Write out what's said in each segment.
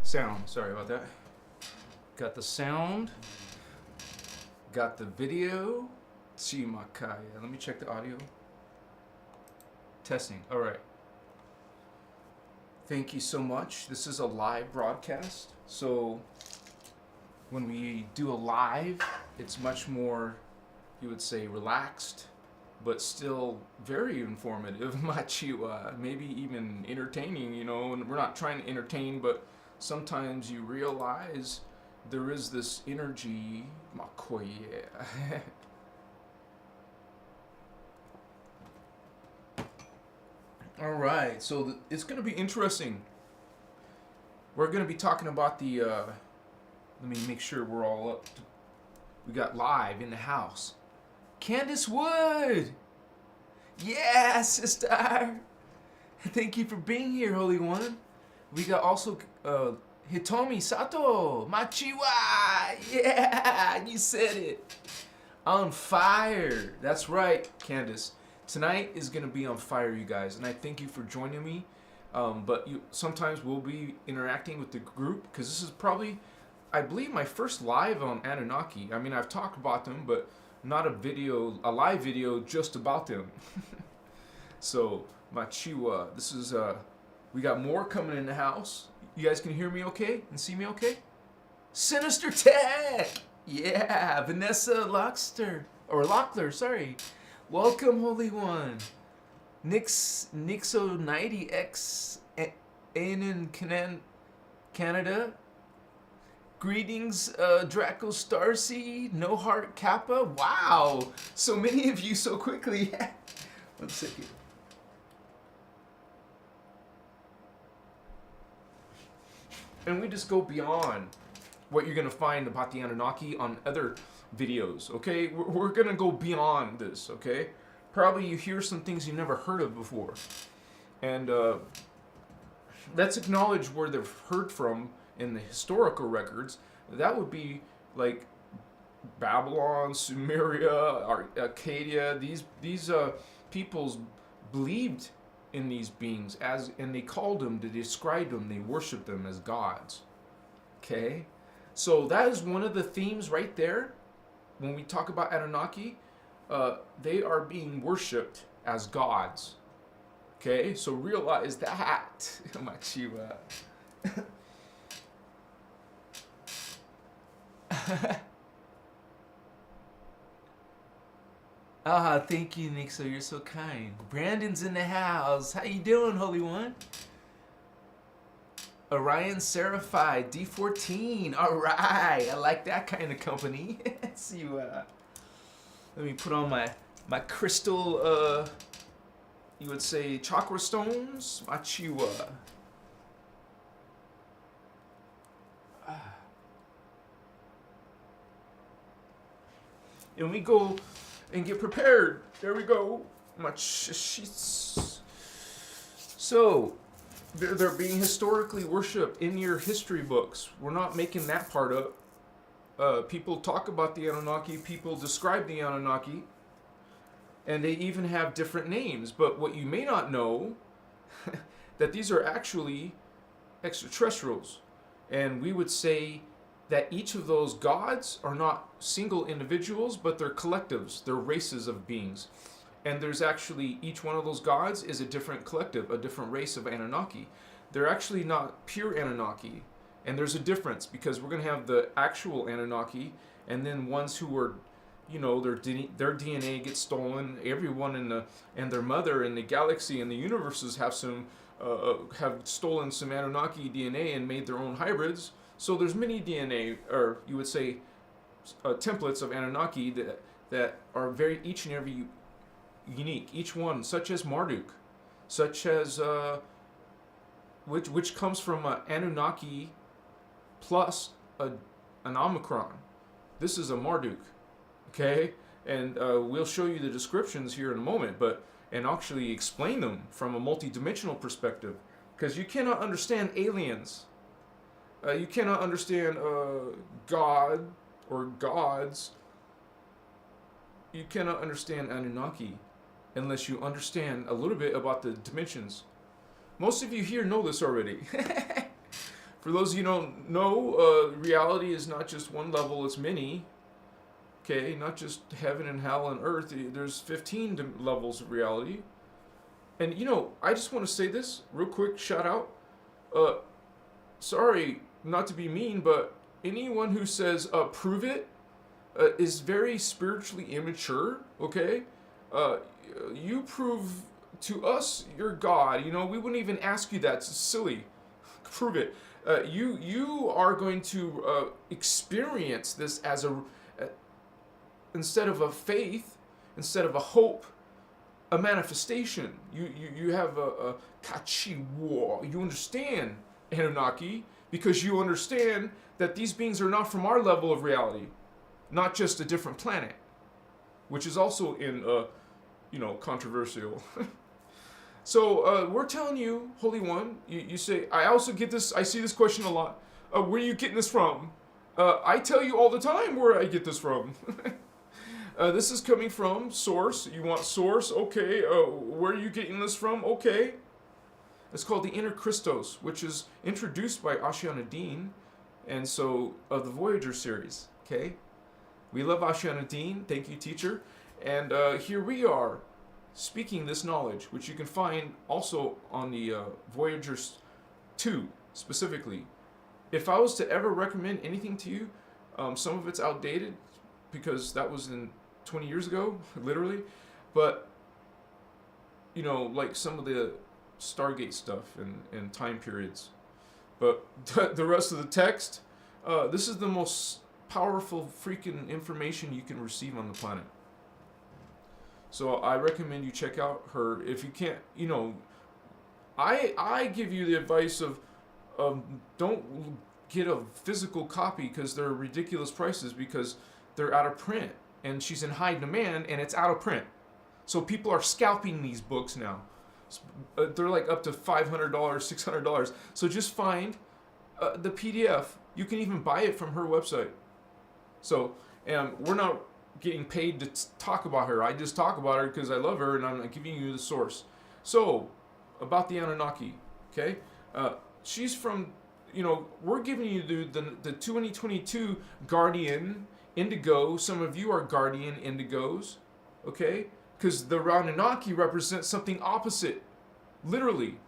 Sound, sorry about that. Got the sound. Got the video. Chimakaya. Let me check the audio. Testing. All right. Thank you so much. This is a live broadcast. So when we do a live, it's much more, you would say, relaxed, but still very informative. Machiwa, maybe even entertaining, you know. And we're not trying to entertain, but sometimes you realize there is this energy. Makoye. All right, so it's going to be interesting. We're going to be talking about the, let me make sure we're all up. We got live in the house. Candace Wood! Yeah, sister! Thank you for being here, Holy One. We got also Hitomi Sato! Machiwa! Yeah, you said it. On fire. That's right, Candace. Tonight is going to be on fire, you guys, and I thank you for joining me. But sometimes we'll be interacting with the group, because this is probably, I believe, my first live on Anunnaki. I mean, I've talked about them, but not a live video just about them. So, Machiwa, this is, we got more coming in the house. You guys can hear me okay and see me okay? Sinister Tech! Yeah, Vanessa Lockler, sorry. Welcome, Holy One. Nixo90X in Canada. Greetings, Draco Starcy, No Heart Kappa. Wow, so many of you so quickly. 1 second. And we just go beyond what you're going to find about the Anunnaki on other videos, okay? We're gonna go beyond this, okay? Probably you hear some things you've never heard of before. And let's acknowledge where they've heard from in the historical records. That would be like Babylon, Sumeria, Akkadia. These peoples believed in these beings, and they called them, they described them, they worshiped them as gods, okay? So that is one of the themes right there. When we talk about Anunnaki, they are being worshipped as gods. Okay, so realize that. Machiwa. Thank you, Nixo. You're so kind. Brandon's in the house. How you doing, Holy One? Orion Seraphi, D14. All right, I like that kind of company. Let's see. Let me put on my crystal. You would say chakra stones. Machiwa. And we go and get prepared. There we go. So. They're being historically worshipped in your history books. We're not making that part up. People talk about the Anunnaki. People describe the Anunnaki. And they even have different names. But what you may not know, that these are actually extraterrestrials. And we would say that each of those gods are not single individuals, but they're collectives. They're races of beings. And there's actually, each one of those gods is a different collective, a different race of Anunnaki. They're actually not pure Anunnaki. And there's a difference, because we're going to have the actual Anunnaki, and then ones who are, you know, their DNA gets stolen. Everyone and their mother in the galaxy and the universes have stolen some Anunnaki DNA and made their own hybrids. So there's many DNA, or you would say templates of Anunnaki that are each and every unique, each one, such as Marduk, such as which comes from Anunnaki plus an Omicron. This is a Marduk, okay? And we'll show you the descriptions here in a moment, and actually explain them from a multi-dimensional perspective, because you cannot understand aliens. You cannot understand God or gods. You cannot understand Anunnaki unless you understand a little bit about the dimensions. Most of you here know this already. For those of you who don't know, reality is not just one level, it's many. Okay, not just heaven and hell and earth. There's 15 levels of reality. And I just want to say this real quick, shout out. Sorry, not to be mean, but anyone who says prove it is very spiritually immature, okay? You prove to us you're God. We wouldn't even ask you that. It's silly. Prove it. You are going to experience this as instead of a faith, instead of a hope, a manifestation. You have a kachiwa. You understand Anunnaki because you understand that these beings are not from our level of reality, not just a different planet, which is also in controversial. So we're telling you, Holy One, you say, I also get this, I see this question a lot. Where are you getting this from? I tell you all the time where I get this from. This is coming from source. You want source? Okay. Where are you getting this from? Okay. It's called the innerchristos, which is introduced by Ashyanuddin, and so of the Voyager series. Okay. We love Ashyanuddin. Thank you, teacher. And here we are, speaking this knowledge, which you can find also on the Voyagers 2 specifically. If I was to ever recommend anything to you, some of it's outdated because that was in 20 years ago, literally. But, like some of the Stargate stuff and time periods. But the rest of the text, this is the most powerful freaking information you can receive on the planet. So I recommend you check out her. If you can't, I give you the advice of don't get a physical copy because they're ridiculous prices because they're out of print and she's in high demand and it's out of print. So people are scalping these books now. They're like up to $500, $600. So just find the PDF. You can even buy it from her website. So, and we're not getting paid to talk about her. I just talk about her because I love her and I'm giving you the source. So, about the Anunnaki, okay? She's from, we're giving you the 2022 Guardian Indigo. Some of you are Guardian Indigos, okay? Because the Anunnaki represent something opposite, literally.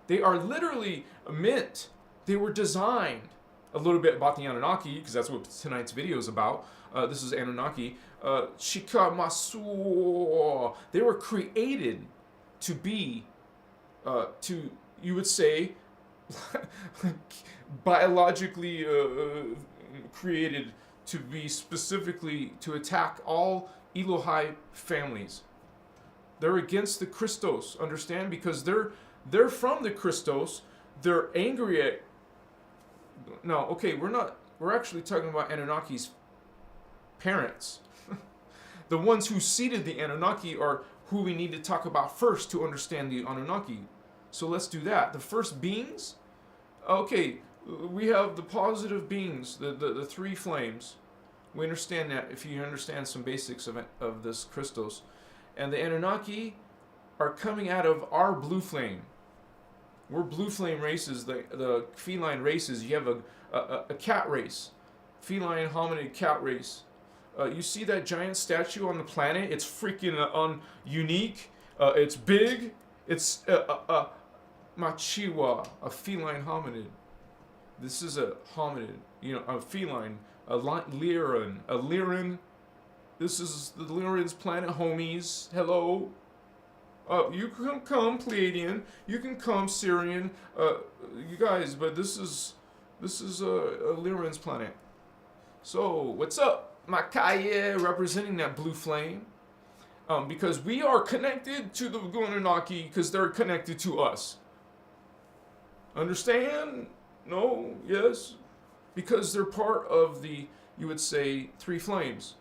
They are literally meant, they were designed. A little bit about the Anunnaki, because that's what tonight's video is about. This is Anunnaki. Shikamasu. They were created to be, you would say, biologically created to be specifically to attack all Elohai families. They're against the Christos, understand? Because they're from the Christos. They're angry at. No, okay, we're actually talking about Anunnaki's parents. The ones who seeded the Anunnaki are who we need to talk about first to understand the Anunnaki. So let's do that. The first beings, okay, we have the positive beings, the three flames. We understand that if you understand some basics of this Christos. And the Anunnaki are coming out of our blue flame. We're blue flame races, the feline races. You have a cat race, feline hominid cat race. You see that giant statue on the planet? It's freaking unique. It's big. It's machiwa, a feline hominid. This is a hominid, a feline, a Lyran, a Lyran. This is the Lyran's planet, homies. Hello. You can come, Pleiadian. You can come, Syrian. You guys, but this is a Lyran's planet. So, what's up, Makaye, representing that blue flame? Because we are connected to the Anunnaki because they're connected to us. Understand? No? Yes? Because they're part of the, you would say, three flames.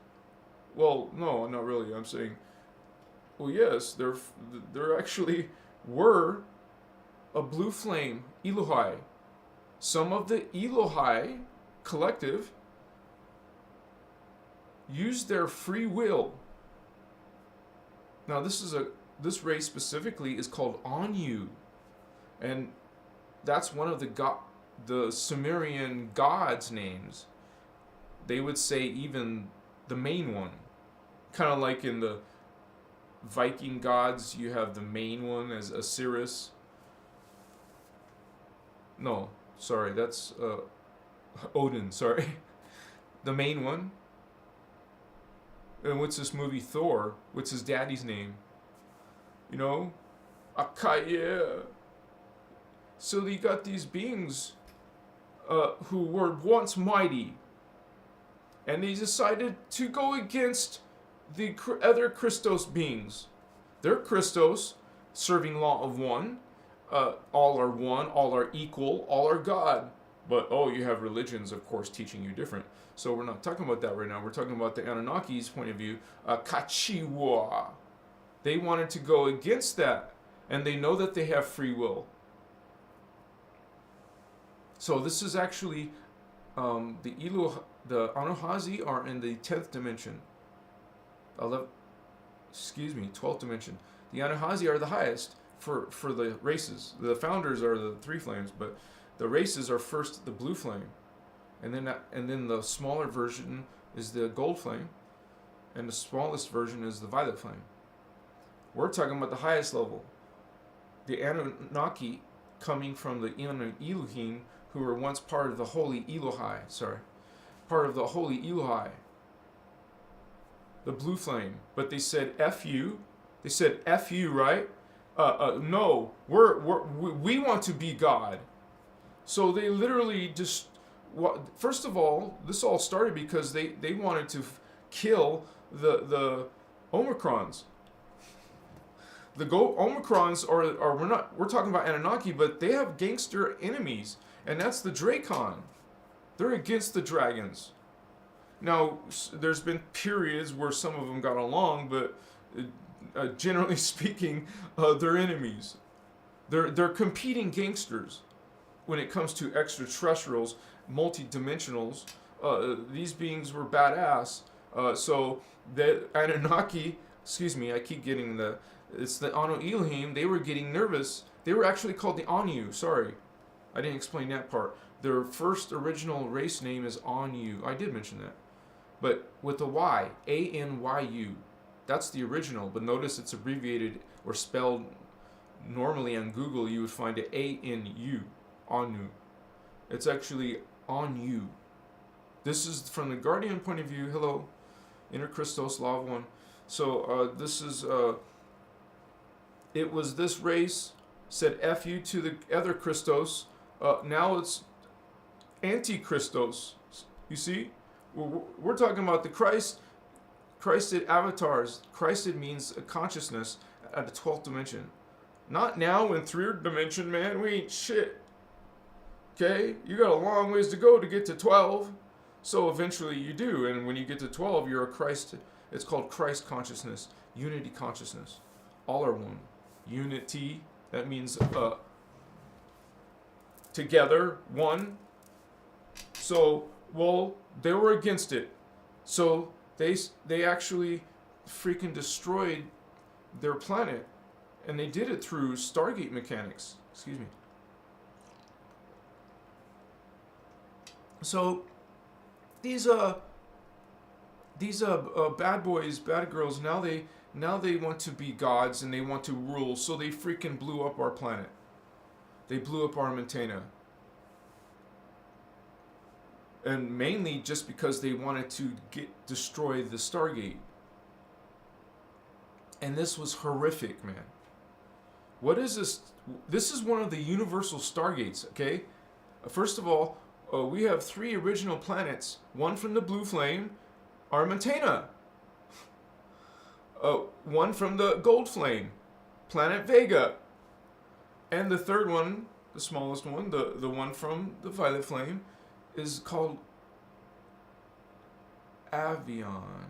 Well, no, not really. I'm saying, well, yes, there actually were a blue flame Elohai. Some of the Elohai collective used their free will. Now, this race specifically is called Anu, and that's one of the the Sumerian gods' names, they would say even the main one. Kind of like in the Viking gods, you have the main one as Osiris. No, sorry, that's Odin, sorry. The main one. And what's this movie, Thor? What's his daddy's name? You know? Akkadians. So you got these beings who were once mighty, and they decided to go against the other Christos beings. They're Christos, serving law of one. All are one, all are equal, all are God. But, you have religions, of course, teaching you different. So we're not talking about that right now. We're talking about the Anunnaki's point of view. Kachiwa. They wanted to go against that, and they know that they have free will. So this is actually, the Anunnaki are in the 10th dimension. 12th dimension. The Anunnaki are the highest for the races. The founders are the three flames, but the races are first the blue flame, and then the smaller version is the gold flame, and the smallest version is the violet flame. We're talking about the highest level. The Anunnaki coming from the Elohim, who were once part of the holy Elohi. Part of the holy Elohi. The blue flame. But they said F you. They said F you, right? No, we want to be God. So they literally just, first of all, this all started because they wanted to kill the Omicrons. The Omicrons we're talking about Anunnaki, but they have gangster enemies, and that's the Dracon. They're against the dragons. Now, there's been periods where some of them got along, but generally speaking, they're enemies. They're competing gangsters when it comes to extraterrestrials, multi-dimensionals. These beings were badass. So the Anunnaki, I keep getting it's the Anu Elohim, they were getting nervous. They were actually called the Anu, sorry. I didn't explain that part. Their first original race name is Anu. I did mention that. But with the Y, A-N-Y-U. That's the original, but notice it's abbreviated or spelled normally on Google, you would find it A-N-U, Anu. It's actually Anu. This is from the Guardian point of view. Hello, innerchristos, law of one. So this is, it was this race said F you to the other Christos. Now it's anti-Christos. You see? We're talking about the Christed avatars. Christed means a consciousness at the 12th dimension. Not now in 3rd dimension, man. We ain't shit. Okay? You got a long ways to go to get to 12. So eventually you do. And when you get to 12, you're a Christ. It's called Christ consciousness. Unity consciousness. All are one. Unity. That means together, one. So, they were against it. So they actually freaking destroyed their planet, and they did it through Stargate mechanics. Excuse me. So these bad boys, bad girls, now they want to be gods and they want to rule. So they freaking blew up our planet. They blew up our Montana. And mainly just because they wanted to destroy the Stargate. And this was horrific, man. What is this? This is one of the universal Stargates, okay? First of all, we have 3 original planets. One from the blue flame, our Montana. One from the gold flame, planet Vega. And the third one, the smallest one, the one from the violet flame, is called Avion.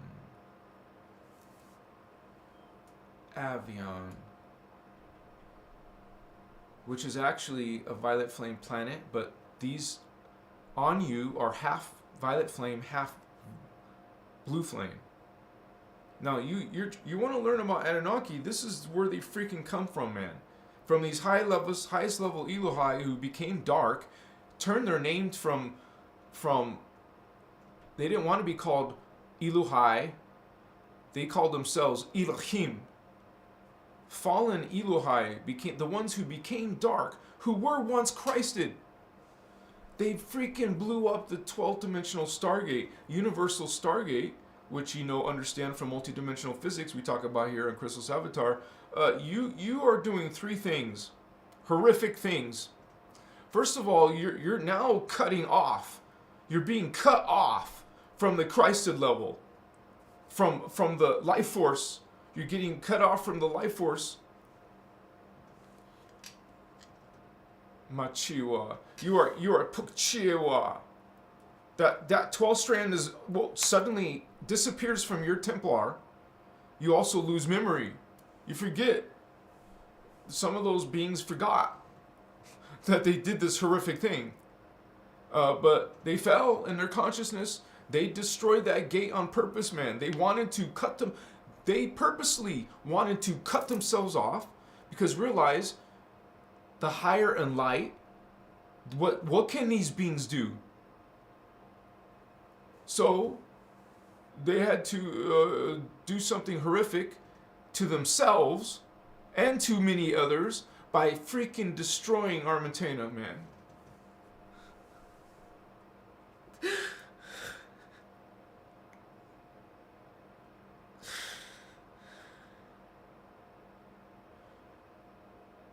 Which is actually a violet flame planet, but these Anu are half violet flame, half blue flame. Now, you want to learn about Anunnaki, this is where they freaking come from, man. From these highest level Elohi who became dark turned their name from they didn't want to be called Elohai. They called themselves Elohim. Fallen Elohai became the ones who became dark, who were once Christed. They freaking blew up the 12th dimensional Stargate, universal Stargate, which understand from multidimensional physics we talk about here in Christos Avatar. You are doing three things, horrific things. First of all, you're now cutting off. You're being cut off from the Christed level, from the life force. You're getting cut off from the life force. Machiwa. You are Pukchiwa. That 12 strand suddenly disappears from your Templar. You also lose memory. You forget. Some of those beings forgot that they did this horrific thing. But they fell in their consciousness. They destroyed that gate on purpose, man. They wanted to cut them. They purposely wanted to cut themselves off because realize the higher and light, what can these beings do? So they had to do something horrific to themselves and to many others by freaking destroying Armentana, man.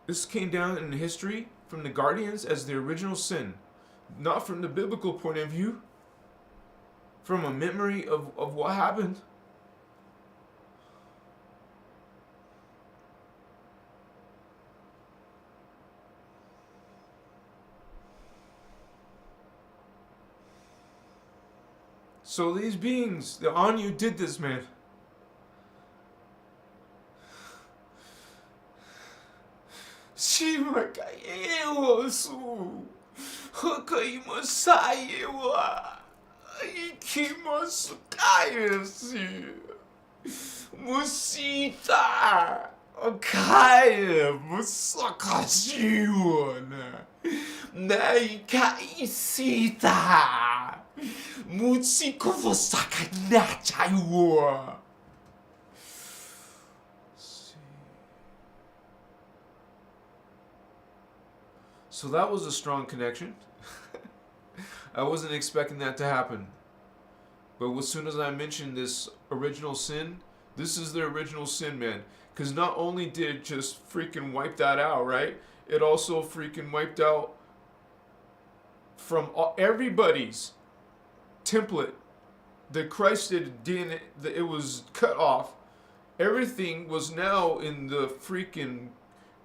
This came down in history from the Guardians as the original sin. Not from the biblical point of view. From a memory of what happened. So these beings, the Anu did this, man. Shima kaewa su, hakaima sayewa, ikimasu kaesi, musita, akaya musakashiwa na, naikaisita, musikufosakanachaiwa. So that was a strong connection. I wasn't expecting that to happen. But as soon as I mentioned this original sin, this is the original sin, man. Because not only did it just freaking wipe that out, right? It also freaking wiped out from everybody's template. The Christed DNA, it was cut off. Everything was now in the freaking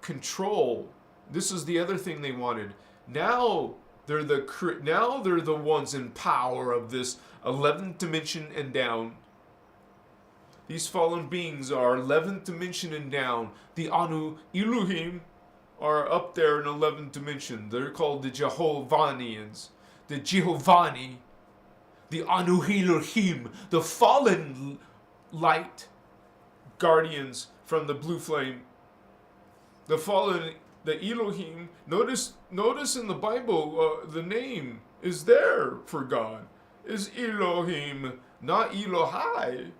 control. This is the other thing they wanted. Now they're the ones in power of this 11th dimension and down. These fallen beings are 11th dimension and down. The Anu Elohim are up there in 11th dimension. They're called the Jehovanians. The Jehovani. The Anu Elohim. The fallen light guardians from the blue flame. The fallen... The Elohim, notice in the Bible, the name is there for God. Is Elohim, not Elohai.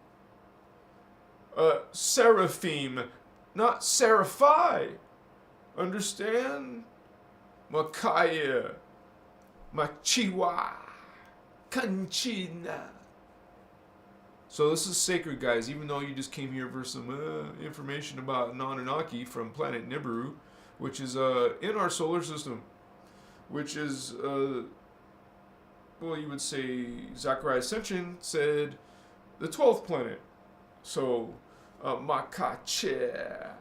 Seraphim, not Seraphi. Understand? Makaya, Machiwa, Kanchina. So this is sacred, guys, even though you just came here for some information about Anunnaki from planet Nibiru, which is in our solar system, which is, you would say, Zachariah Ascension said the 12th planet. So, Makache,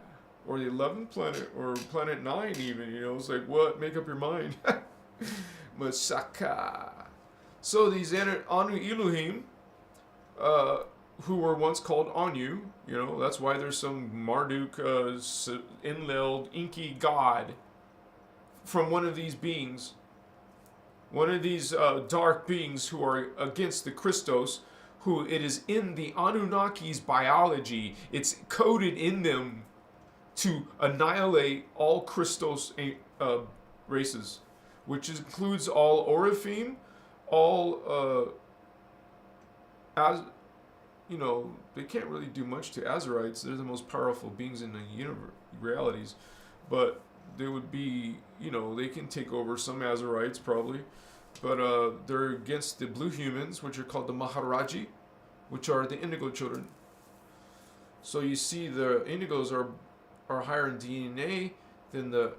or the 11th planet, or planet 9 even, it's like, what? Make up your mind. Masaka. So these Anu Elohim, who were once called Anu, that's why there's some Marduk, Enlil, Enki god from one of these beings, one of these dark beings who are against the Christos, who it is in the Anunnaki's biology, it's coded in them to annihilate all Christos races, which includes all Orifim, all as you know, they can't really do much to Azarites. They're the most powerful beings in the universe, realities, but they would be, you know, they can take over some Azarites probably, but they're against the blue humans, which are called the Maharaji, which are the indigo children. So you see, the indigos are higher in DNA than the,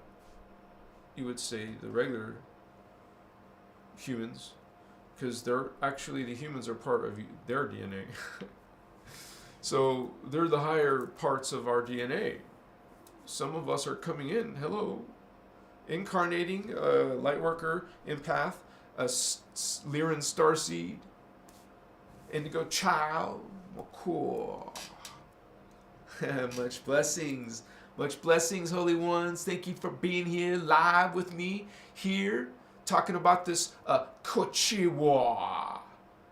you would say, the regular humans, because they're actually, the humans are part of their DNA. So they're the higher parts of our DNA. Some of us are coming in, hello, incarnating, lightworker, empath, a Lyran starseed, indigo child, cool. Much blessings, holy ones. Thank you for being here live with me here, talking about this Kochiwa.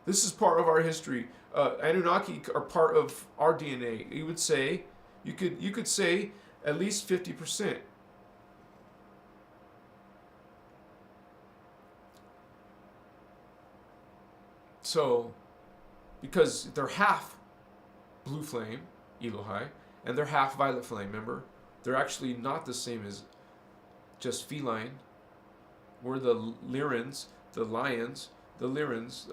This is part of our history. Anunnaki are part of our DNA. You would say, you could say at least 50%. So, because they're half blue flame, Elohai, and they're half violet flame, remember? They're actually not the same as just feline. We're the Lyrans, the lions, the Lyrans,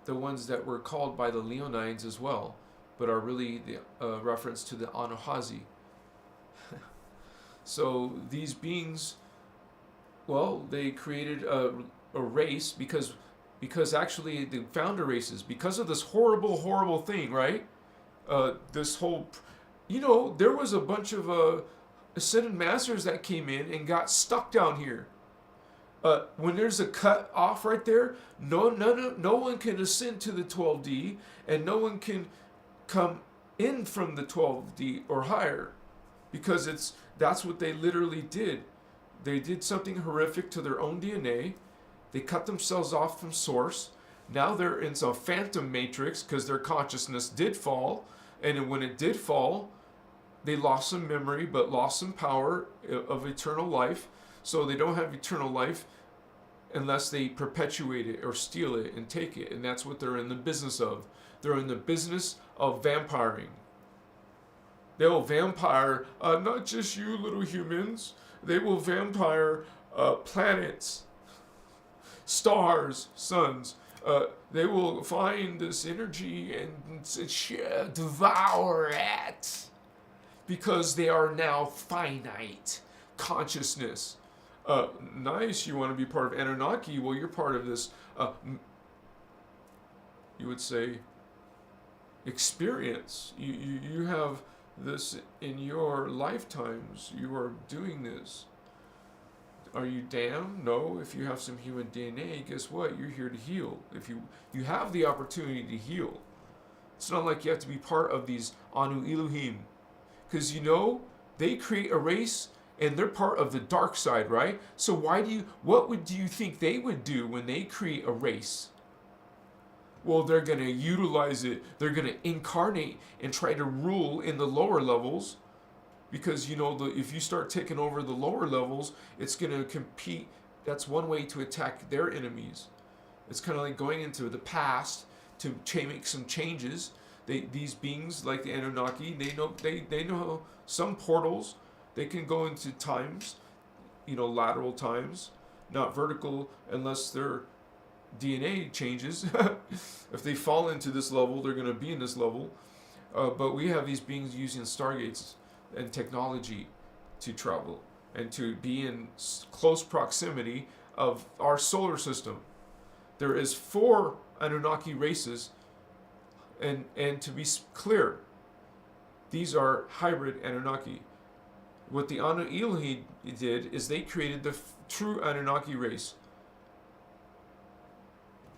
the ones that were called by the Leonines as well, but are really the reference to the Anunnaki. So these beings, well, they created a race because actually the founder races, because of this horrible thing, right? This whole, you know, there was a bunch of ascended masters that came in and got stuck down here. When there's a cut off right there, no one can ascend to the 12D, and no one can come in from the 12D or higher, because that's what they literally did. They did something horrific to their own DNA. They cut themselves off from source. Now they're in some phantom matrix because their consciousness did fall, and when it did fall, they lost some memory but lost some power of eternal life. So they don't have eternal life unless they perpetuate it or steal it and take it. And that's what they're in the business of. They're in the business of vampiring. They'll vampire not just you little humans. They will vampire planets, stars, suns. They will find this energy and devour it. Because they are now finite consciousness. Nice, you want to be part of Anunnaki? Well, you're part of this, you would say, experience. You have this in your lifetimes. You are doing this. Are you damned? No. If you have some human DNA, guess what? You're here to heal. If you have the opportunity to heal. It's not like you have to be part of these Anu Elohim. Because, you know, they create a race and they're part of the dark side, right? So what do you think they would do when they create a race? Well, they're going to utilize it. They're going to incarnate and try to rule in the lower levels. Because, you know, if you start taking over the lower levels, it's going to compete. That's one way to attack their enemies. It's kind of like going into the past to make some changes. These beings like the Anunnaki, they know some portals. They can go into times, you know, lateral times, not vertical unless their DNA changes. If they fall into this level, they're going to be in this level. But we have these beings using stargates and technology to travel and to be in close proximity of our solar system. There is 4 Anunnaki races. And to be clear, these are hybrid Anunnaki. What the Anu Elohim did is they created the true Anunnaki race.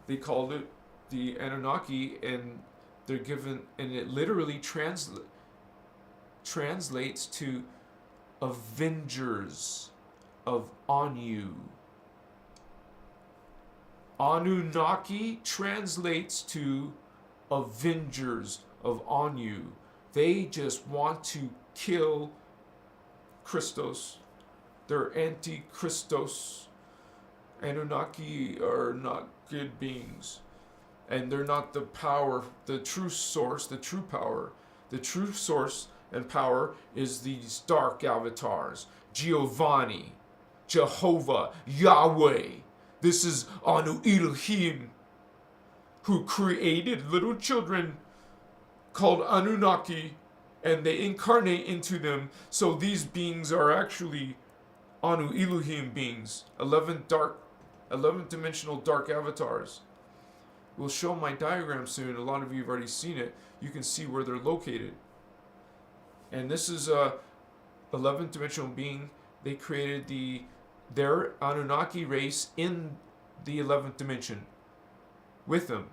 They called it the Anunnaki, and they're given, and it literally translates to avengers of Anu. Anunnaki translates to avengers of Anu. They just want to kill Christos, They're anti-Christos. Anunnaki are not good beings. And they're not the power, the true source, the true power. The true source and power is these dark avatars. Giovanni, Jehovah, Yahweh. This is Anu Elohim, who created little children called Anunnaki, and they incarnate into them. So these beings are actually Anu Elohim beings, 11 dimensional dark avatars. We'll show my diagram soon. A lot of you have already seen it. You can see where they're located. And this is a 11th dimensional being. They created their Anunnaki race in the 11th dimension with them.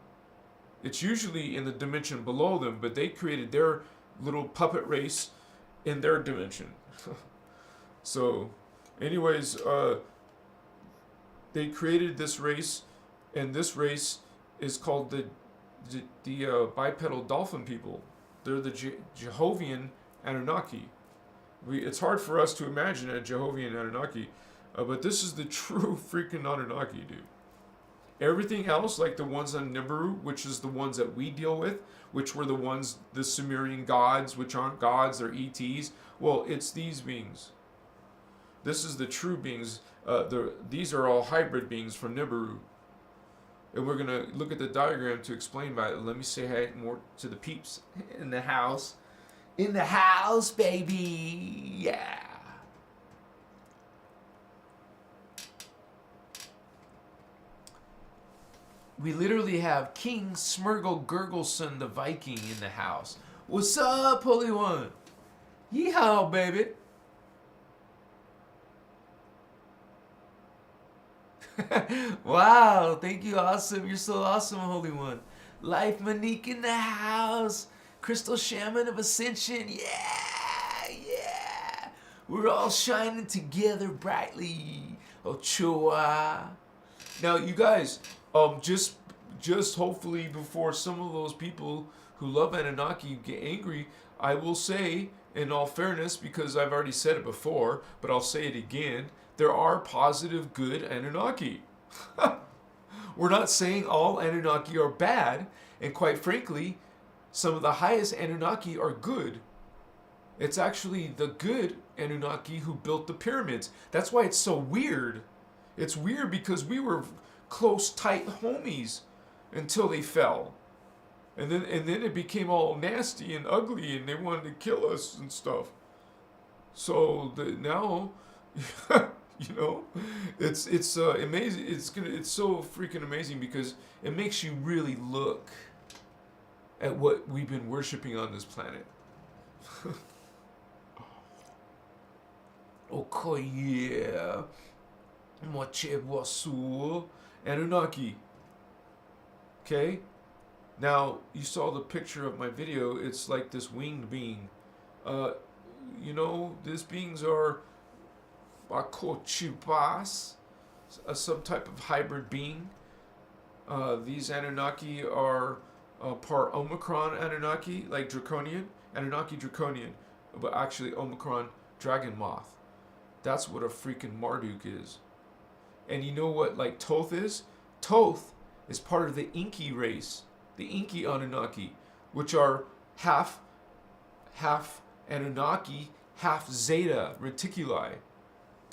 It's usually in the dimension below them, but they created their little puppet race in their dimension. So, anyways, they created this race, and this race is called the bipedal dolphin people. They're the Jehovian Anunnaki. It's hard for us to imagine a Jehovian Anunnaki, but this is the true freaking Anunnaki, dude. Everything else, like the ones on Nibiru, which is the ones that we deal with, which were the ones, the Sumerian gods, which aren't gods, they're ETs. Well, it's these beings. This is the true beings. These are all hybrid beings from Nibiru. And we're going to look at the diagram to explain about it. Let me say hi more to the peeps in the house. In the house, baby! Yeah! We literally have King Smurgle Gurgleson the Viking in the house. What's up, Holy One? Yeehaw, baby! Wow, thank you, awesome. You're so awesome, Holy One. Life Monique in the house. Crystal Shaman of Ascension. Yeah. We're all shining together brightly. Ochoa. Now, you guys, just hopefully before some of those people who love Anunnaki get angry, I will say, in all fairness, because I've already said it before, but I'll say it again, there are positive, good Anunnaki. We're not saying all Anunnaki are bad, and quite frankly, some of the highest Anunnaki are good. It's actually the good Anunnaki who built the pyramids. That's why it's so weird. It's weird because we were close, tight homies until they fell. And then it became all nasty and ugly, and they wanted to kill us and stuff. So now, you know, it's amazing. It's so freaking amazing because it makes you really look at what we've been worshiping on this planet. Okay, yeah. Anunnaki. Okay? Now, you saw the picture of my video. It's like this winged being. You know, these beings are Bakochibas, some type of hybrid being. These Anunnaki are part Omicron Anunnaki, like Draconian. Anunnaki Draconian, but actually Omicron Dragon Moth. That's what a freaking Marduk is. And you know what, like, Thoth is? Thoth is part of the Enki race, the Enki Anunnaki, which are half Anunnaki, half Zeta Reticuli.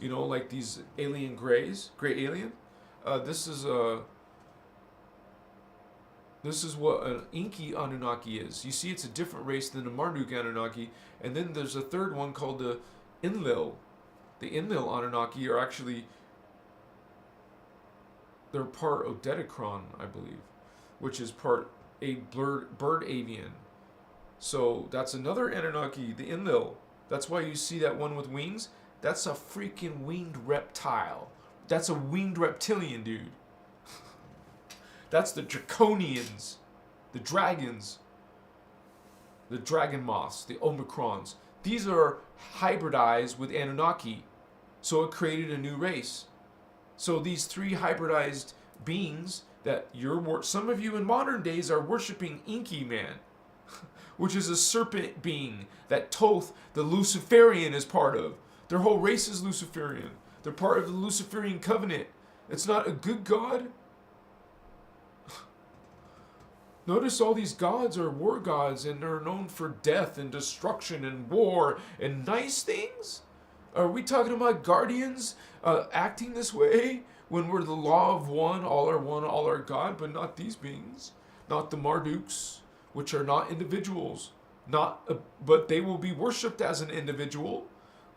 You know, like these alien greys, gray alien. This is what an Enki Anunnaki is. You see, it's a different race than the Marduk Anunnaki. And then there's a third one called the Enlil. The Enlil Anunnaki are actually, they're part Odedicron, I believe, which is part a bird avian. So that's another Anunnaki, the Enlil. That's why you see that one with wings. That's a freaking winged reptile. That's a winged reptilian, dude. That's the Draconians, the dragons, the dragon moths, the Omicrons. These are hybridized with Anunnaki, so it created a new race. So these three hybridized beings that some of you in modern days are worshiping Enki Man, which is a serpent being that Thoth, the Luciferian, is part of. Their whole race is Luciferian. They're part of the Luciferian covenant. It's not a good God. Notice all these gods are war gods, and they're known for death and destruction and war and nice things. Are we talking about guardians acting this way when we're the law of one, all are God, but not these beings, not the Marduks, which are not individuals, but they will be worshipped as an individual.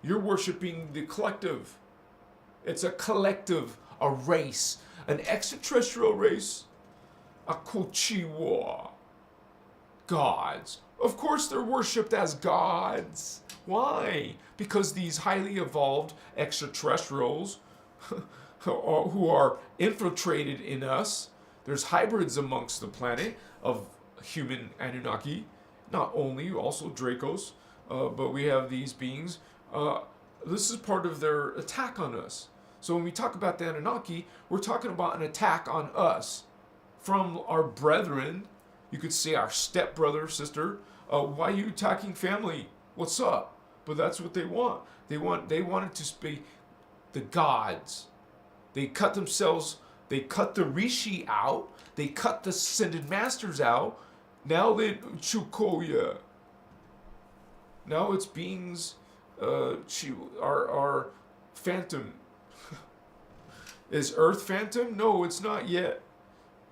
You're worshiping the collective. It's a collective, a race, an extraterrestrial race, a Kochiwa. Gods. Of course they're worshipped as gods. Why? Because these highly evolved extraterrestrials who are infiltrated in us, there's hybrids amongst the planet of human Anunnaki, not only, also Dracos, but we have these beings. This is part of their attack on us. So when we talk about the Anunnaki, we're talking about an attack on us from our brethren. You could say our stepbrother, sister. Why are you attacking family? What's up? But that's what they want. They wanted to be the gods. They cut themselves. They cut the rishi out. They cut the ascended masters out. Now they Chukoya. Now it's beings. Our phantom. Is Earth phantom? No, it's not yet.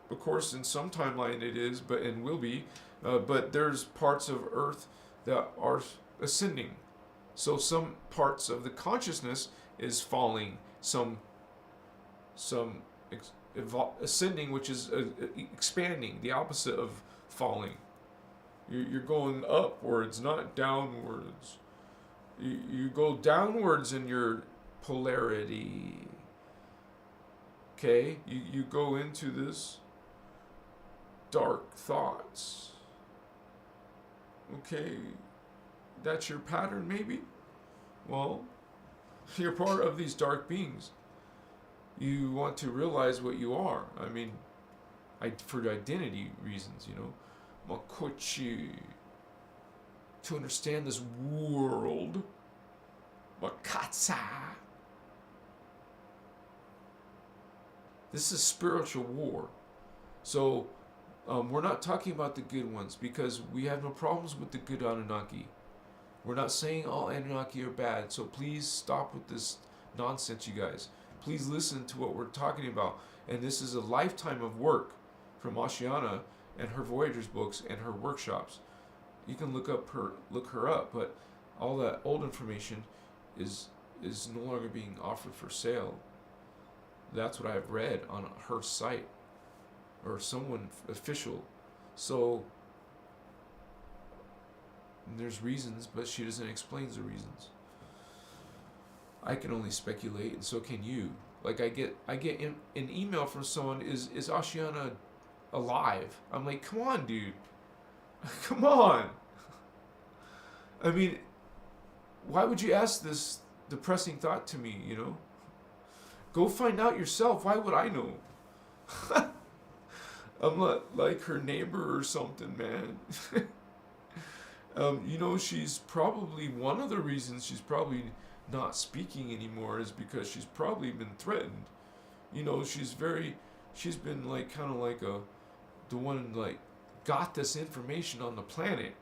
Of course, in some timeline it is, but and will be. But there's parts of Earth that are ascending. So some parts of the consciousness is falling. Some ascending, which is expanding, the opposite of falling. You're going upwards, not downwards. You go downwards in your polarity. Okay? You go into this dark thoughts. Okay? That's your pattern, maybe? Well, you're part of these dark beings. You want to realize what you are. I mean, for identity reasons, you know. Makochi. To understand this world. Makatsa. This is spiritual war. So, we're not talking about the good ones because we have no problems with the good Anunnaki. We're not saying all Anunnaki are bad. So please stop with this nonsense, you guys. Please listen to what we're talking about. And this is a lifetime of work from Oceana and her Voyagers books and her workshops. You can look her up, but all that old information is no longer being offered for sale. That's what I've read on her site or someone official. So there's reasons, but she doesn't explain the reasons. I can only speculate, and so can you. Like I get an email from someone, is Oceana alive? I'm like, come on, dude. Come on. I mean, why would you ask this depressing thought to me, you know? Go find out yourself. Why would I know? I'm not like her neighbor or something, man. You know, she's probably, one of the reasons she's probably not speaking anymore is because she's probably been threatened. You know, she's been like kind of like the one like got this information on the planet.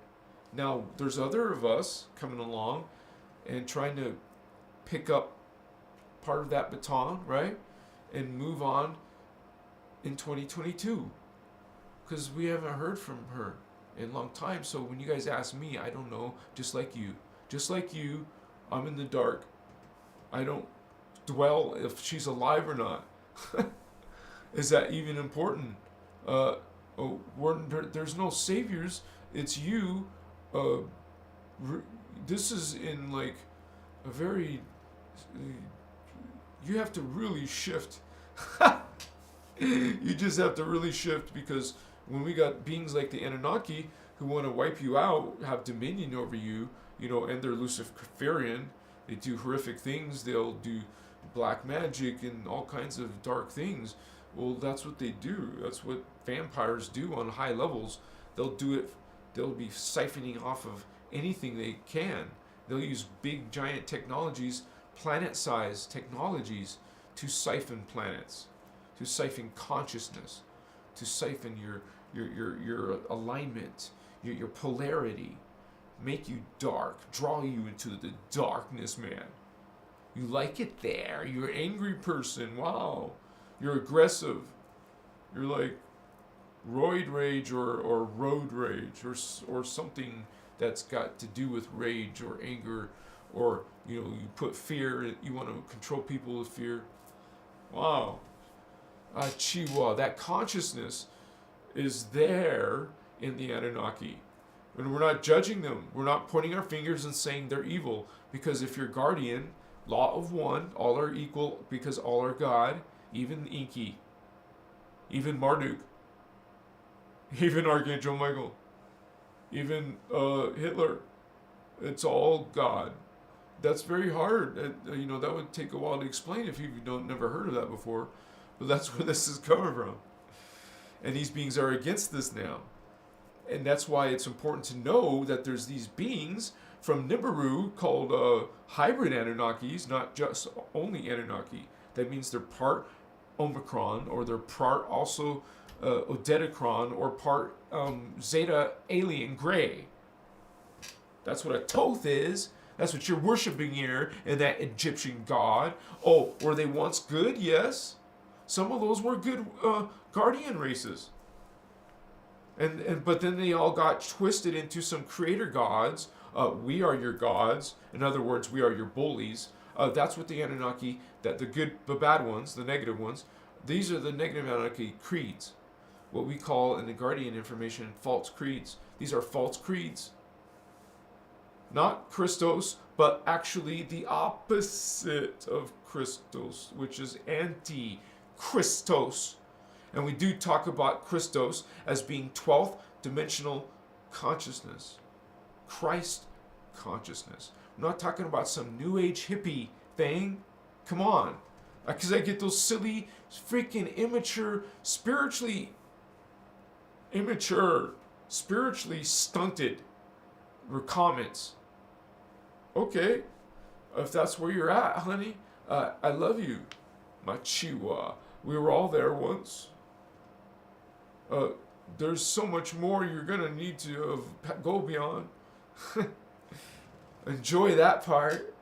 Now there's other of us coming along and trying to pick up part of that baton, right, and move on in 2022 because we haven't heard from her in a long time. So when you guys ask me, I don't know. Just like you, I'm in the dark. I don't dwell if she's alive or not. Is that even important? There's no saviors. It's you. This is in like a very. You have to really shift. You just have to really shift because when we got beings like the Anunnaki who want to wipe you out, have dominion over you, you know, and they're Luciferian, they do horrific things. They'll do black magic and all kinds of dark things. Well, that's what they do. That's what vampires do on high levels. They'll do it. They'll be siphoning off of anything they can They'll use big, giant technologies, planet-sized technologies, to siphon planets, to siphon consciousness, to siphon your alignment, your polarity, make you dark, draw you into the darkness, man. You like it there. You're an angry person. Wow. You're aggressive. You're like roid rage or road rage or something that's got to do with rage or anger, or you put fear. You want to control people with fear. Wow. Chiwa, that consciousness is there in the Anunnaki. And we're not judging them. We're not pointing our fingers and saying they're evil. Because if you're guardian, law of one, all are equal because all are God, even Enki, even Marduk, even Archangel Michael, even Hitler. It's all God. That's very hard. That would take a while to explain if you've never heard of that before. But that's where this is coming from. And these beings are against this now. And that's why it's important to know that there's these beings from Nibiru called hybrid Anunnakis, not just only Anunnaki. That means they're part Omicron, or they're part also Odedicron, or part Zeta Alien Gray. That's what a Thoth is. That's what you're worshiping here in that Egyptian god. Oh, were they once good? Yes. Some of those were good guardian races. But then they all got twisted into some creator gods. We are your gods. In other words, we are your bullies. That's what the Anunnaki, the bad ones, the negative ones, these are the negative Anunnaki creeds. What we call in the Guardian information, false creeds. These are false creeds. Not Christos, but actually the opposite of Christos, which is anti-Christos. And we do talk about Christos as being 12th dimensional consciousness. Christ consciousness. We're not talking about some new age hippie thing. Come on. Because I get those silly, freaking immature, spiritually stunted comments. Okay. If that's where you're at, honey, I love you. Machiwa. We were all there once. There's so much more you're going to need to go beyond. Enjoy that part.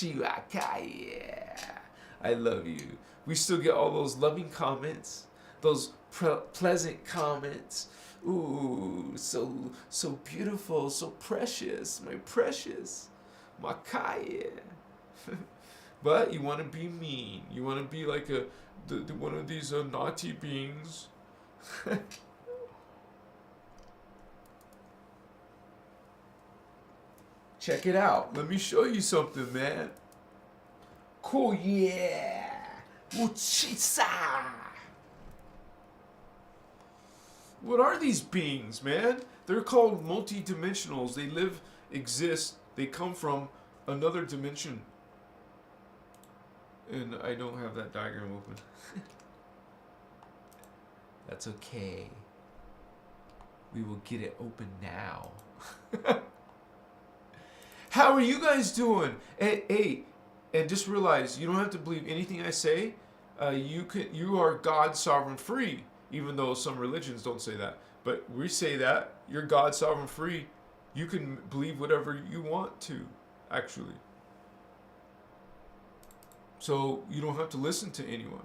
Yeah. I love you. We still get all those loving comments, those pleasant comments. Ooh, so beautiful, so precious, my precious. Makaya. But you want to be mean. You want to be like one of these naughty beings. Check it out. Let me show you something, man. Cool, yeah. Uchisa. What are these beings, man? They're called multi-dimensionals. They exist. They come from another dimension. And I don't have that diagram open. That's okay. We will get it open now. How are you guys doing? Hey, and just realize you don't have to believe anything I say. You are God sovereign free, even though some religions don't say that. But we say that you're God sovereign free. You can believe whatever you want to, actually. So you don't have to listen to anyone.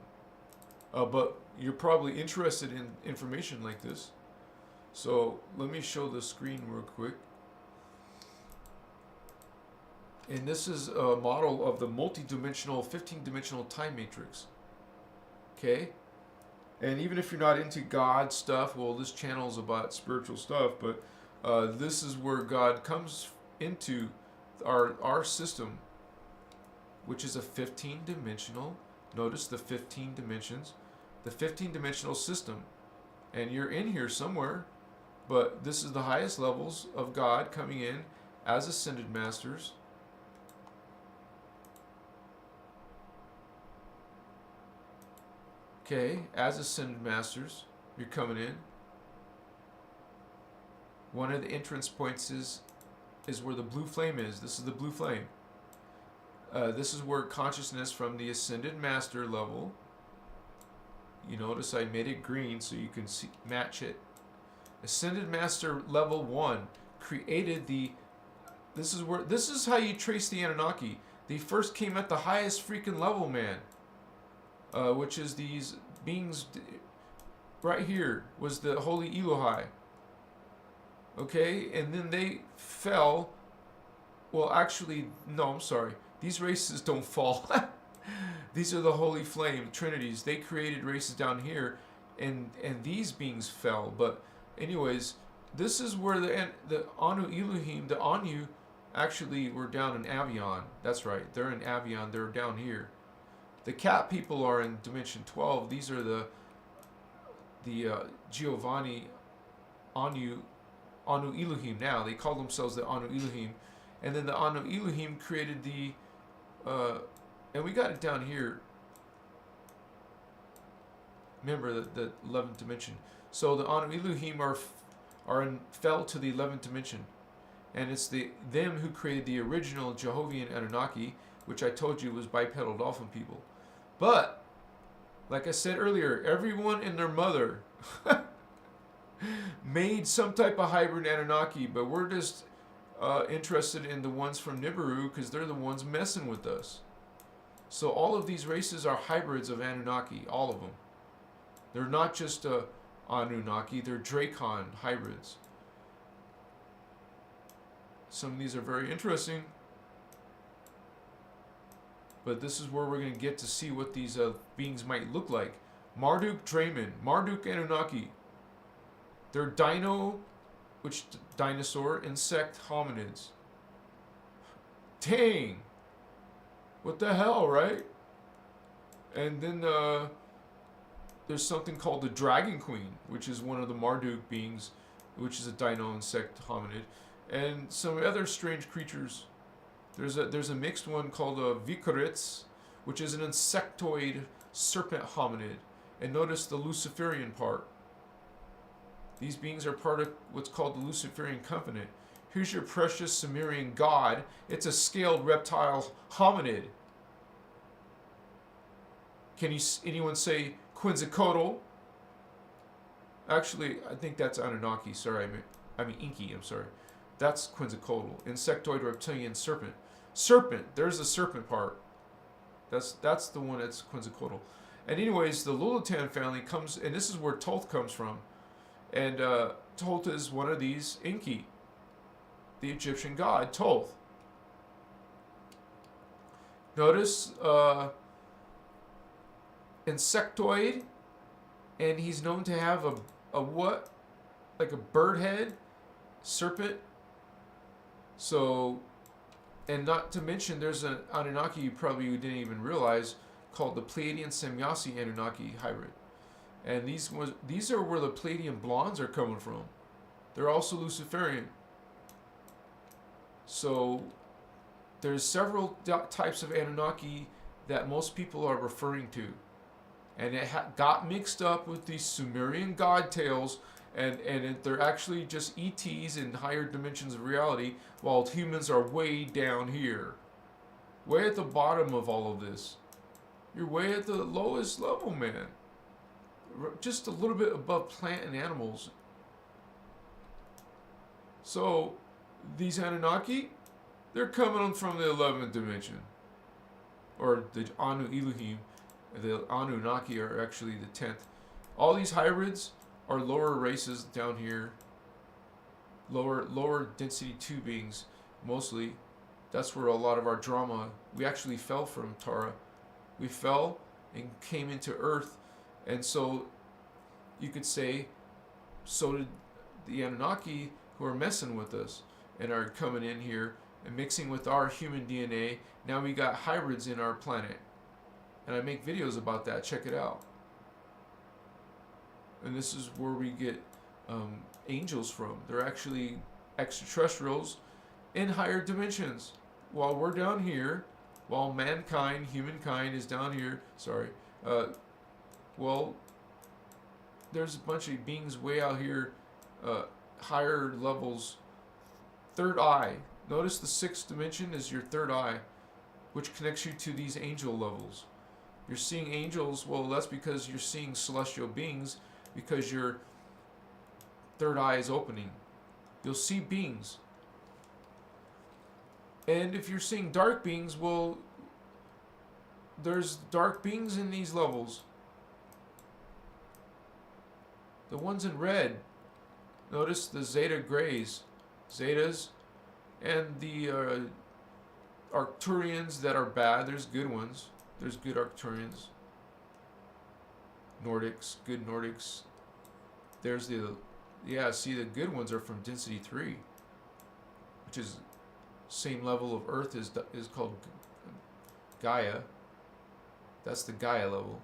But you're probably interested in information like this. So let me show the screen real quick. And this is a model of the multi-dimensional, 15-dimensional time matrix. Okay? And even if you're not into God stuff, well, this channel is about spiritual stuff, but this is where God comes into our system, which is a 15-dimensional, notice the 15 dimensions, the 15-dimensional system. And you're in here somewhere, but this is the highest levels of God coming in as ascended masters. Okay, as ascended masters, you're coming in. One of the entrance points is is where the blue flame is. This is the blue flame. This is where consciousness from the ascended master level. You notice I made it green so you can see, match it. Ascended master level 1 created the. This is how you trace the Anunnaki. They first came at the highest freaking level, man. Which is these beings. Right here was the holy Elohai. Okay, and then they fell. Well, actually, no, I'm sorry. These races don't fall. These are the holy flame trinities. They created races down here, and these beings fell. But anyways, this is where the Anu Elohim, the Anu, actually were down in Avion. That's right. They're in Avion. They're down here. The cat people are in dimension 12. These are the Giovanni Anu Elohim. Now they call themselves the Anu Elohim, and then the Anu Elohim created the and we got it down here. Remember the 11th dimension. So the Anu Elohim fell to the 11th dimension, and it's them who created the original Jehovian Anunnaki, which I told you was bipedal dolphin people. But like I said earlier, everyone and their mother made some type of hybrid Anunnaki, but we're just interested in the ones from Nibiru because they're the ones messing with us. So all of these races are hybrids of Anunnaki, all of them. They're not just Anunnaki, they're Dracon hybrids. Some of these are very interesting. But this is where we're going to get to see what these beings might look like. Marduk Draymond, Marduk Anunnaki. They're dinosaur, insect hominids. Dang! What the hell, right? And then there's something called the Dragon Queen, which is one of the Marduk beings, which is a dino insect hominid. And some other strange creatures. There's a mixed one called a Vikarits, which is an insectoid serpent hominid. And notice the Luciferian part. These beings are part of what's called the Luciferian Covenant. Here's your precious Sumerian god. It's a scaled reptile hominid. Can anyone say Quetzalcoatl? Actually, I think that's Anunnaki. Sorry, I mean Enki. I'm sorry. That's Quetzalcoatl. Insectoid reptilian serpent. Serpent. There's the serpent part. That's the one that's Quetzalcoatl. And anyways, the Lulatan family comes, and this is where Thoth comes from. And Thoth is one of these Enki, the Egyptian god Thoth. Notice insectoid, and he's known to have a what? Like a bird head, serpent. So, and not to mention, there's an Anunnaki you probably didn't even realize called the Pleiadian Semyasi Anunnaki hybrid. And these are where the Pleiadian blondes are coming from. They're also Luciferian. So there's several types of Anunnaki that most people are referring to. And it got mixed up with these Sumerian god tales, and they're actually just ETs in higher dimensions of reality, while humans are way down here. Way at the bottom of all of this. You're way at the lowest level, man. Just a little bit above plant and animals. So, these Anunnaki, they're coming from the 11th dimension. Or the Anu Elohim. The Anunnaki are actually the 10th. All these hybrids are lower races down here. Lower density 2 beings, mostly. That's where a lot of our drama, we actually fell from, Tara. We fell and came into Earth. And so, you could say, so did the Anunnaki who are messing with us and are coming in here and mixing with our human DNA. Now we got hybrids in our planet. And I make videos about that. Check it out. And this is where we get angels from. They're actually extraterrestrials in higher dimensions. While we're down here, while mankind, humankind is down here, well, there's a bunch of beings way out here, higher levels. Third eye. Notice the sixth dimension is your third eye, which connects you to these angel levels. You're seeing angels, well, that's because you're seeing celestial beings, because your third eye is opening. You'll see beings. And if you're seeing dark beings, well, there's dark beings in these levels. The ones in red, notice the zeta grays, zetas, and the Arcturians that are bad. There's good ones. There's good Arcturians. Nordics, good Nordics. There's the, yeah, see, the good ones are from density 3, which is same level of Earth is called Gaia. That's the Gaia level.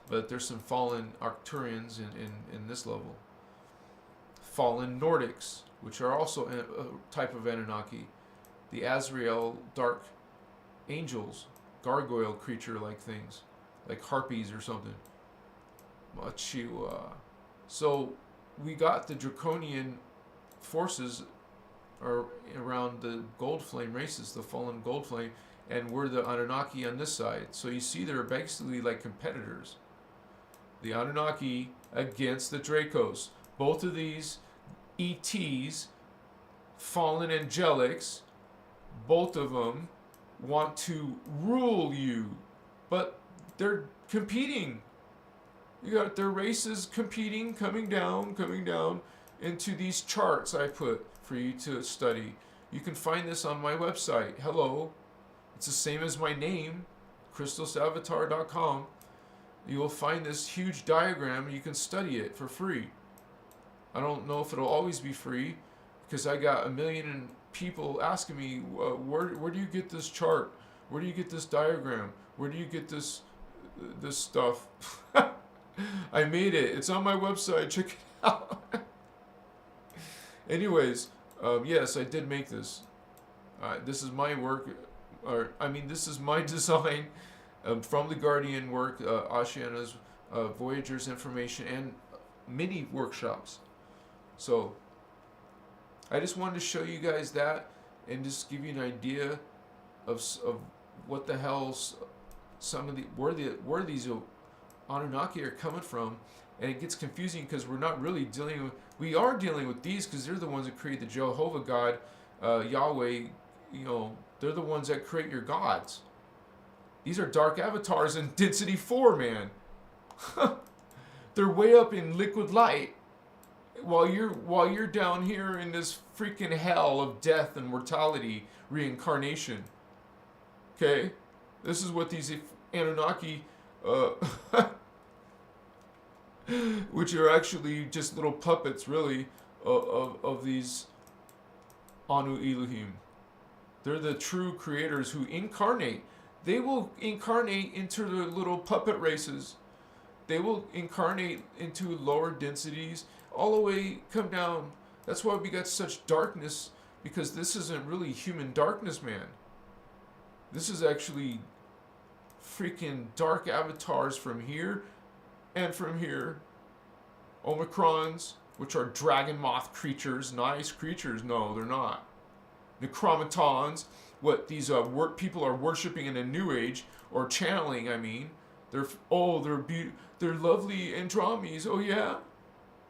But there's some fallen Arcturians in this level. Fallen Nordics, which are also a type of Anunnaki. The Azrael dark angels, gargoyle creature-like things, like harpies or something. Machiwa. So we got the draconian forces are around the gold flame races, the fallen gold flame, and we're the Anunnaki on this side. So you see they're basically like competitors. The Anunnaki against the Dracos. Both of these ETs, fallen angelics, both of them want to rule you, but they're competing. You got their races competing, coming down into these charts I put for you to study. You can find this on my website. Hello. It's the same as my name, ChristosAvatar.com. You will find this huge diagram and you can study it for free. I don't know if it'll always be free because I got a million people asking me, where do you get this chart? Where do you get this diagram? Where do you get this stuff? I made it. It's on my website. Check it out. Anyways, yes, I did make this. This is my work. This is my design from the Guardian work, Oceana's Voyager's information, and many workshops. So I just wanted to show you guys that and just give you an idea of what the hell some of the where these Anunnaki are coming from. And it gets confusing because we're not really dealing with, we are dealing with these because they're the ones that create the Jehovah God, Yahweh, they're the ones that create your gods. These are dark avatars in density 4, man. They're way up in liquid light while you're down here in this freaking hell of death and mortality, reincarnation. Okay? This is what these Anunnaki which are actually just little puppets, really, of these Anu Elohim. They're the true creators who incarnate. They will incarnate into the little puppet races. They will incarnate into lower densities, all the way come down. That's why we got such darkness, because this isn't really human darkness, man. This is actually freaking dark avatars from here and from here. Omicrons, which are dragon moth creatures, nice creatures. No, they're not. Necromatons, what these people are worshiping in a new age, or channeling, they're lovely Andromes. Oh yeah?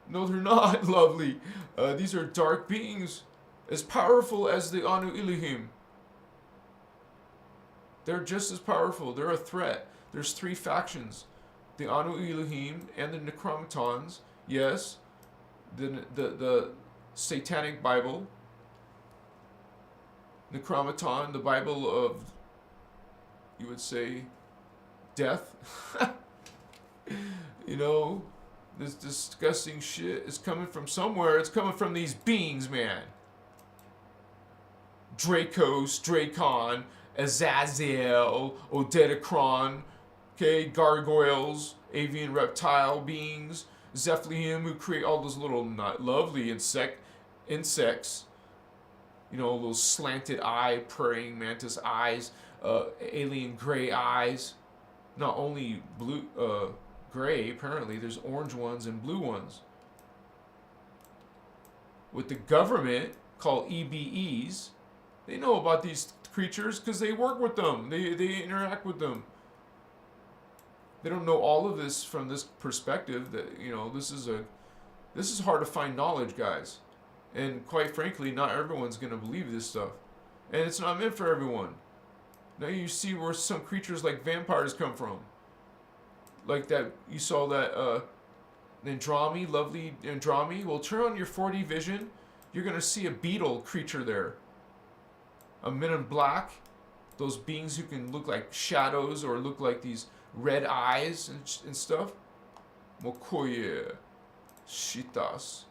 No, they're not lovely. These are dark beings, as powerful as the Anu Elohim. They're just as powerful. They're a threat. There's 3 factions. The Anu Elohim and the Necromatons. Yes. The Satanic Bible. Necromaton, the Bible of, you would say, death. This disgusting shit is coming from somewhere. It's coming from these beings, man. Dracos, Dracon, Azazel, Odedicron, okay, gargoyles, avian reptile beings, Zephylium, who create all those little lovely insects, those slanted eye, praying mantis eyes, alien gray eyes, not only blue, gray, apparently, there's orange ones and blue ones. With the government called EBEs. They know about these creatures because they work with them. They interact with them. They don't know all of this from this perspective. That this is hard to find knowledge, guys. And quite frankly, not everyone's gonna believe this stuff, and it's not meant for everyone. Now you see where some creatures like vampires come from. Like that, you saw that Andrami, lovely Andrami. Well, turn on your 4D vision. You're gonna see a beetle creature there. A men in black. Those beings who can look like shadows or look like these red eyes and stuff. Mokoye. Shitas.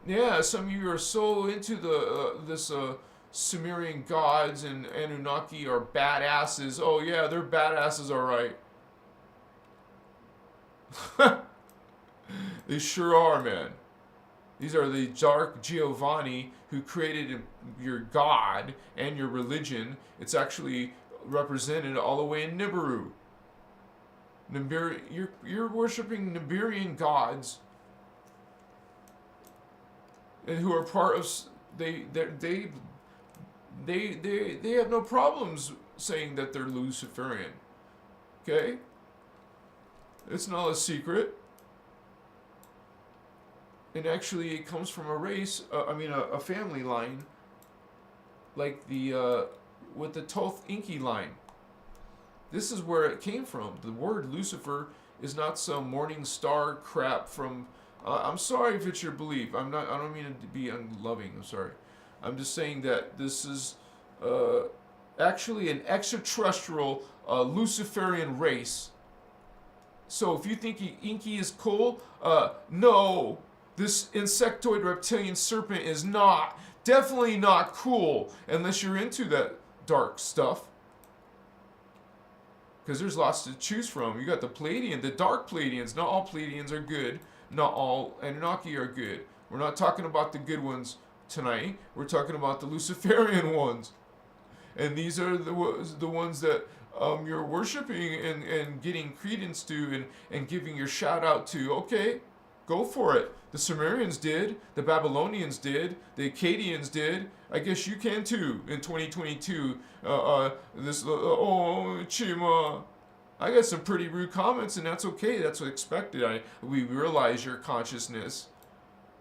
Yeah, some of you are so into this Sumerian gods and Anunnaki are badasses. Oh yeah, they're badasses, alright. They sure are, man. These are the dark Giovanni who created your god and your religion. It's actually represented all the way in Nibiru. You're worshiping Nibirian gods, and who are part of they have no problems saying that they're Luciferian. Okay, it's not a secret. And actually, it comes from a race. A family line, like the with the Thoth Enki line. This is where it came from. The word Lucifer is not some morning star crap from. I'm sorry if it's your belief. I don't mean to be unloving. I'm sorry. I'm just saying that this is actually an extraterrestrial Luciferian race. So if you think Enki is cool, no. This insectoid reptilian serpent is definitely not cool unless you're into that dark stuff. Because there's lots to choose from. You got the Pleiadian, the dark Pleiadians. Not all Pleiadians are good. Not all Anunnaki are good. We're not talking about the good ones tonight. We're talking about the Luciferian ones. And these are the ones that you're worshiping and getting credence to and giving your shout out to. Okay, go for it. The Sumerians did. The Babylonians did. The Akkadians did. I guess you can too in 2022. Chima. I got some pretty rude comments, and that's okay. That's what expected. We realize your consciousness.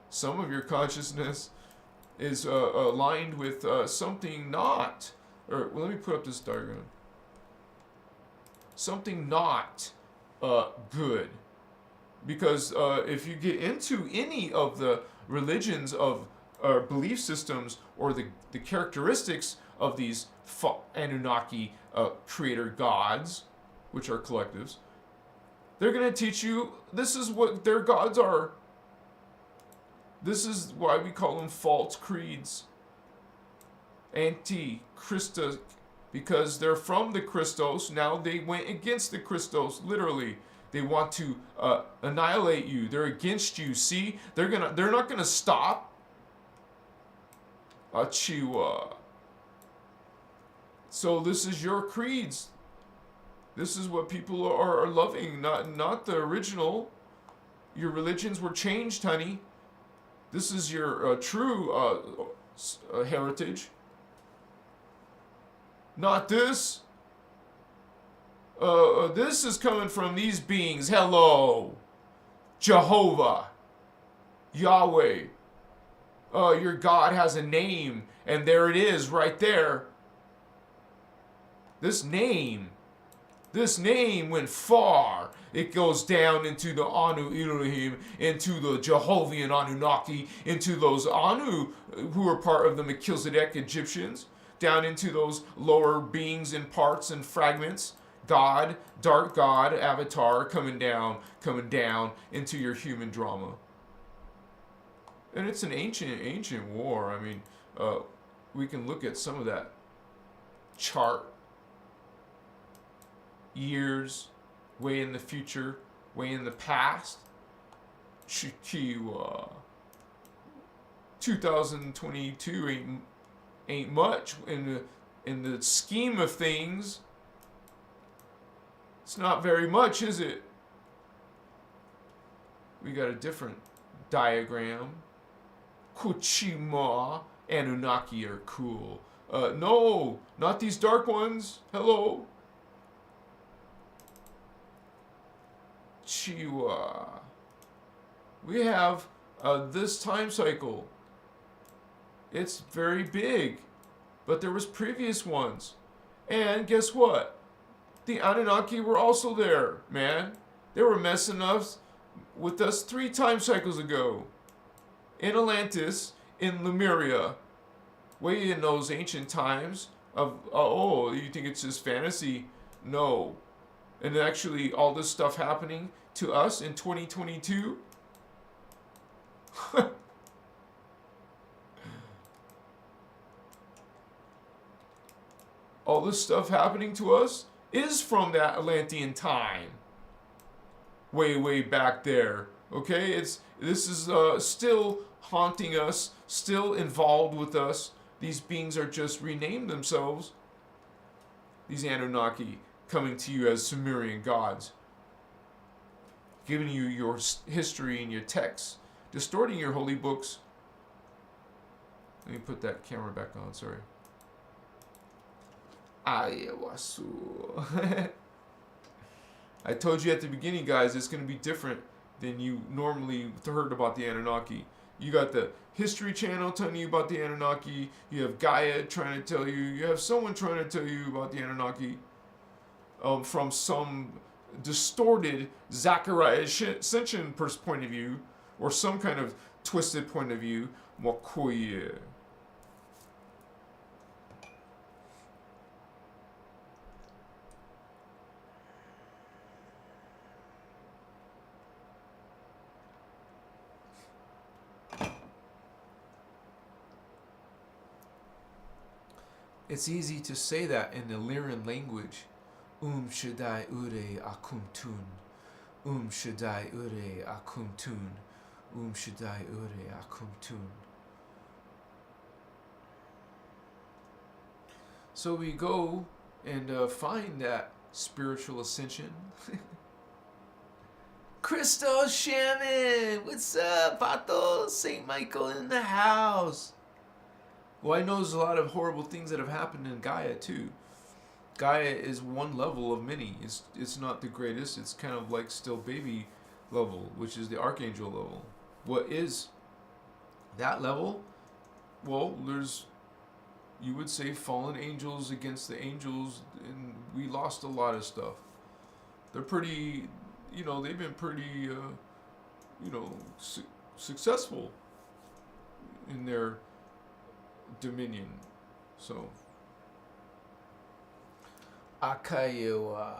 Some of your consciousness is aligned with something not. Let me put up this diagram. Something not good. Because if you get into any of the religions of belief systems or the characteristics of these Anunnaki creator gods, which are collectives, they're going to teach you this is what their gods are. This is why we call them false creeds. Anti-Christos, because they're from the Christos. Now they went against the Christos, literally. They want to annihilate you. They're against you. See, they're not gonna stop. Achiwa. So this is your creeds. This is what people are loving, not the original. Your religions were changed, honey. This is your true heritage. Not this. This is coming from these beings. Hello. Jehovah. Yahweh. Your God has a name, and there it is right there. This name went far. It goes down into the Anu Elohim, into the Jehovian Anunnaki, into those Anu who are part of the Melchizedek Egyptians, down into those lower beings and parts and fragments. God, dark God, avatar coming down into your human drama. And it's an ancient war. I mean, we can look at some of that chart. Years, way in the future, way in the past. Chikiwa. 2022 ain't much in the scheme of things. It's not very much, is it? We got a different diagram. Kuchima. Anunnaki are cool. No, not these dark ones. Hello. Chiwa. We have this time cycle. It's very big. But there was previous ones. And guess what? The Anunnaki were also there, man. They were messing us with us 3 time cycles ago. In Atlantis, in Lemuria, way in those ancient times of, oh, you think it's just fantasy? No. And actually, all this stuff happening to us in 2022? All this stuff happening to us is from that Atlantean time. Way, way back there. Okay? This is still haunting us, still involved with us. These beings are just renamed themselves. These Anunnaki coming to you as Sumerian gods. Giving you your history and your texts. Distorting your holy books. Let me put that camera back on, sorry. Ayawasu. I told you at the beginning, guys, it's going to be different than you normally heard about the Anunnaki. You got the History Channel telling you about the Anunnaki. You have Gaia trying to tell you. You have someone trying to tell you about the Anunnaki from some distorted Zachariah Ascension point of view, or some kind of twisted point of view. Mokoye. It's easy to say that in the Lyran language. Shaddai Ure Akumtun. Shaddai Ure Akumtun. Shaddai Ure Akumtun. So we go and find that spiritual ascension. Christos Shaman! What's up, Pato? St. Michael in the house. Well, I know there's a lot of horrible things that have happened in Gaia, too. Gaia is one level of many. It's not the greatest. It's kind of like still baby level, which is the archangel level. What is that level? Well, there's, you would say, fallen angels against the angels, and we lost a lot of stuff. They're pretty, they've been pretty, successful in their dominion. So Akayewa.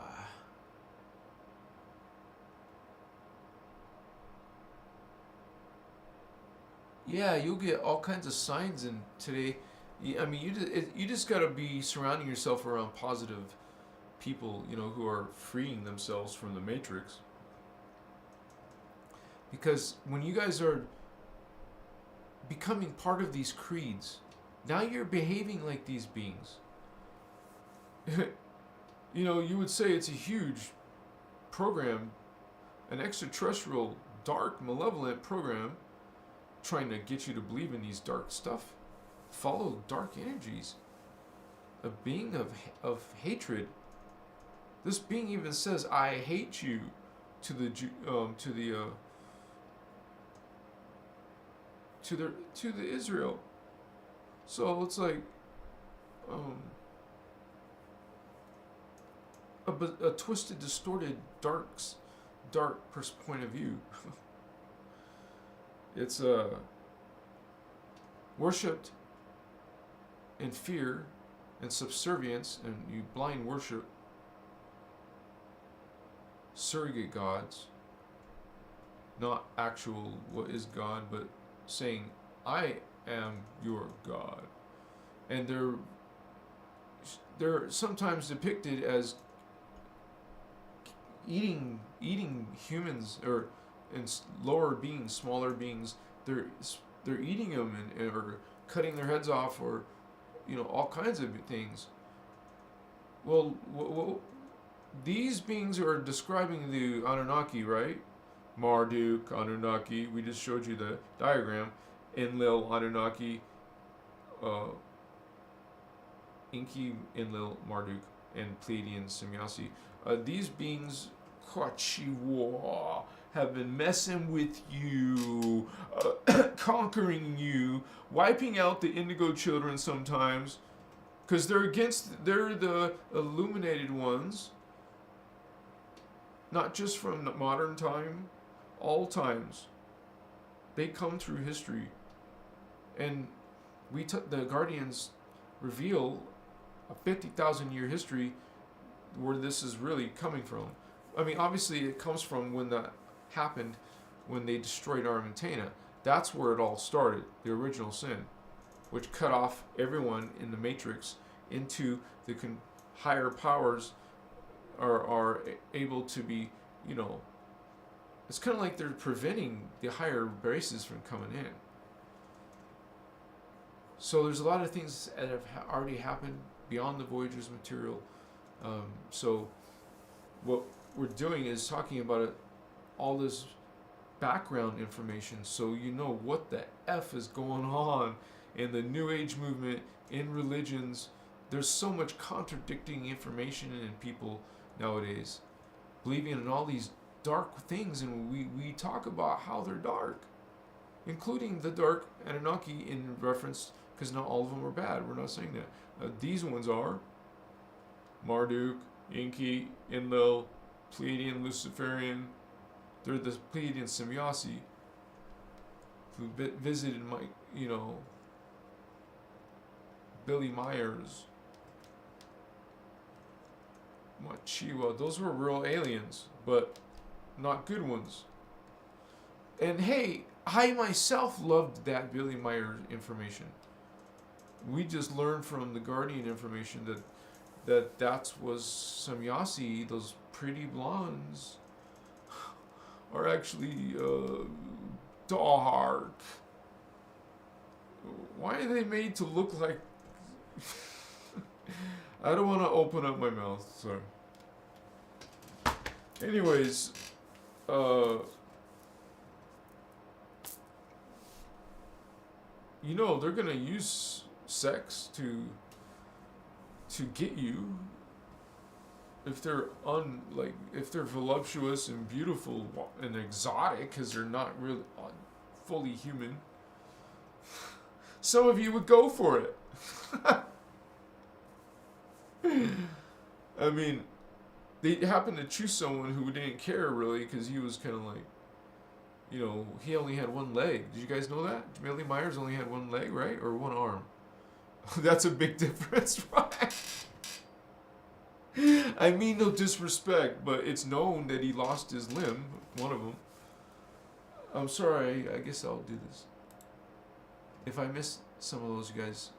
Yeah, you'll get all kinds of signs in today. I mean, you just got to be surrounding yourself around positive people, who are freeing themselves from the matrix. Because when you guys are becoming part of these creeds, now you're behaving like these beings. You would say it's a huge program, an extraterrestrial, dark, malevolent program trying to get you to believe in these dark stuff. Follow dark energies. A being of hatred. This being even says, "I hate you," to the Israel. So it's like a twisted, distorted, dark point of view. It's worshipped in fear and subservience, and you blind worship surrogate gods, not actual what is God, but saying, "I am your God." And they're sometimes depicted as eating humans, or in lower beings, smaller beings. They're eating them or cutting their heads off, or all kinds of things. Well, these beings are describing the Anunnaki, right? Marduk, Anunnaki. We just showed you the diagram. Enlil, Anunnaki, Enki, Enlil, Marduk, and Pleiadian Semyasi. These beings, Kwachiwa, have been messing with you, conquering you, wiping out the indigo children sometimes, because they're the illuminated ones, not just from the modern time, all times. They come through history, and the Guardians reveal a 50,000 year history where this is really coming from. I mean, obviously it comes from when that happened, when they destroyed Armentana. That's where it all started, the original sin, which cut off everyone in the Matrix into the higher powers are able to be, it's kind of like they're preventing the higher races from coming in. So there's a lot of things that have already happened beyond the Voyager's material. So what we're doing is talking about it, all this background information, so you know what the F is going on in the New Age movement, in religions. There's so much contradicting information in people nowadays, believing in all these dark things, and we talk about how they're dark, including the dark Anunnaki in reference, because not all of them are bad. We're not saying that. These ones are Marduk, Enki, Enlil, Pleiadian, Luciferian. They're the Pleiadian Semyasi who visited Billy Myers, Machiwa. Those were real aliens, but not good ones. And hey, I myself loved that Billy Myers information. We just learned from the Guardian information that was Semyasi. Those pretty blondes are actually dark. Why are they made to look like... I don't want to open up my mouth, sorry. Anyways, they're gonna use sex to get you. If they're if they're voluptuous and beautiful and exotic, because they're not really fully human, some of you would go for it. I mean, they happened to choose someone who didn't care really, because he was kind of like, he only had one leg. Did you guys know that? Billy Myers only had one leg, right? Or one arm. That's a big difference, right? I mean no disrespect, but it's known that he lost his limb, one of them. I'm sorry, I guess I'll do this. If I miss some of those, you guys...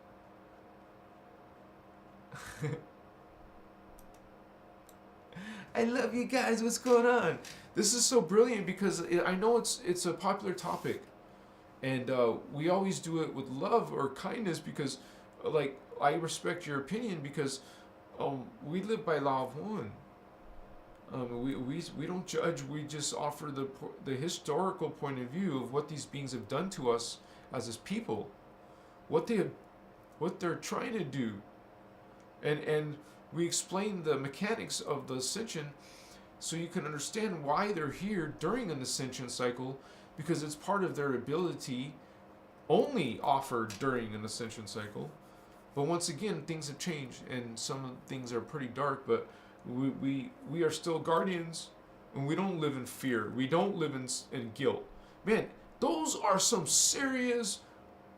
I love you guys, what's going on? This is so brilliant because I know it's a popular topic. And we always do it with love or kindness because, I respect your opinion because... we live by law of one. We don't judge. We just offer the historical point of view of what these beings have done to us as his people, what they're trying to do, and we explain the mechanics of the ascension, so you can understand why they're here during an ascension cycle, because it's part of their ability, only offered during an ascension cycle. But once again, things have changed, and some things are pretty dark, but we are still guardians, and we don't live in fear. We don't live in guilt. Man, those are some serious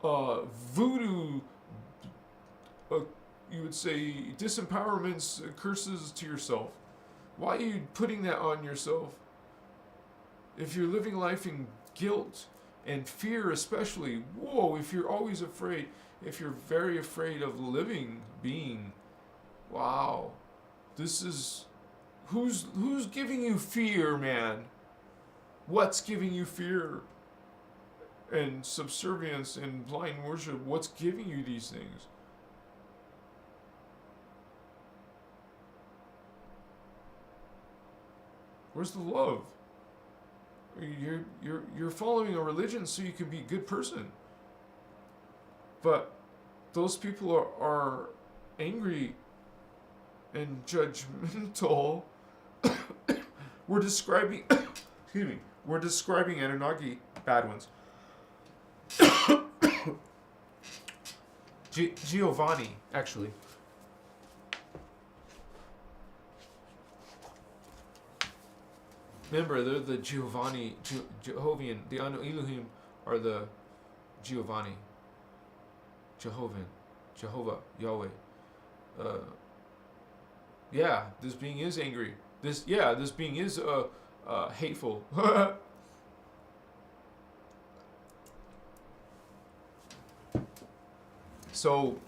voodoo, you would say, disempowerments, curses to yourself. Why are you putting that on yourself? If you're living life in guilt and fear especially, whoa, if you're always afraid... If you're very afraid of living being, wow, this is, who's giving you fear, man? What's giving you fear? And subservience and blind worship, what's giving you these things? Where's the love? You're following a religion so you can be a good person. But those people are angry and judgmental. We're describing, excuse me, we're describing Anunnaki, bad ones. Giovanni, actually. Remember, they're the Giovanni, Jehovian, the Anu Elohim are the Giovanni, Jehovah, Yahweh. Yeah, this being is angry. This being is hateful. So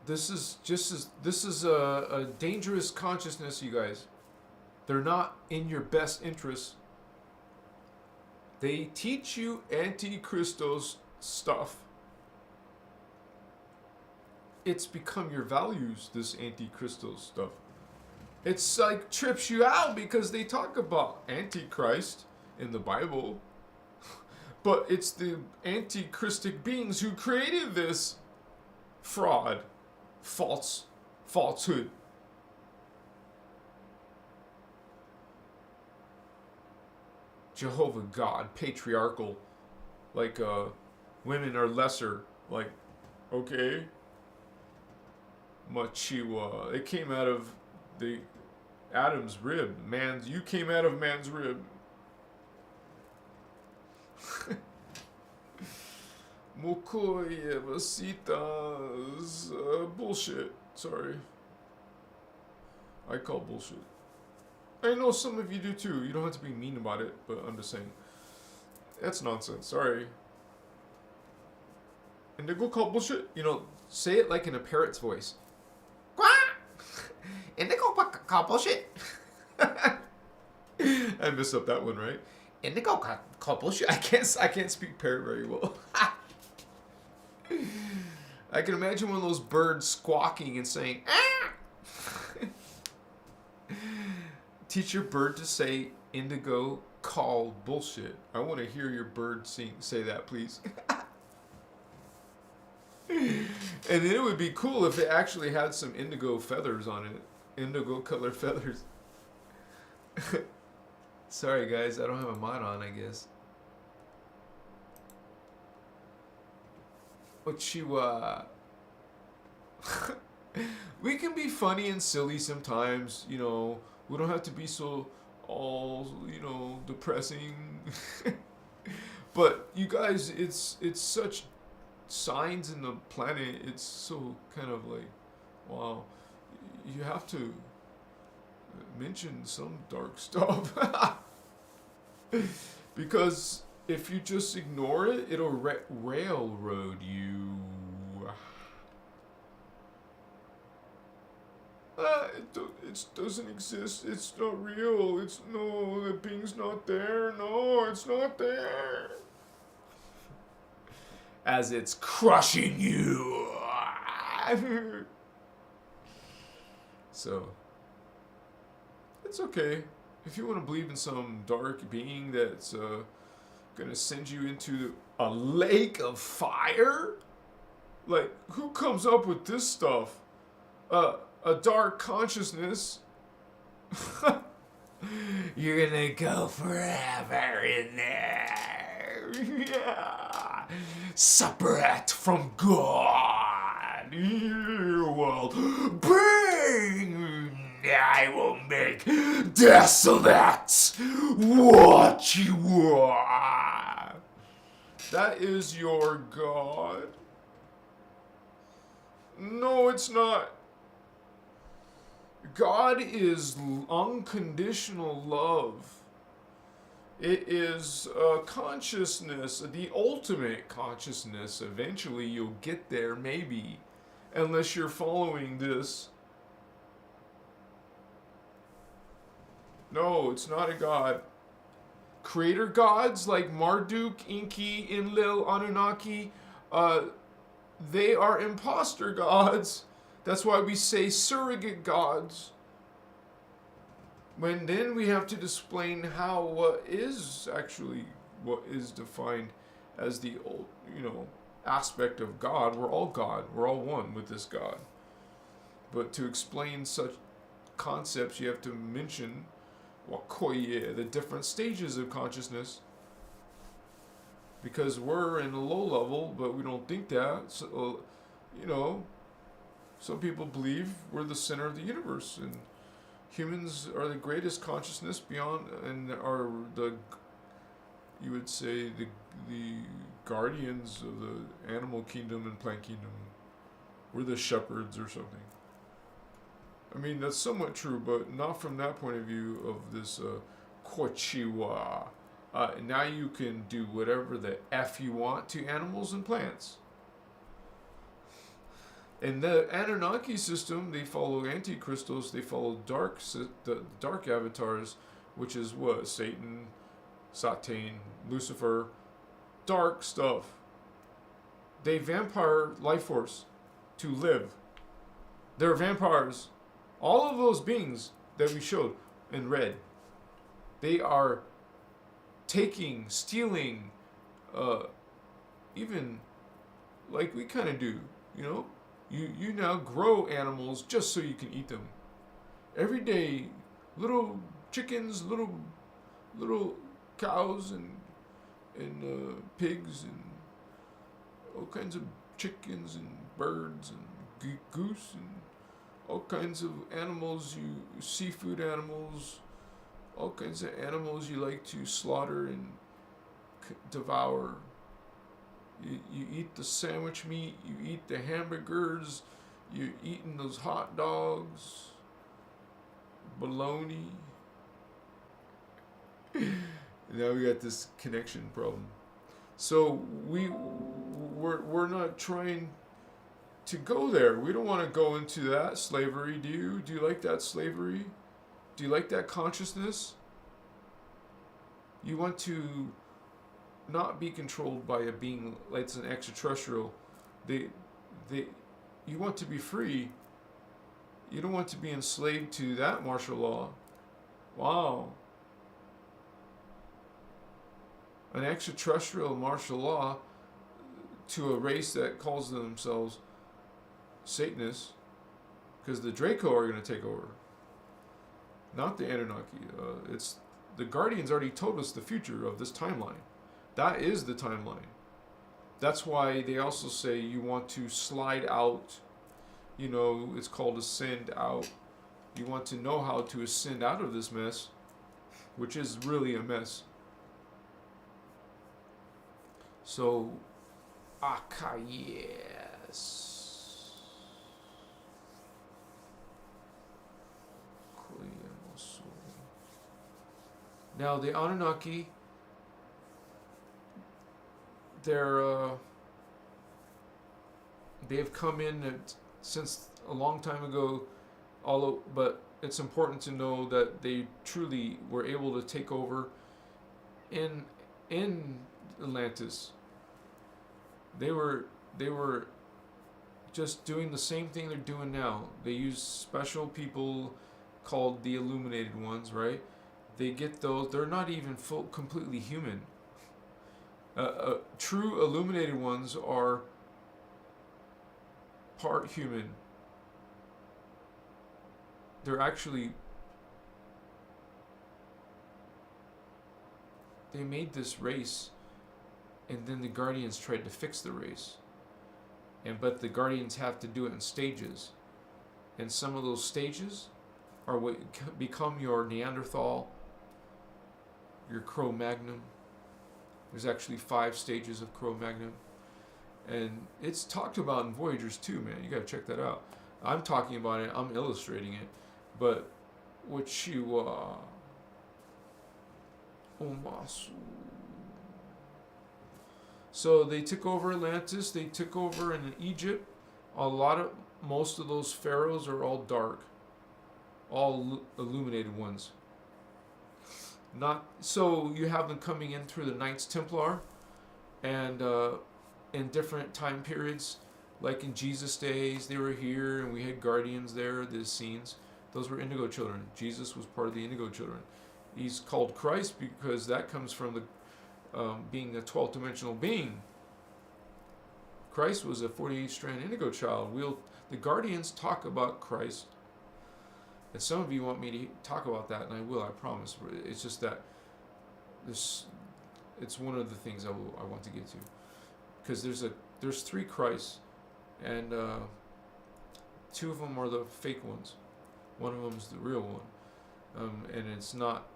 this is a dangerous consciousness, you guys. They're not in your best interest. They teach you anti-Christos stuff. It's become your values, this anti-Christos stuff. It's like trips you out because they talk about Antichrist in the Bible. But it's the anti-Christic beings who created this fraud, falsehood. Jehovah God, patriarchal, like women are lesser, like, okay. Machiwa, it came out of the Adam's rib, you came out of man's rib. Mokoye vasitas, bullshit, sorry. I call bullshit. I know some of you do too. You don't have to be mean about it, but I'm just saying. That's nonsense. Sorry. And they go call bullshit. You know, say it like in a parrot's voice. And they go call bullshit. I messed up that one, right? And they go call bullshit. I can't speak parrot very well. I can imagine one of those birds squawking and saying, ah! Teach your bird to say indigo call bullshit. I want to hear your bird say that, please. And it would be cool if it actually had some indigo feathers on it. Indigo color feathers. Sorry guys, I don't have a mod on, I guess. What you we can be funny and silly sometimes, you know. We don't have to be so all, you know, depressing. But you guys, it's such signs in the planet. It's so kind of like, wow, you have to mention some dark stuff. Because if you just ignore it, it'll railroad you. It doesn't exist. It's not real. The being's not there. No, it's not there. As it's crushing you. So, it's okay. If you want to believe in some dark being that's going to send you into a lake of fire, like, who comes up with this stuff? A dark consciousness. You're gonna go forever in there. Yeah. Separate from God. You will bring. I will make desolate what you are. That is your God. No, it's not. God is unconditional love. It is consciousness, the ultimate consciousness. Eventually you'll get there, maybe, unless you're following this. No, it's not a god. Creator gods like Marduk, Enki, Enlil, Anunnaki, they are imposter gods. That's why we say surrogate gods. When then we have to explain what is defined as the old, aspect of God. We're all God. We're all one with this God. But to explain such concepts, you have to mention the different stages of consciousness. Because we're in a low level, but we don't think that. So, some people believe we're the center of the universe, and humans are the greatest consciousness beyond, and are you would say, the guardians of the animal kingdom and plant kingdom. We're the shepherds or something. I mean, that's somewhat true, but not from that point of view of this Kochiwa. Now you can do whatever the F you want to animals and plants. In the Anunnaki system, they follow antichristos, they follow the dark avatars, which is what? Satan, Satan, Lucifer, dark stuff. They vampire life force to live. They're vampires. All of those beings that we showed in red, they are stealing, even like we kind of do, You now grow animals just so you can eat them. Every day, little chickens, little cows and pigs and all kinds of chickens and birds and goose and all kinds of animals, seafood animals, all kinds of animals you like to slaughter and devour. You eat the sandwich meat, you eat the hamburgers, you're eating those hot dogs, bologna. Now we got this connection problem. So we're not trying to go there. We don't want to go into that slavery. Do you? Do you like that slavery? Do you like that consciousness? You want to not be controlled by a being like an extraterrestrial. You want to be free. You don't want to be enslaved to that martial law. Wow. An extraterrestrial martial law to a race that calls themselves Satanists, because the Draco are going to take over, not the Anunnaki. It's the Guardians already told us the future of this timeline. That is the timeline. That's why they also say you want to slide out. It's called ascend out. You want to know how to ascend out of this mess, which is really a mess. So, yes. Now the Anunnaki, they've come in since a long time ago, but it's important to know that they truly were able to take over in Atlantis. They were just doing the same thing they're doing now. They use special people called the illuminated ones, right? They get those. They're not even completely human. True illuminated ones are part human. They're actually, they made this race, and then the Guardians tried to fix the race. But the Guardians have to do it in stages. And some of those stages are what become your Neanderthal, your Cro-Magnon. There's actually 5 stages of Cro-Magnon. And it's talked about in Voyagers too, man. You gotta check that out. I'm talking about it, I'm illustrating it. But what you Omasu. So they took over Atlantis, they took over in Egypt. Most of those pharaohs are all dark. All illuminated ones. So you have them coming in through the Knights Templar, and in different time periods, like in Jesus' days, they were here, and we had guardians there. The scenes, those were indigo children. Jesus was part of the indigo children. He's called Christ because that comes from the being a 12th dimensional being. Christ was a 48-strand indigo child. The Guardians talk about Christ. And some of you want me to talk about that, and I will, I promise. It's just that it's one of the things I want to get to. Because there's 3 Christs, and 2 of them are the fake ones. One of them is the real one. And it's not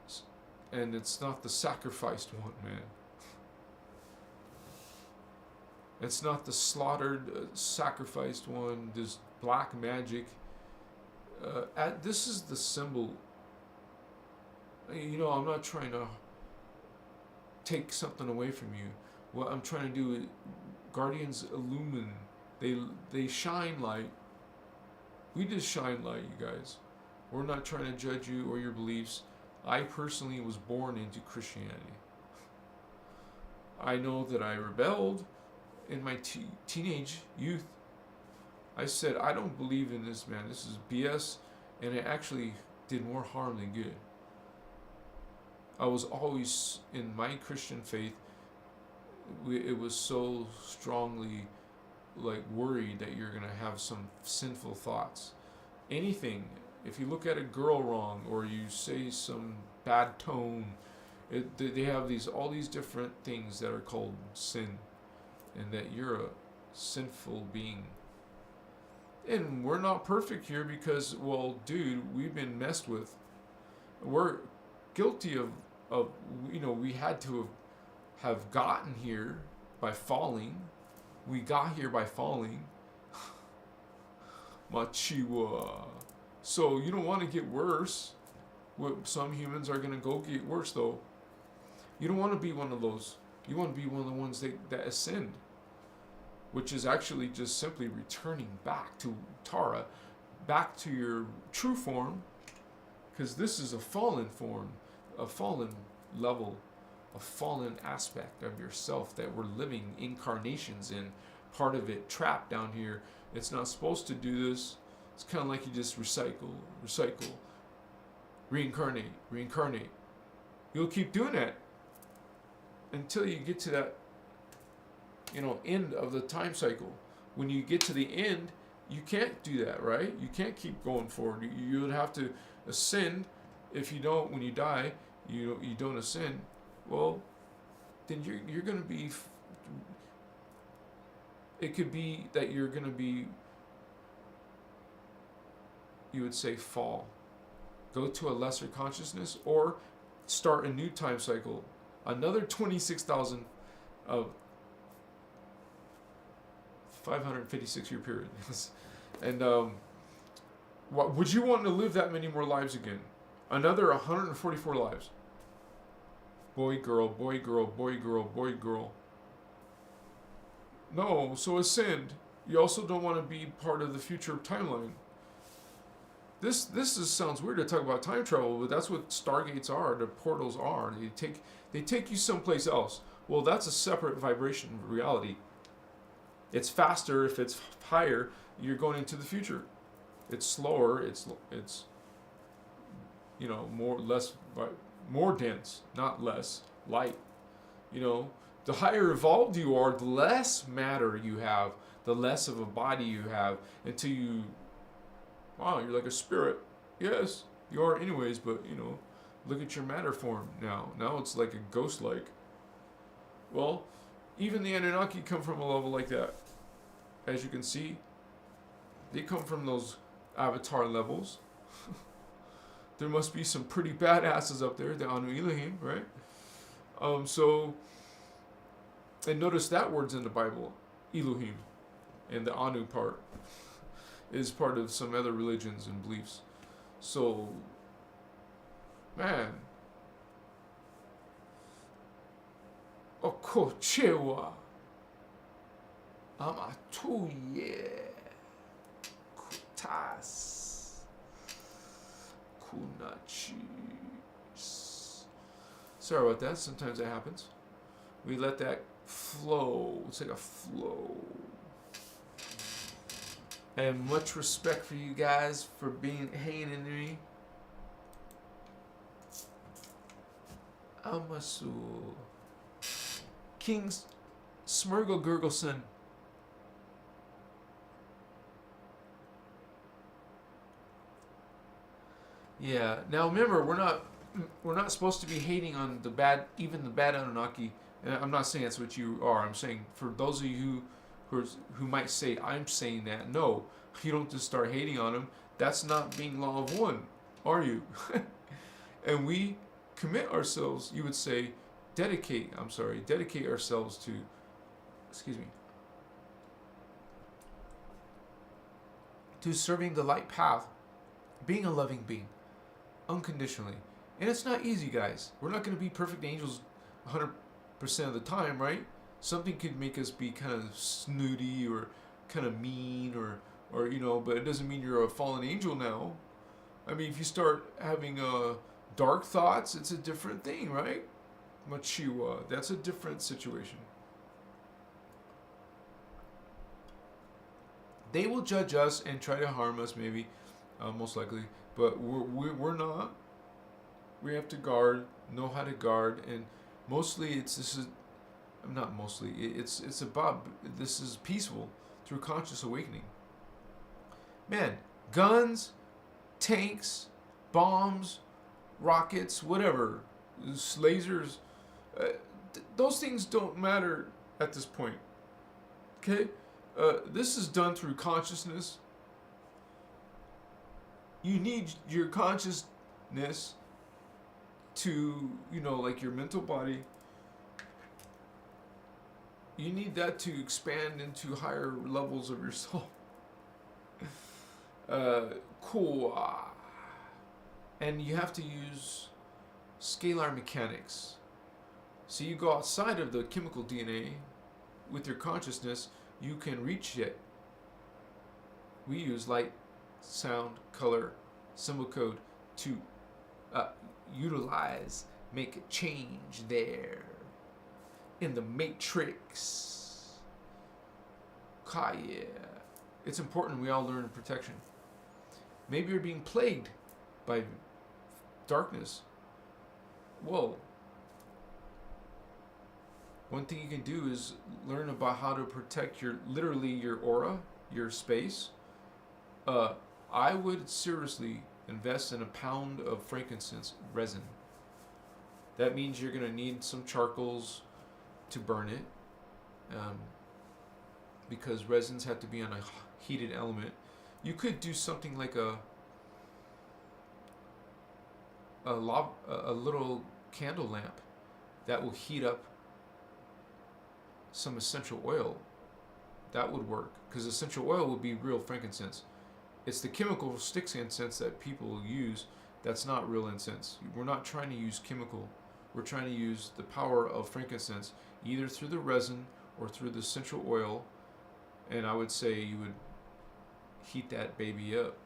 the sacrificed one, man. It's not the slaughtered, sacrificed one, this black magic. This is the symbol. I'm not trying to take something away from you. What I'm trying to do is, Guardians illumine. They shine light. We just shine light, you guys. We're not trying to judge you or your beliefs. I personally was born into Christianity. I know that I rebelled in my teenage youth. I said, I don't believe in this, man. This is BS. And it actually did more harm than good. I was always, in my Christian faith, it was so strongly worried that you're going to have some sinful thoughts. Anything. If you look at a girl wrong, or you say some bad tone, they have all these different things that are called sin. And that you're a sinful being. And we're not perfect here because, well, dude, we've been messed with. We're guilty of we had to have gotten here by falling. We got here by falling. Machiwa. So you don't want to get worse. Some humans are going to go get worse, though. You don't want to be one of those. You want to be one of the ones that ascend, which is actually just simply returning back to Tara, back to your true form, because this is a fallen form, a fallen level, a fallen aspect of yourself that we're living incarnations in, part of it trapped down here. It's not supposed to do this. It's kind of like you just recycle, reincarnate. You'll keep doing that until you get to that end of the time cycle. When you get to the end, you can't do that, right? You can't keep going forward. You would have to ascend. If you don't, when you die, you don't ascend. Well, then you're going to be. It could be that you're going to be. You would say fall, go to a lesser consciousness, or start a new time cycle, another 26,000 of 556-year period. And would you want to live that many more lives again? Another 144 lives. Boy, girl, boy, girl, boy, girl, boy, girl. No, so ascend. You also don't want to be part of the future timeline. This sounds weird to talk about time travel, but that's what stargates are. The portals are. They take you someplace else. Well, that's a separate vibration of reality. It's faster if it's higher. You're going into the future. It's slower. It's more dense, not less light. The higher evolved you are, the less matter you have, the less of a body you have, until you're like a spirit. Yes, you are anyways, but look at your matter form now. Now it's like a ghost-like. Well, even the Anunnaki come from a level like that. As you can see, they come from those avatar levels. There must be some pretty badasses up there, the Anu Elohim, right? And notice that word's in the Bible, Elohim, and the Anu part is part of some other religions and beliefs. So, man, Okochewa, Amatuye, Kutas, Kunachis. Sorry about that. Sometimes that happens. We let that flow. It's like a flow. And much respect for you guys for hanging in me. Amasu. King Smurgle Gurgelson. Yeah. Now remember, we're not supposed to be hating on the bad, even the bad Anunnaki. And I'm not saying that's what you are. I'm saying for those of you who might say I'm saying that, no, you don't just start hating on them. That's not being law of one, are you? And we commit ourselves. You would say, dedicate. I'm sorry, dedicate ourselves to. Excuse me. To serving the light path, being a loving being, unconditionally. And it's not easy, guys. We're not going to be perfect angels 100% of the time, right? Something could make us be kind of snooty or kind of mean or but it doesn't mean you're a fallen angel now. I mean, if you start having dark thoughts, it's a different thing, right? Machiwa, that's a different situation. They will judge us and try to harm us, maybe, most likely, but we're not. We have to guard, know how to guard, and mostly it's about, this is peaceful through conscious awakening. Man, guns, tanks, bombs, rockets, whatever, lasers, those things don't matter at this point. Okay? This is done through consciousness. You need your consciousness to, like your mental body, you need that to expand into higher levels of your soul. Cool. And you have to use scalar mechanics. So you go outside of the chemical DNA with your consciousness, you can reach it. We use light, sound, color, symbol code to utilize, make a change there in the matrix. Kaya. It's important we all learn protection. Maybe you're being plagued by darkness. Whoa. One thing you can do is learn about how to protect literally your aura, your space. I would seriously invest in a pound of frankincense resin. That means you're going to need some charcoals to burn it, because resins have to be on a heated element. You could do something like a little candle lamp that will heat up some essential oil. That would work, because essential oil would be real frankincense. It's the chemical sticks incense that people use that's not real incense. We're not trying to use chemical. We're trying to use the power of frankincense, either through the resin or through the essential oil. And I would say you would heat that baby up.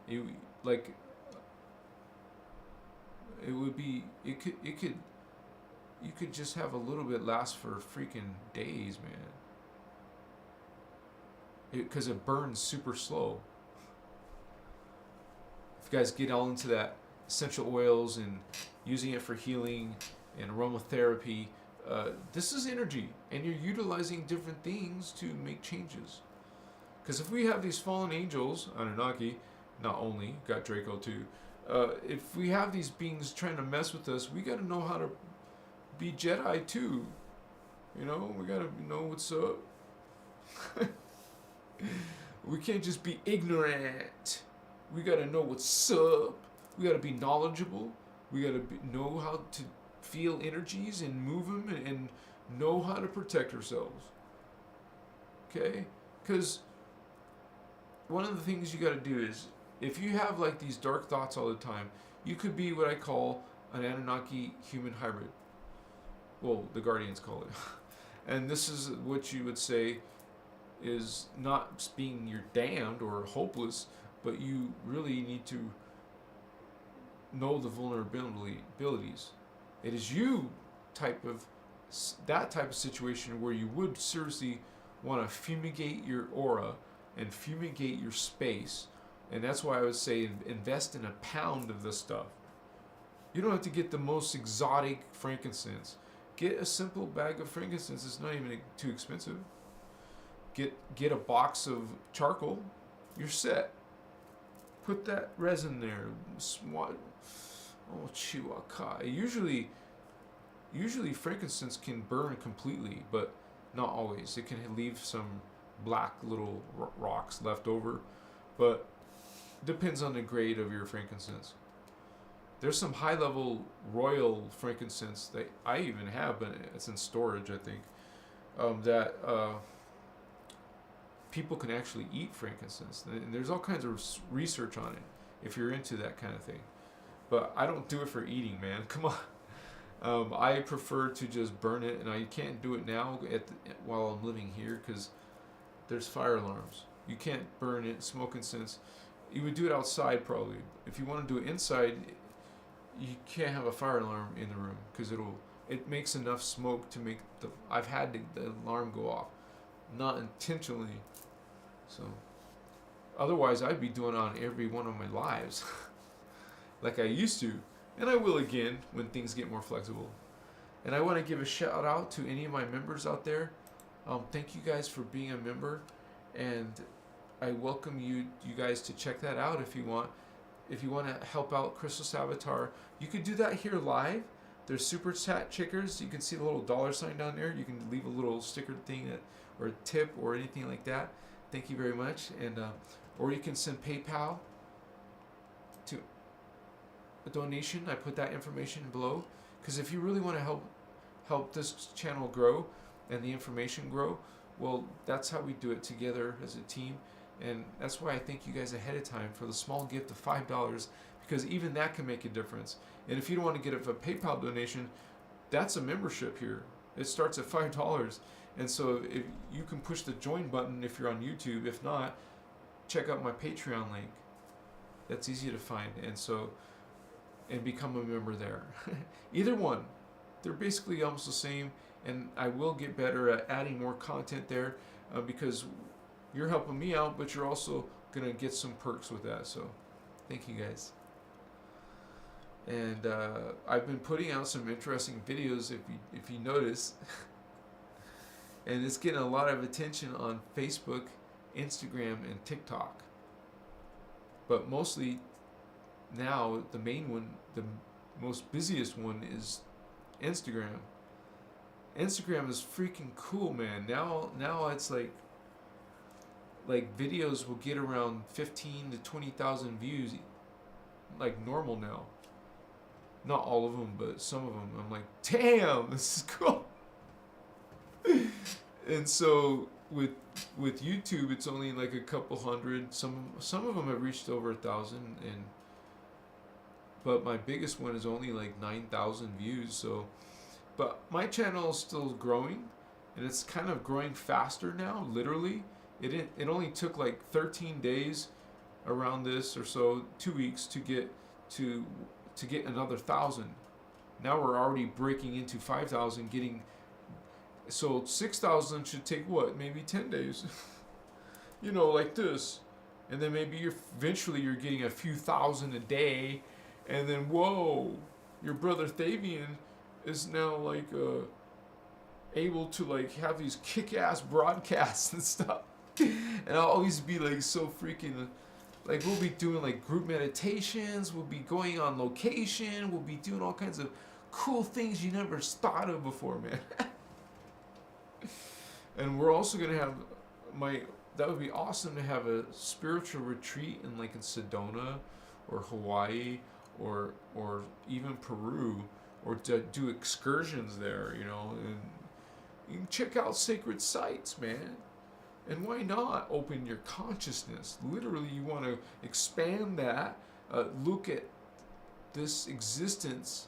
You could just have a little bit last for freaking days, man. Because it burns super slow. If you guys get all into that essential oils and using it for healing and aromatherapy, this is energy, and you're utilizing different things to make changes. Because if we have these fallen angels, Anunnaki, not only, got Draco too, if we have these beings trying to mess with us, we got to know how to be Jedi too. We got to know what's up. We can't just be ignorant. We got to know what's up. We got to be knowledgeable. We got to know how to feel energies and move them and know how to protect ourselves. Okay? Because one of the things you got to do is, if you have like these dark thoughts all the time, you could be what I call an Anunnaki human hybrid. Well, the Guardians call it. And this is what you would say is not being you're damned or hopeless, but you really need to know the vulnerabilities. It is that type of situation where you would seriously want to fumigate your aura and fumigate your space. And that's why I would say invest in a pound of this stuff. You don't have to get the most exotic frankincense. Get a simple bag of frankincense. It's not even too expensive. Get a box of charcoal. You're set. Put that resin there. Oh, chiwaka. Usually frankincense can burn completely, but not always. It can leave some black little rocks left over, but depends on the grade of your frankincense. There's some high-level royal frankincense that I even have, but it's in storage, I think, that people can actually eat frankincense. And there's all kinds of research on it, if you're into that kind of thing. But I don't do it for eating, man. Come on. I prefer to just burn it, and I can't do it now while I'm living here because there's fire alarms. You can't burn it, smoke incense. You would do it outside probably. If you want to do it inside, you can't have a fire alarm in the room because it makes enough smoke to make I've had the alarm go off, not intentionally. So otherwise I'd be doing it on every one of my lives like I used to, and I will again when things get more flexible. And I want to give a shout out to any of my members out there. Thank you guys for being a member, and I welcome you guys to check that out if you want. If you want to help out Christos Avatar, you could do that here live. There's super chat checkers. You can see the little $ down there. You can leave a little sticker thing or a tip or anything like that. Thank you very much. And or you can send PayPal to a donation. I put that information below, because if you really want to help this channel grow and the information grow, well, that's how we do it together as a team. And that's why I thank you guys ahead of time for the small gift of $5, because even that can make a difference. And if you don't want to get a PayPal donation, that's a membership here. It starts at $5. And so if you can push the join button if you're on YouTube. If not, check out my Patreon link. That's easy to find. And become a member there. Either one. They're basically almost the same. And I will get better at adding more content there because you're helping me out, but you're also going to get some perks with that. So thank you guys. And I've been putting out some interesting videos, if you notice. And it's getting a lot of attention on Facebook, Instagram, and TikTok. But mostly now, the main one, the most busiest one is Instagram. Instagram is freaking cool, man. Now it's like videos will get around 15 to 20,000 views, like normal now. Not all of them, but some of them. I'm like, damn, this is cool. And so with YouTube, it's only like a couple hundred. Some of them have reached over 1,000, but my biggest one is only like 9,000 views. So, but my channel is still growing, and it's kind of growing faster now. Literally, it only took like 13 days around this, or so, 2 weeks to get another 1,000. Now we're already breaking into 5,000, so 6,000 should take what? Maybe 10 days. Like this. And then maybe eventually you're getting a few thousand a day, and then whoa, your brother Thavian is now like able to like have these kick-ass broadcasts and stuff. And I'll always be like so freaking like, we'll be doing like group meditations, we'll be going on location, we'll be doing all kinds of cool things you never thought of before, man. And we're also gonna have that would be awesome to have a spiritual retreat in Sedona or Hawaii or even Peru, or to do excursions there, and you can check out sacred sites, man. And why not open your consciousness? Literally, you want to expand that, look at this existence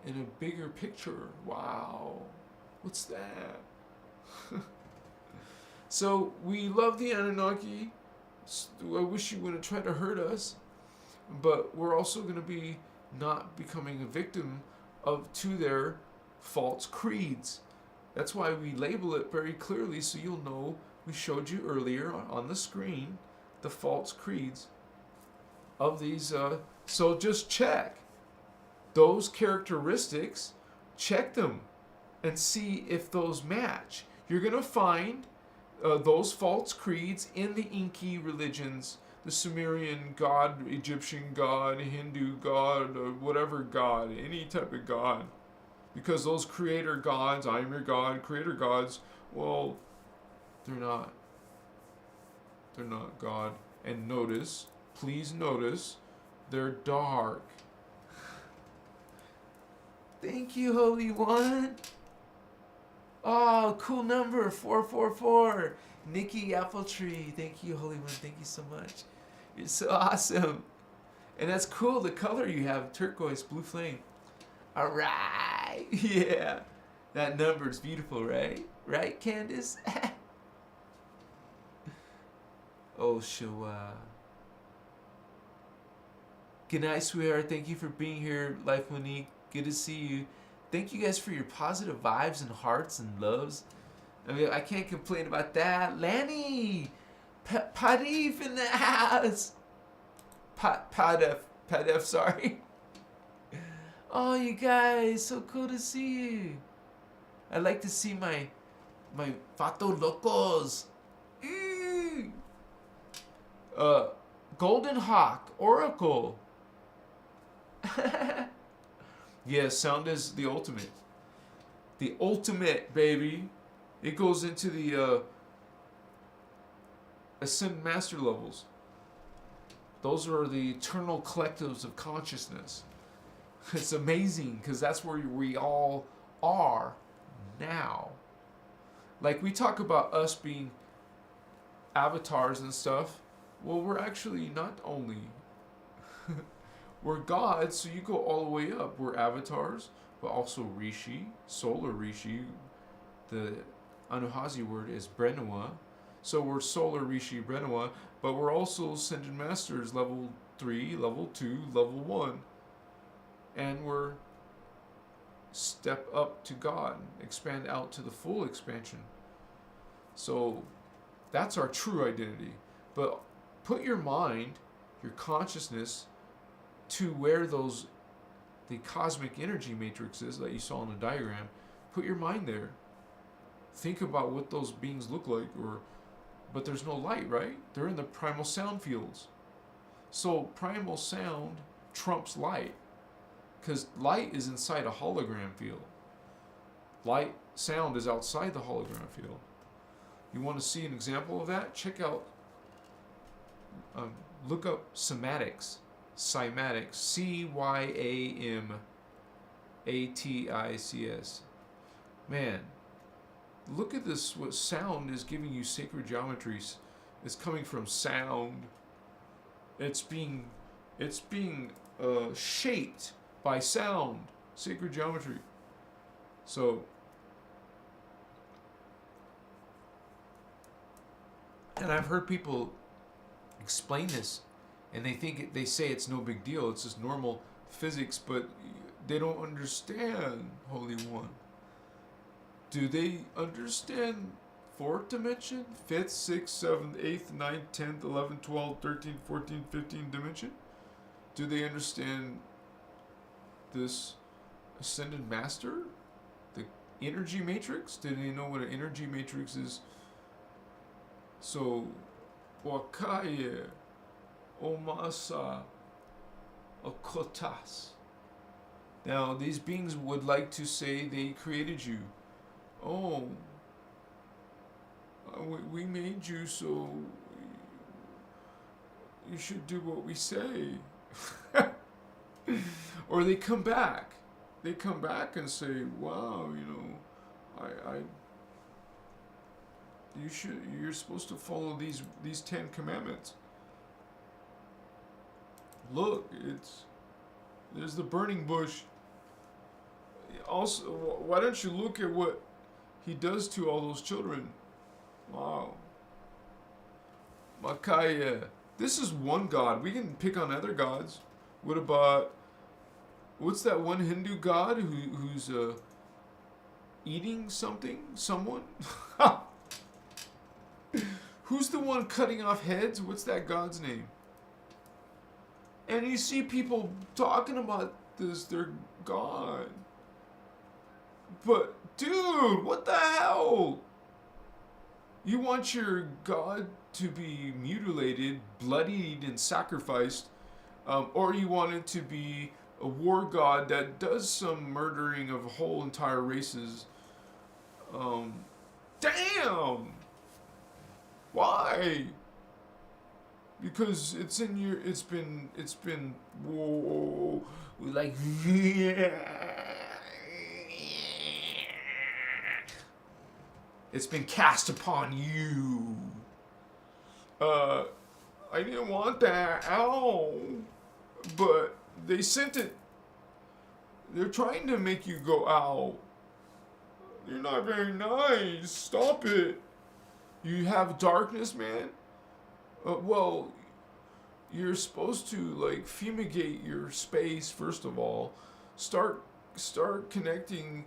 in a bigger picture. Wow, what's that? So we love the Anunnaki. I wish you wouldn't try to hurt us, but we're also going to be not becoming a victim to their false creeds. That's why we label it very clearly, so you'll know. We showed you earlier on the screen the false creeds of these. So just check those characteristics, check them, and see if those match. You're going to find those false creeds in the Enki religions, the Sumerian god, Egyptian god, Hindu god, or whatever god, any type of god. Because those creator gods, I am your god, creator gods, well, they're not. They're not God. And notice, please notice, they're dark. Thank you, Holy One. Oh, cool number, 444. Nikki Appletree. Thank you, Holy One. Thank you so much. You're so awesome. And that's cool, the color you have, turquoise, blue flame. All right. Yeah. That number is beautiful, right? Right, Candace? Oh, Showa. Good night, sweetheart. Thank you for being here, Life Monique. Good to see you. Thank you guys for your positive vibes and hearts and loves. I mean, I can't complain about that. Lanny! Padif in the house! Padef, sorry. Oh, you guys, so cool to see you. I like to see my Fato Locos. Golden Hawk, Oracle. Yes, sound is the ultimate. The ultimate, baby. It goes into the Ascended Master levels. Those are the eternal collectives of consciousness. It's amazing because that's where we all are now. Like we talk about us being avatars and stuff. Well, we're actually not only. We're gods, so you go all the way up. We're avatars, but also Rishi, solar Rishi. The Anunnaki word is Brenua. So we're solar Rishi Brenua, but we're also Ascended Masters level 3, level 2, level 1. And we're step up to God, expand out to the full expansion. So that's our true identity. But put your mind, your consciousness, to where the cosmic energy matrices that you saw in the diagram. Put your mind there. Think about what those beings look like, but there's no light, right? They're in the primal sound fields. So primal sound trumps light, because light is inside a hologram field. Sound is outside the hologram field. You want to see an example of that? Check out, look up cymatics. Cymatics, Cyamatics. Man, look at this. What sound is giving you sacred geometries? It's coming from sound. It's being shaped by sound, sacred geometry. So, and I've heard people explain this. And they say it's no big deal. It's just normal physics, but they don't understand, Holy One. Do they understand 4th dimension? 5th, 6th, 7th, 8th, 9th, 10th, 11th, 12th, 13th, 14th, 15th dimension? Do they understand this Ascended Master? The energy matrix? Do they know what an energy matrix is? So, Wakaye. Omasa Okotas. Now, these beings would like to say they created you. Oh, we made you, so you should do what we say. Or they come back. They come back and say, wow, you're supposed to follow these 10 commandments. Look, there's the burning bush. Also, why don't you look at what he does to all those children? Wow. Makaya. This is one god. We can pick on other gods. What about, what's that one Hindu god who's eating someone? Who's the one cutting off heads? What's that god's name? And you see people talking about this, they're God. But, dude, what the hell? You want your God to be mutilated, bloodied, and sacrificed, or you want it to be a war god that does some murdering of whole entire races. Damn! Why? Because it's in your, it's been, whoa, like, it's been cast upon you. I didn't want that, ow. But they sent it. They're trying to make you go, ow. You're not very nice. Stop it. You have darkness, man. Well, you're supposed to like fumigate your space first of all. Start connecting.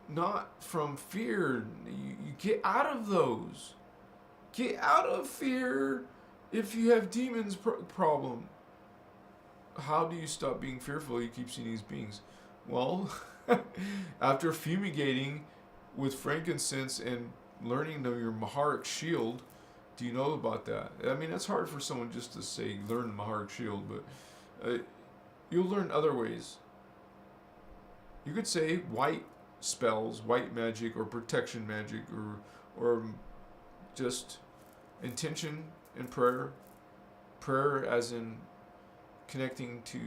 Not from fear. You get out of those. Get out of fear. If you have demons problem. How do you stop being fearful? You keep seeing these beings. Well, after fumigating with frankincense and learning your Maharic shield, do you know about that? I mean, that's hard for someone just to say, learn the Maharic shield, but you'll learn other ways. You could say white spells, white magic, or protection magic, or just intention and prayer. Prayer as in connecting to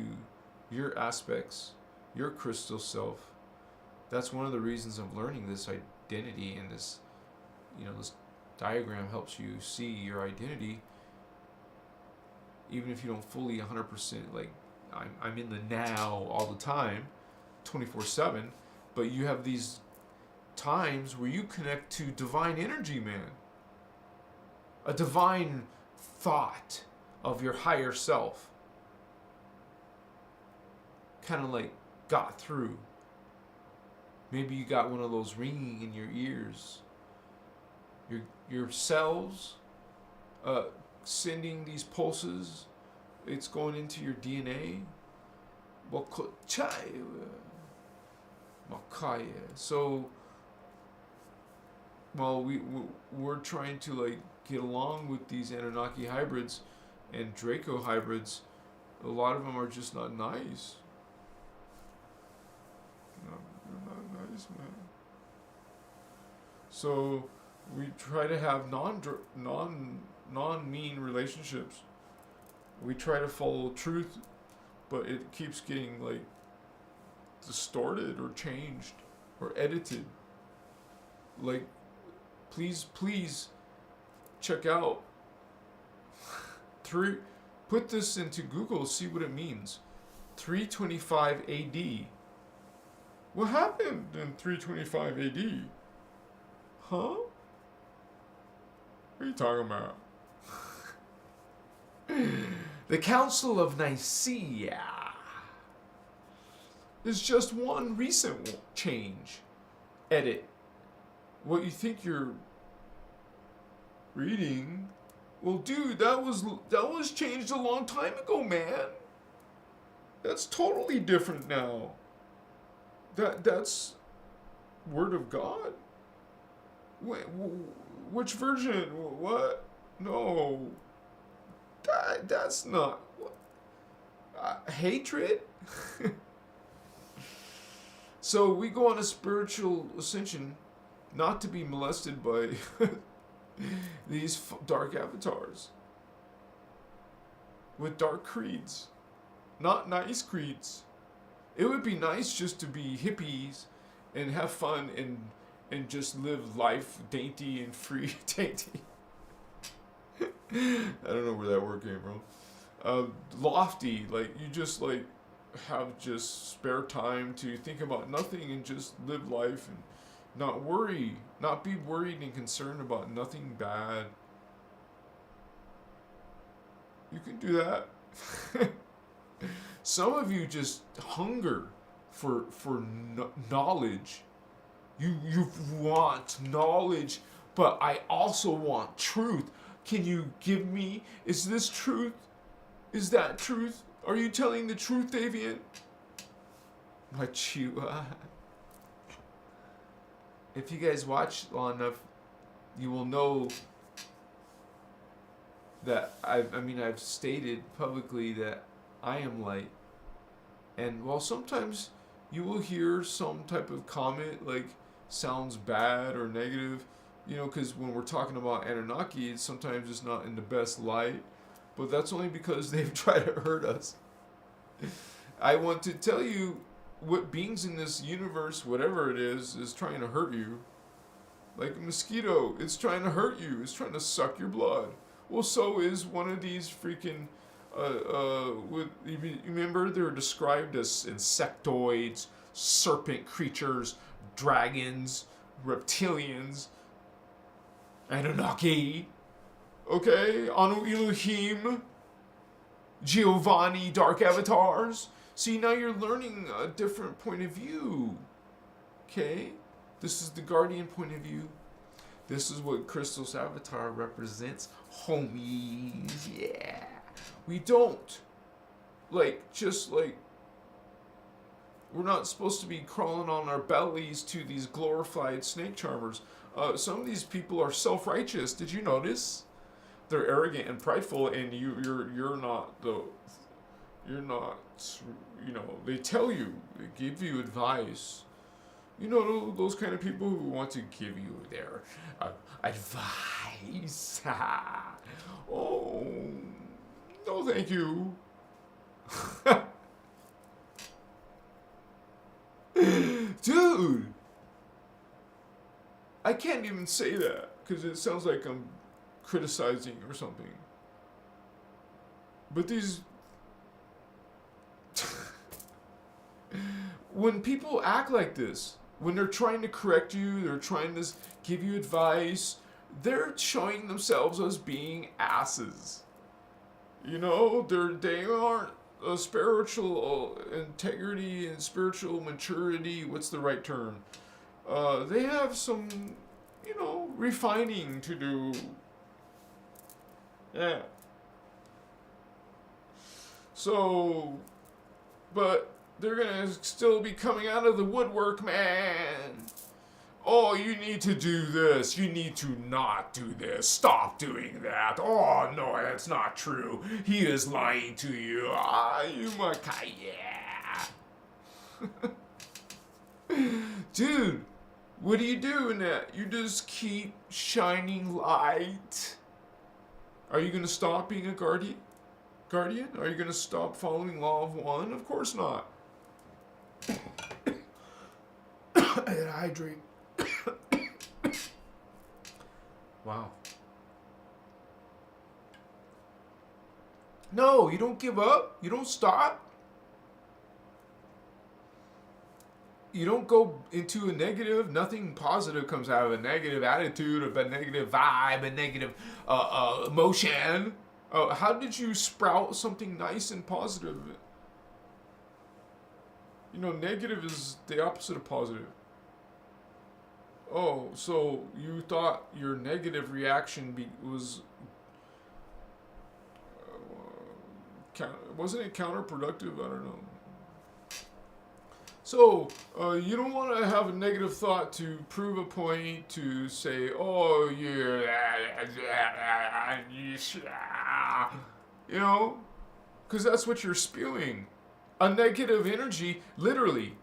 your aspects, your crystal self. That's one of the reasons of learning this identity, and this, this diagram helps you see your identity, even if you don't fully 100%, like, I'm in the now all the time, 24/7, but you have these times where you connect to divine energy, man. A divine thought of your higher self. Kind of like got through. Maybe you got one of those ringing in your ears. Your cells sending these pulses. It's going into your DNA. So, well, we're trying to like get along with these Anunnaki hybrids and Draco hybrids. A lot of them are just not nice. No, they're not nice, man. So we try to have non-mean relationships. We try to follow truth, but it keeps getting like distorted or changed or edited. Like, please check out put this into Google, see what it means. 325 AD. What happened in 325 AD? Huh? What are you talking about? The Council of Nicaea is just one recent change. Edit. What you think you're reading, well, dude, that was changed a long time ago, man. That's totally different now. That's Word of God. Wait, which version? What? No. That's not. Hatred? So we go on a spiritual ascension, not to be molested by these dark avatars with dark creeds, not nice creeds. It would be nice just to be hippies and have fun and just live life dainty and free. Dainty. I don't know where that word came from. Lofty, like you just like have just spare time to think about nothing and just live life and not worry, not be worried and concerned about nothing bad. You can do that. Some of you just hunger for knowledge. You want knowledge, but I also want truth. Can you give me, is this truth? Is that truth? Are you telling the truth, Davian? What you if you guys watch long enough, you will know that I've stated publicly that I am light. And while sometimes you will hear some type of comment like sounds bad or negative, because when we're talking about Anunnaki, sometimes it's not in the best light, but that's only because they've tried to hurt us. I want to tell you what beings in this universe, whatever it is trying to hurt you. Like a mosquito, it's trying to hurt you. It's trying to suck your blood. Well, so is one of these freaking, you remember they were described as insectoids, serpent creatures, dragons, reptilians, Anunnaki, okay, Anu Elohim, Giovanni, dark avatars. See, now you're learning a different point of view, okay? This is the guardian point of view. This is what Christos avatar represents, homies, yeah. We don't, we're not supposed to be crawling on our bellies to these glorified snake charmers. Some of these people are self-righteous. Did you notice? They're arrogant and prideful, and you're not. They tell you, they give you advice. Those kind of people who want to give you their advice. Oh, no, thank you. Dude, I can't even say that because it sounds like I'm criticizing or something. But these... when people act like this, when they're trying to correct you, they're trying to give you advice, they're showing themselves as being asses. They aren't a spiritual integrity and spiritual maturity. What's the right term? They have some, refining to do. Yeah. So, but they're gonna still be coming out of the woodwork, man. Oh, you need to do this. You need to not do this. Stop doing that. Oh, no, that's not true. He is lying to you. You Makai, yeah. Dude, what do you do in that? You just keep shining light. Are you going to stop being a guardian? Are you going to stop following law of one? Of course not. And hydrate. Wow. No, you don't give up. You don't stop. You don't go into a negative. Nothing positive comes out of a negative attitude, of a negative vibe, a negative emotion. How did you sprout something nice and positive? Negative is the opposite of positive. Oh, so you thought your negative reaction was... wasn't it counterproductive? I don't know. So, you don't want to have a negative thought to prove a point, to say, oh, because that's what you're spewing. A negative energy, literally.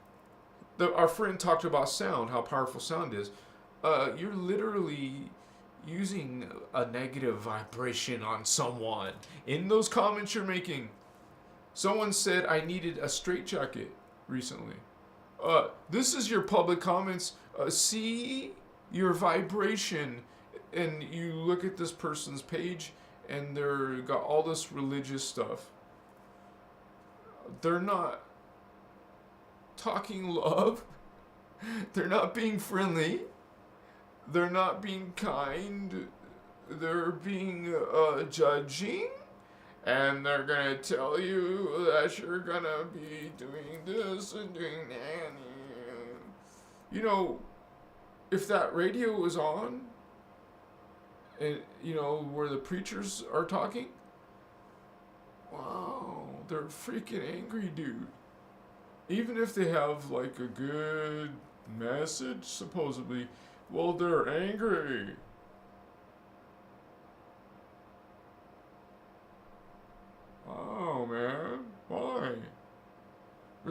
Our friend talked about sound, how powerful sound is. You're literally using a negative vibration on someone. In those comments you're making, someone said I needed a straitjacket recently. This is your public comments. See your vibration, and you look at this person's page, and they're got all this religious stuff. They're not talking love. They're not being friendly. They're not being kind. They're being judging. And they're going to tell you that you're going to be doing this and doing that. If that radio was on, and, where the preachers are talking, wow, they're freaking angry, dude. Even if they have, a good message, supposedly, well, they're angry.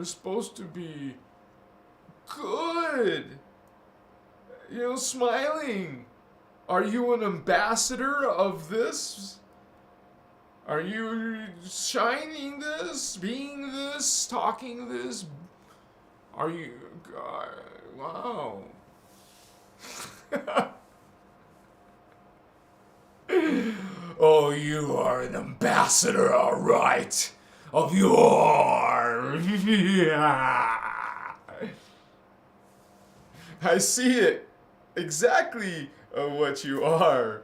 We're supposed to be good. Smiling. Are you an ambassador of this? Are you shining this, being this, talking this? Are you... God, wow. Oh, you are an ambassador, all right, of your... I see it. Exactly what you are.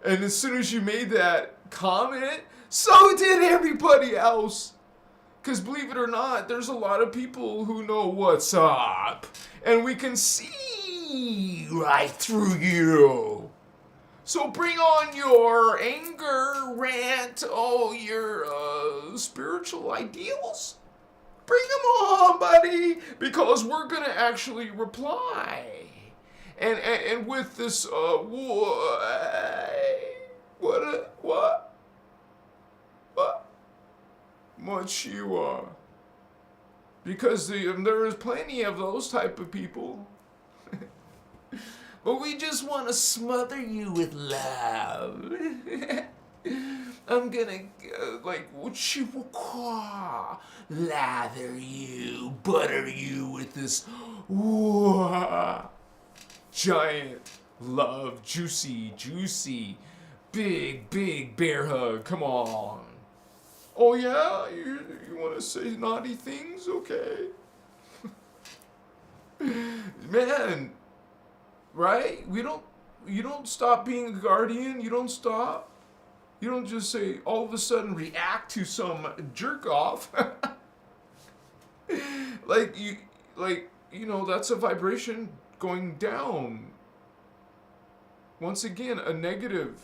And as soon as you made that comment, so did everybody else. Because believe it or not, there's a lot of people who know what's up. And we can see right through you. So bring on your anger, rant, your spiritual ideals. Bring them on, buddy. Because we're going to actually reply. And with this, what? Much you are. Because there is plenty of those type of people. But we just want to smother you with love. I'm gonna, lather you, butter you with this giant love, juicy, big bear hug. Come on. Oh yeah, you want to say naughty things? Okay. Man, right? You don't stop being a guardian. You don't stop. You don't just say all of a sudden react to some jerk off. That's a vibration going down. Once again, a negative.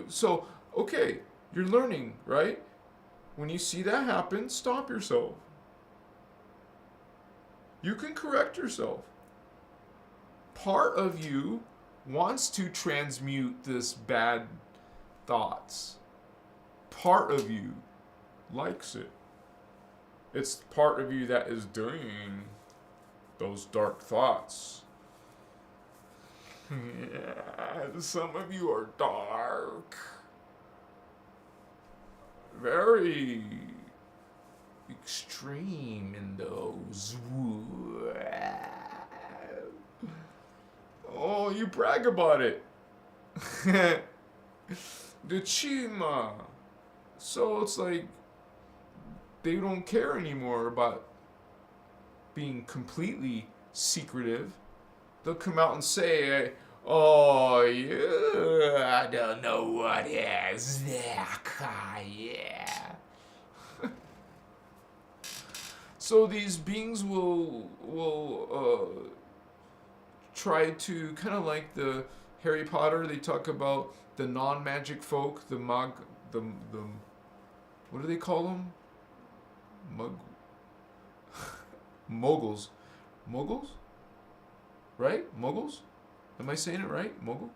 So, okay, you're learning, right? When you see that happen, stop yourself. You can correct yourself. Part of you wants to transmute this bad thoughts. Part of you likes it. It's part of you that is doing those dark thoughts. Yeah, some of you are dark. Very extreme in those. Oh, you brag about it. The Chima. So it's like they don't care anymore about being completely secretive. They'll come out and say, oh, yeah, I don't know what is that. Yeah. So these beings will try to, kind of like the Harry Potter, they talk about the non-magic folk, the what do they call them? Moguls. Moguls? Right? Moguls? Am I saying it right? Mogul?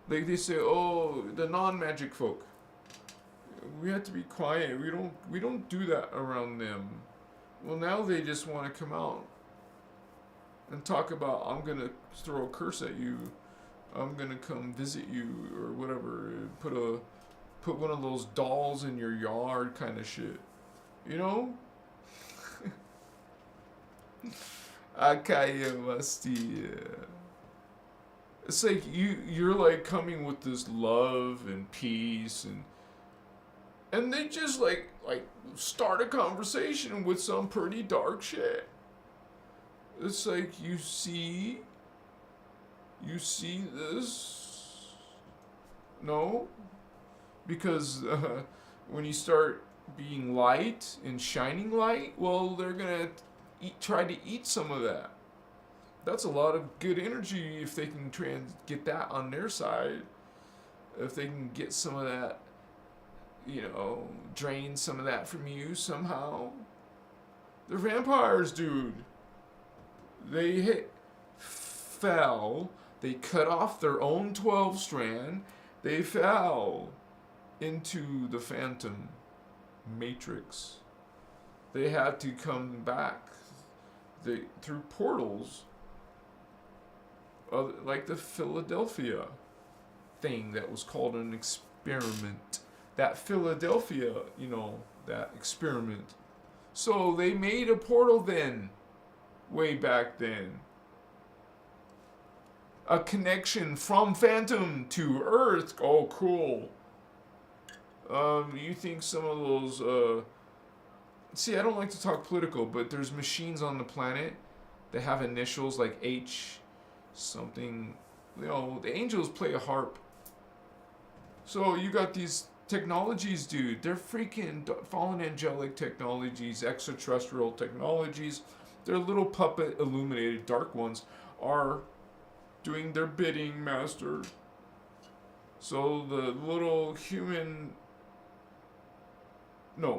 Like they say, oh, the non-magic folk. We have to be quiet. We don't do that around them. Well, now they just want to come out and talk about, I'm going to throw a curse at you. I'm going to come visit you or whatever. Put one of those dolls in your yard kind of shit. You know? It's like you're like coming with this love and peace and they just like start a conversation with some pretty dark shit. It's like you see this? No? Because when you start being light and shining light, well, they're gonna try to eat some of that. That's a lot of good energy if they can get that on their side. If they can get some of that, drain some of that from you somehow. They're vampires, dude. They fell. They cut off their own 12 strand. They fell into the phantom matrix. they had to come back through portals, like the Philadelphia thing that was called an experiment. That Philadelphia, that experiment. So they made a portal then, way back then. A connection from Phantom to Earth. Oh, cool. You think some of those, see, I don't like to talk political, but there's machines on the planet that have initials like H something. The angels play a harp. So you got these technologies, dude. They're freaking fallen angelic technologies, extraterrestrial technologies. Their little puppet illuminated dark ones are doing their bidding, master. So the little human,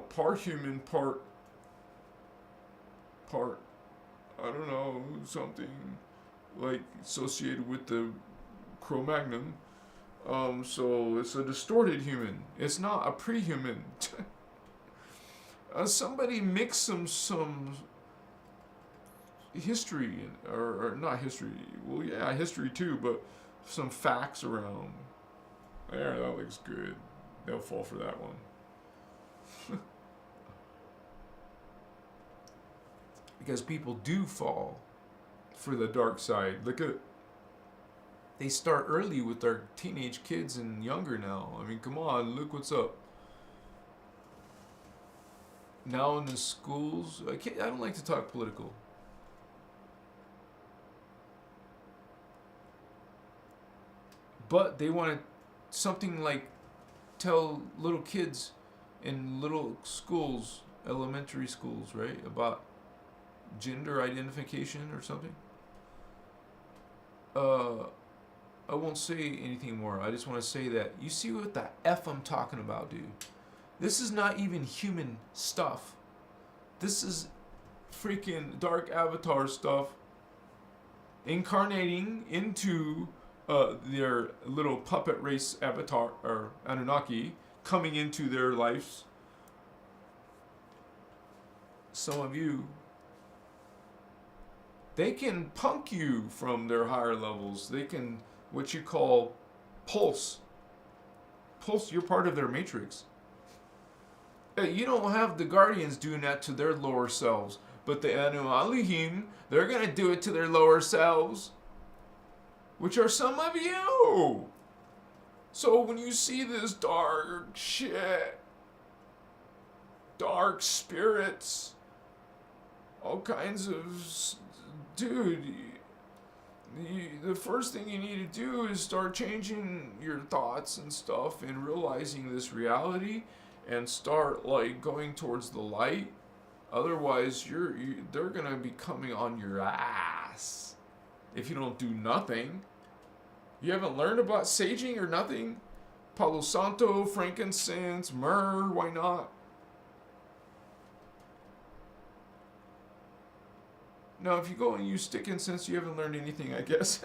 part human, part, I don't know, something like associated with the Cro-Magnon. So it's a distorted human. It's not a pre-human. Somebody mix some history, or not history. Well, yeah, history too, but some facts around. There, that looks good. They'll fall for that one. Because people do fall for the dark side. Look at. They start early with their teenage kids and younger now. I mean, come on, look what's up. Now in the schools, I don't like to talk political. But they want something like tell little kids in little schools, elementary schools, right, about gender identification or something. I won't say anything more. I just want to say that you see what the F I'm talking about, dude. This is not even human stuff. This is freaking dark avatar stuff incarnating into their little puppet race avatar, or Anunnaki, coming into their lives. Some of you, they can punk you from their higher levels. They can, what you call, pulse. You're part of their matrix. You don't have the Guardians doing that to their lower selves, but the Anunnaki, they're going to do it to their lower selves, which are some of you. So when you see this dark shit, dark spirits, all kinds of, dude, the first thing you need to do is start changing your thoughts and stuff and realizing this reality and start like going towards the light. Otherwise, they're gonna be coming on your ass if you don't do nothing. You haven't learned about saging or nothing? Palo Santo, frankincense, myrrh, why not? Now, if you go and use stick incense, you haven't learned anything, I guess.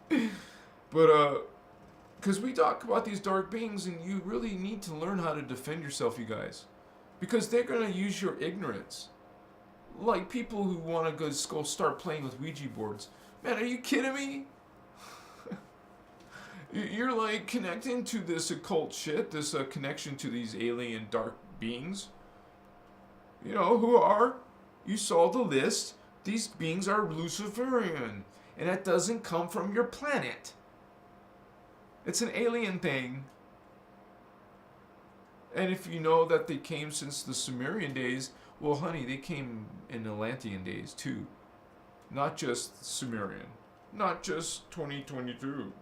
But, because we talk about these dark beings, and you really need to learn how to defend yourself, you guys. Because they're going to use your ignorance. Like people who want to go start playing with Ouija boards. Man, are you kidding me? You're like connecting to this occult shit, this connection to these alien dark beings. You know, who are... You saw the list. These beings are Luciferian. And that doesn't come from your planet. It's an alien thing. And if you know that they came since the Sumerian days, well, honey, they came in Atlantean days too. Not just Sumerian. Not just 2022.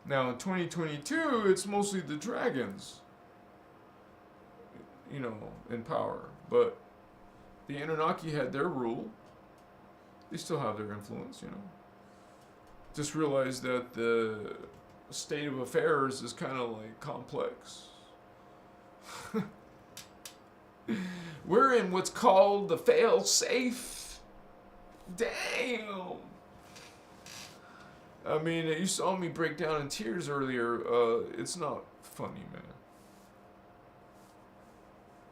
Now, in 2022, it's mostly the dragons. You know, in power. But the Anunnaki had their rule. They still have their influence, you know. Just realize that the state of affairs is kind of like complex. We're in what's called the fail-safe. Damn. I mean, you saw me break down in tears earlier. It's not funny, man.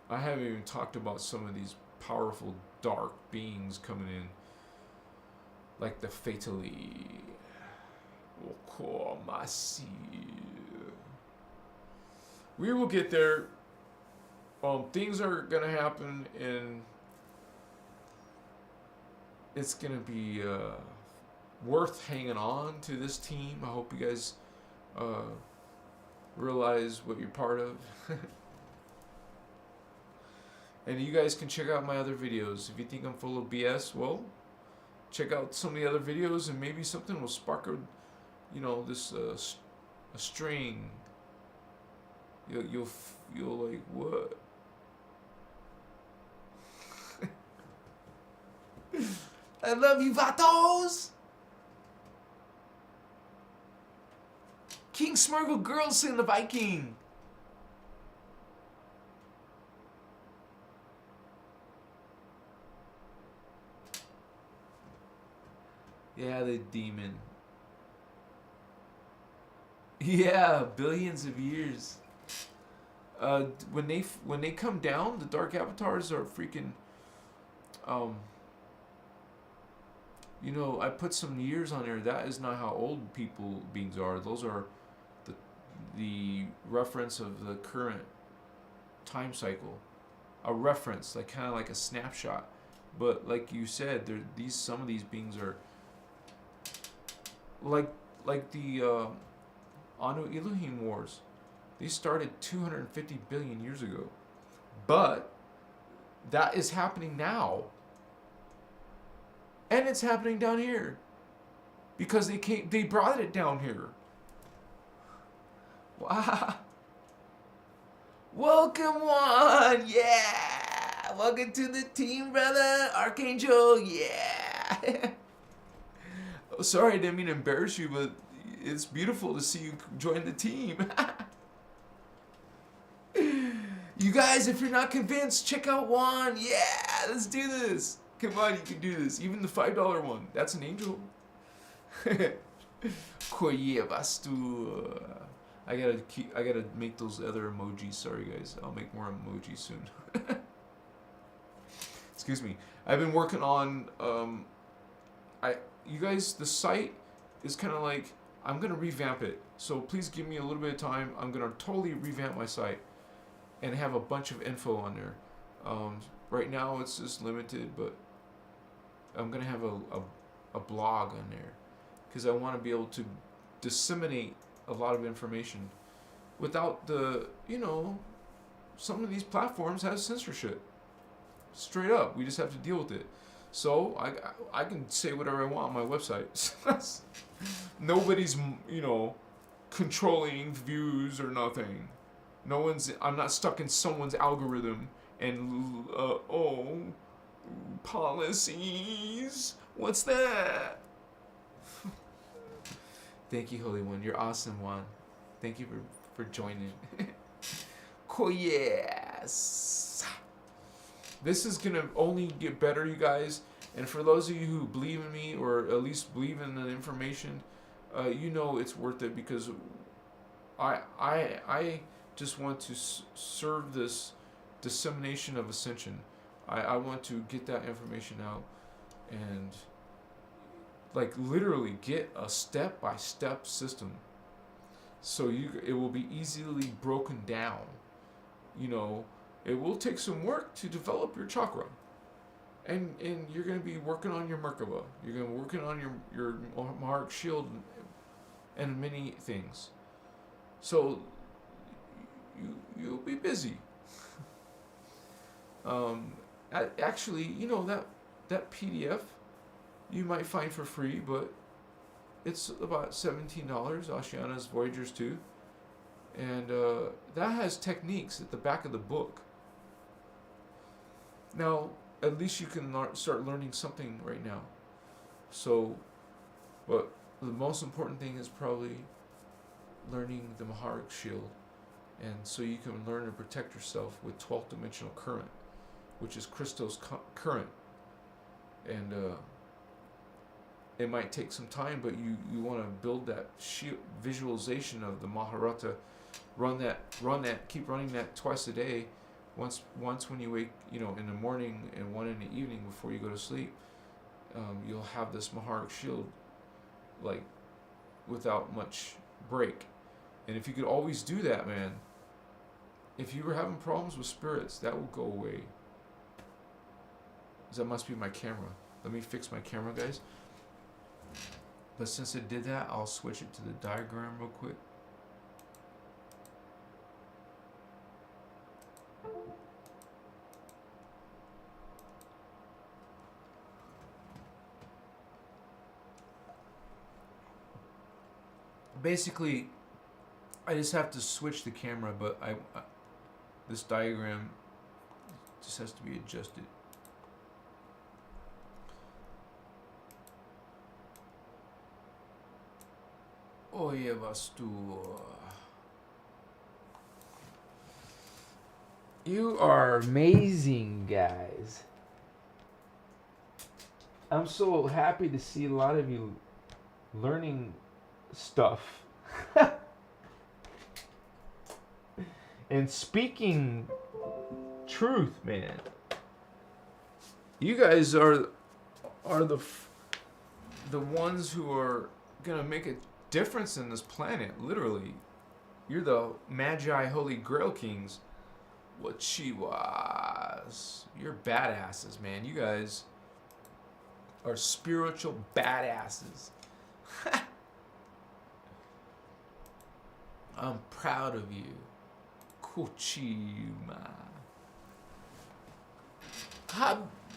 I haven't even talked about some of these powerful dark beings coming in, like the Fatally. We will get there. Things are gonna happen, and it's gonna be worth hanging on to this team. I hope you guys realize what you're part of. And you guys can check out my other videos. If you think I'm full of BS, well, check out some of the other videos, and maybe something will spark a, this a string. You'll like, what? I love you, vatos. King Smurgle Girls in the Viking. Yeah, the demon. Yeah, billions of years. When they come down, the dark avatars are freaking. I put some years on there. That is not how old beings are. Those are the reference of the current time cycle. A reference, like kind of like a snapshot. But like you said, some of these beings are like the Anu Elohim wars. They started 250 billion years ago. But that is happening now. And it's happening down here. Because they brought it down here. Wow. Welcome on. Yeah. Welcome to the team, brother. Archangel. Yeah. Oh, sorry, I didn't mean to embarrass you, but it's beautiful to see you join the team. You guys, if you're not convinced, check out Juan. Yeah, let's do this. Come on, you can do this. Even the $5 one. That's an angel. I gotta make those other emojis. Sorry, guys. I'll make more emojis soon. Excuse me. I've been working on you guys, the site is kind of like, I'm going to revamp it. So please give me a little bit of time. I'm going to totally revamp my site and have a bunch of info on there. Right now it's just limited, but I'm going to have a blog on there because I want to be able to disseminate a lot of information without the, some of these platforms have censorship. Straight up. We just have to deal with it. So I can say whatever I want on my website. Nobody's, controlling views or nothing. I'm not stuck in someone's algorithm and, policies. What's that? Thank you, Holy One. You're awesome, Juan. Thank you for joining. Cool, yes. This is going to only get better, you guys. And for those of you who believe in me, or at least believe in the information, it's worth it, because I just want to serve this dissemination of ascension. I want to get that information out and, like, literally get a step-by-step system. So it will be easily broken down. It will take some work to develop your chakra. And you're going to be working on your Merkaba. You're going to be working on your Maharic shield and many things. So you'll be busy. Actually, that PDF you might find for free, but it's about $17, Oceana's Voyagers 2. And that has techniques at the back of the book. Now, at least you can start learning something right now. So, but the most important thing is probably learning the Maharic shield. And so you can learn to protect yourself with 12th dimensional current, which is Christos current. And it might take some time, but you want to build that visualization of the Maharata. Run that, keep running that twice a day. Once when you wake, in the morning and one in the evening before you go to sleep, you'll have this Maharic shield, like, without much break. And if you could always do that, man, if you were having problems with spirits, that will go away. That must be my camera. Let me fix my camera, guys. But since it did that, I'll switch it to the diagram real quick. Basically, I just have to switch the camera, but this diagram just has to be adjusted. Oh yeah, Vastu. You are amazing, guys. I'm so happy to see a lot of you learning stuff. And speaking truth, man. You guys are the ones who are gonna make a difference in this planet, literally. You're the Magi Holy Grail Kings. What she was. You're badasses, man. You guys are spiritual badasses. I'm proud of you. Kuchima.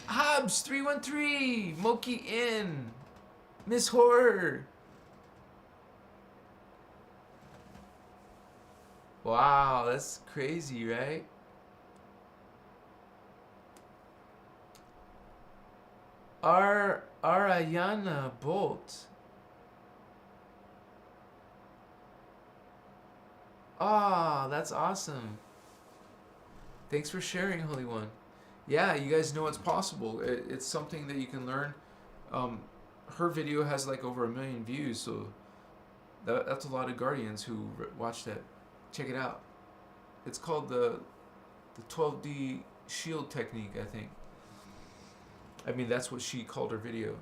Hobbs 313. Moki Inn. Miss Horror. Wow, that's crazy, right? Arayana Bolt. Ah, that's awesome. Thanks for sharing, Holy One. Yeah, you guys know it's possible. It's something that you can learn. Her video has like over 1 million views, so that's a lot of Guardians who watch that. Check it out. It's called the 12D shield technique, I think. I mean, that's what she called her video.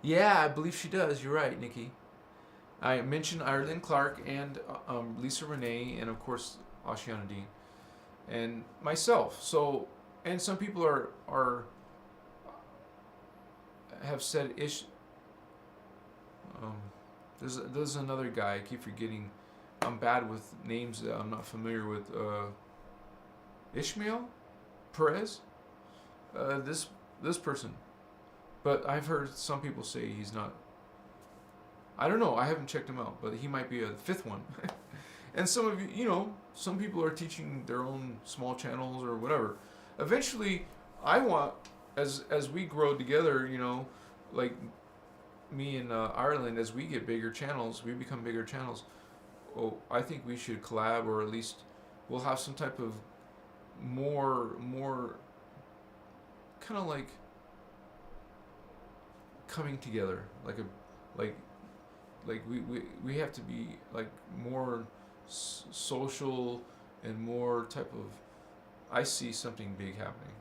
Yeah, I believe she does. You're right, Nikki. I mentioned Ireland Clark and Lisa Renee, and of course Ashiana Dean, and myself. So, and some people have said there's another guy I keep forgetting. I'm bad with names that I'm not familiar with. Ishmael Perez. This person. But I've heard some people say he's not. I don't know. I haven't checked him out, but he might be a fifth one. And some of you, some people are teaching their own small channels or whatever. Eventually, I want, as we grow together, like me and Ireland, as we get bigger channels, we become bigger channels. Oh, I think we should collab, or at least we'll have some type of more kind of like coming together, like we have to be like more social and more type of. I see something big happening,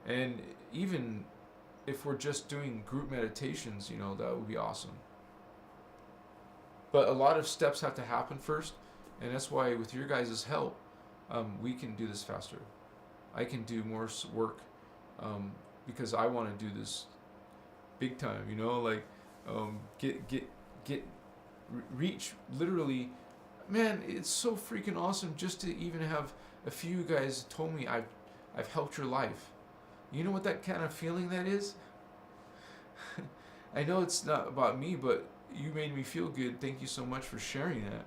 and even if we're just doing group meditations, that would be awesome. But a lot of steps have to happen first, and that's why with your guys' help, we can do this faster. I can do more work because I want to do this big time. Get reach. Literally, man, it's so freaking awesome just to even have a few guys told me I've helped your life. You know what that kind of feeling that is? I know it's not about me, but you made me feel good. Thank you so much for sharing that,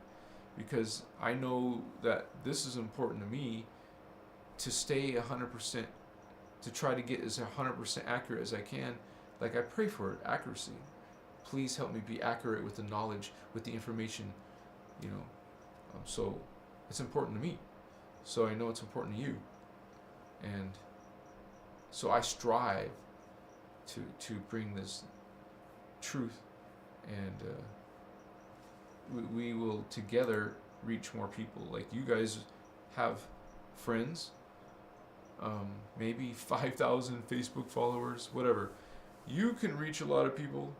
because I know that this is important to me to stay 100%, to try to get as 100% accurate as I can. Like I pray for it, accuracy. Please help me be accurate with the knowledge, with the information, so it's important to me. So I know it's important to you. And so I strive to bring this truth and we will together reach more people. Like you guys have friends, maybe 5,000 Facebook followers, whatever. You can reach a lot of people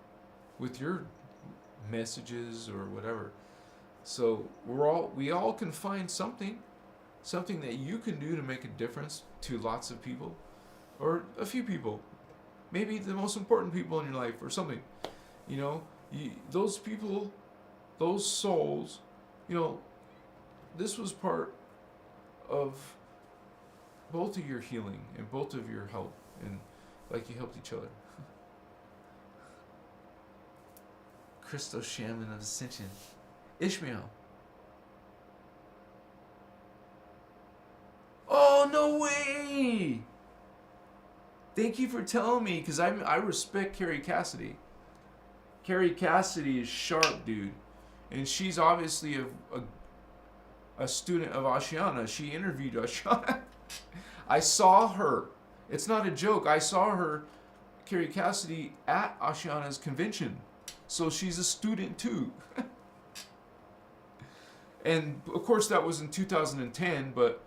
with your messages or whatever. So we all can find something that you can do to make a difference to lots of people, or a few people, maybe the most important people in your life, or something. Those people, those souls, this was part of both of your healing and both of your help, and like you helped each other. Christos Shaman of Ascension. Ishmael. Oh, no way! Thank you for telling me, because I respect Carrie Cassidy. Carrie Cassidy is sharp, dude. And she's obviously a student of Ashiana. She interviewed Ashiana. I saw her. It's not a joke. I saw her, Carrie Cassidy, at Ashiana's convention. So she's a student too. And of course that was in 2010, but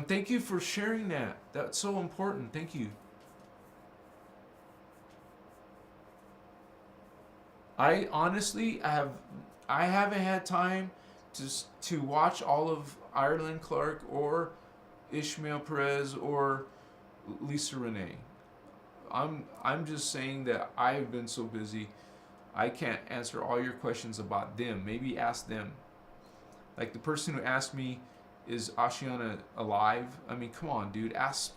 thank you for sharing that. That's so important. Thank you. I honestly, I haven't had time to watch all of Ireland Clark or Ishmael Perez or Lisa Renee. I'm just saying that I've been so busy, I can't answer all your questions about them. Maybe ask them. Like the person who asked me, is Ashiana alive? I mean, come on, dude. Ask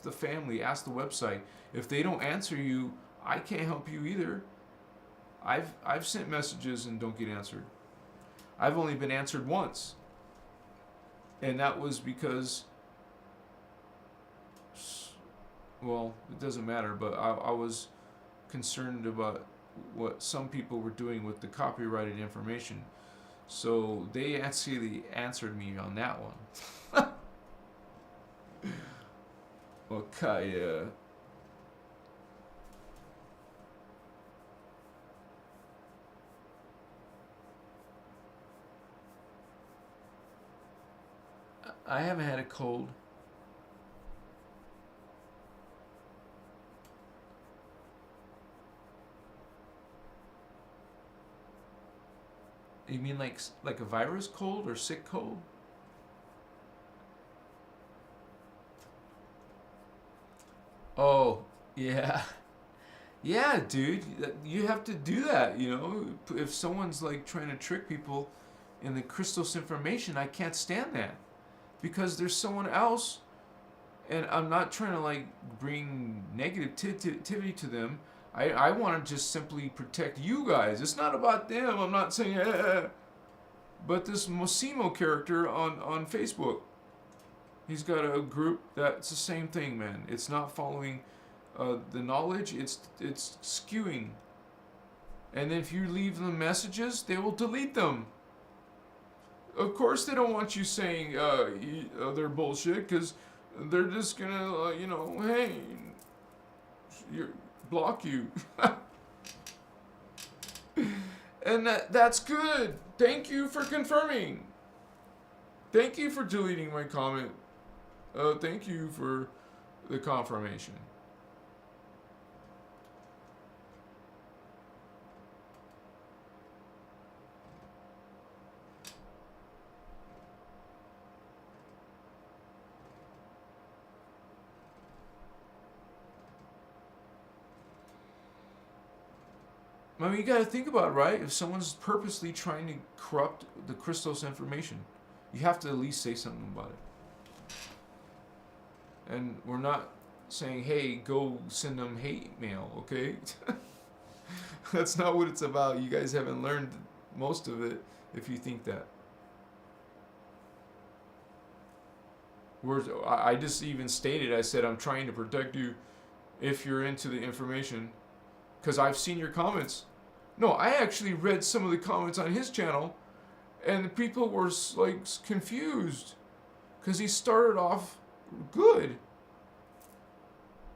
the family. Ask the website. If they don't answer you, I can't help you either. I've sent messages and don't get answered. I've only been answered once, and that was because, well, it doesn't matter, but I was concerned about what some people were doing with the copyrighted information. So they actually answered me on that one. Okay. I haven't had a cold. You mean like a virus cold or sick cold? Oh, yeah. Yeah, dude. You have to do that, If someone's like trying to trick people in the Christos information, I can't stand that. Because there's someone else, and I'm not trying to like bring negativity to them. I want to just simply protect you guys. It's not about them. I'm not saying, but this Mosimo character on Facebook, he's got a group that's the same thing, man. It's not following the knowledge. It's skewing. And if you leave them messages, they will delete them. Of course, they don't want you saying they're bullshit, because they're just gonna, hey, block you. And that's good. Thank you for confirming. Thank you for deleting my comment. Thank you for the confirmation. I mean, you got to think about it, right? If someone's purposely trying to corrupt the Christos information, you have to at least say something about it. And we're not saying, hey, go send them hate mail, okay? That's not what it's about. You guys haven't learned most of it if you think that. I just even stated, I said, I'm trying to protect you if you're into the information, because I've seen your comments. No, I actually read some of the comments on his channel, and the people were like confused, because he started off good.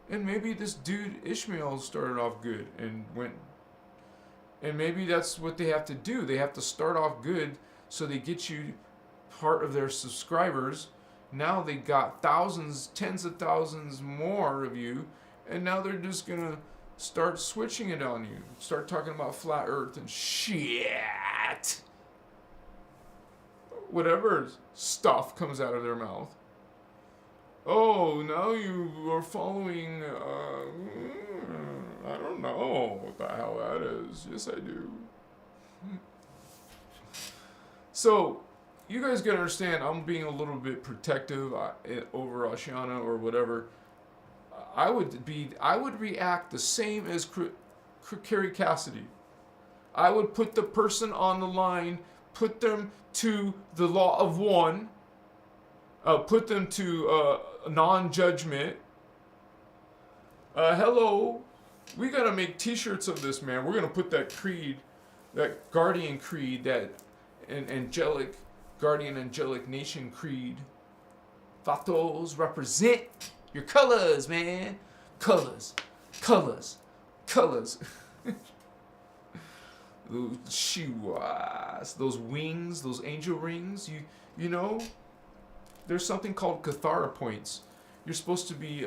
And maybe this dude Ishmael started off good and went And maybe that's what they have to do. They have to start off good so they get you part of their subscribers. Now they got thousands, tens of thousands more of you, and now they're just gonna start switching it on you. Start talking about flat earth and shit. Whatever stuff comes out of their mouth. Oh, now you are following, I don't know what the hell that is. Yes, I do. So, you guys gotta understand, I'm being a little bit protective over Ashiana or whatever. I would react the same as Carrie Cassidy. I would put the person on the line, put them to the law of one, put them to non-judgment. Hello, we gotta make t-shirts of this, man. We're gonna put that creed, that guardian creed, that angelic, guardian angelic nation creed. Vatos, represent your colors, man. Colors, colors, colors. Those shiwas, those wings, those angel rings. You know, there's something called Cathara points. You're supposed to be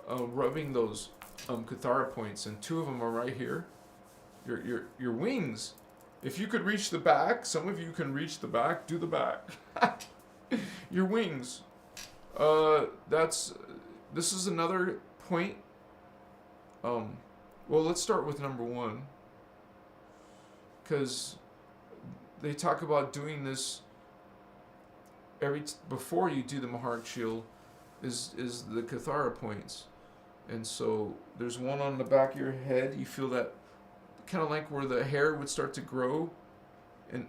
rubbing those Cathara points, and 2 of them are right here. Your wings. If you could reach the back, some of you can reach the back. Do the back. Your wings. This is another point. Well, let's start with number 1. Because they talk about doing this before you do the Maharak Shield is the Cathara points. And so there's one on the back of your head. You feel that kind of like where the hair would start to grow. And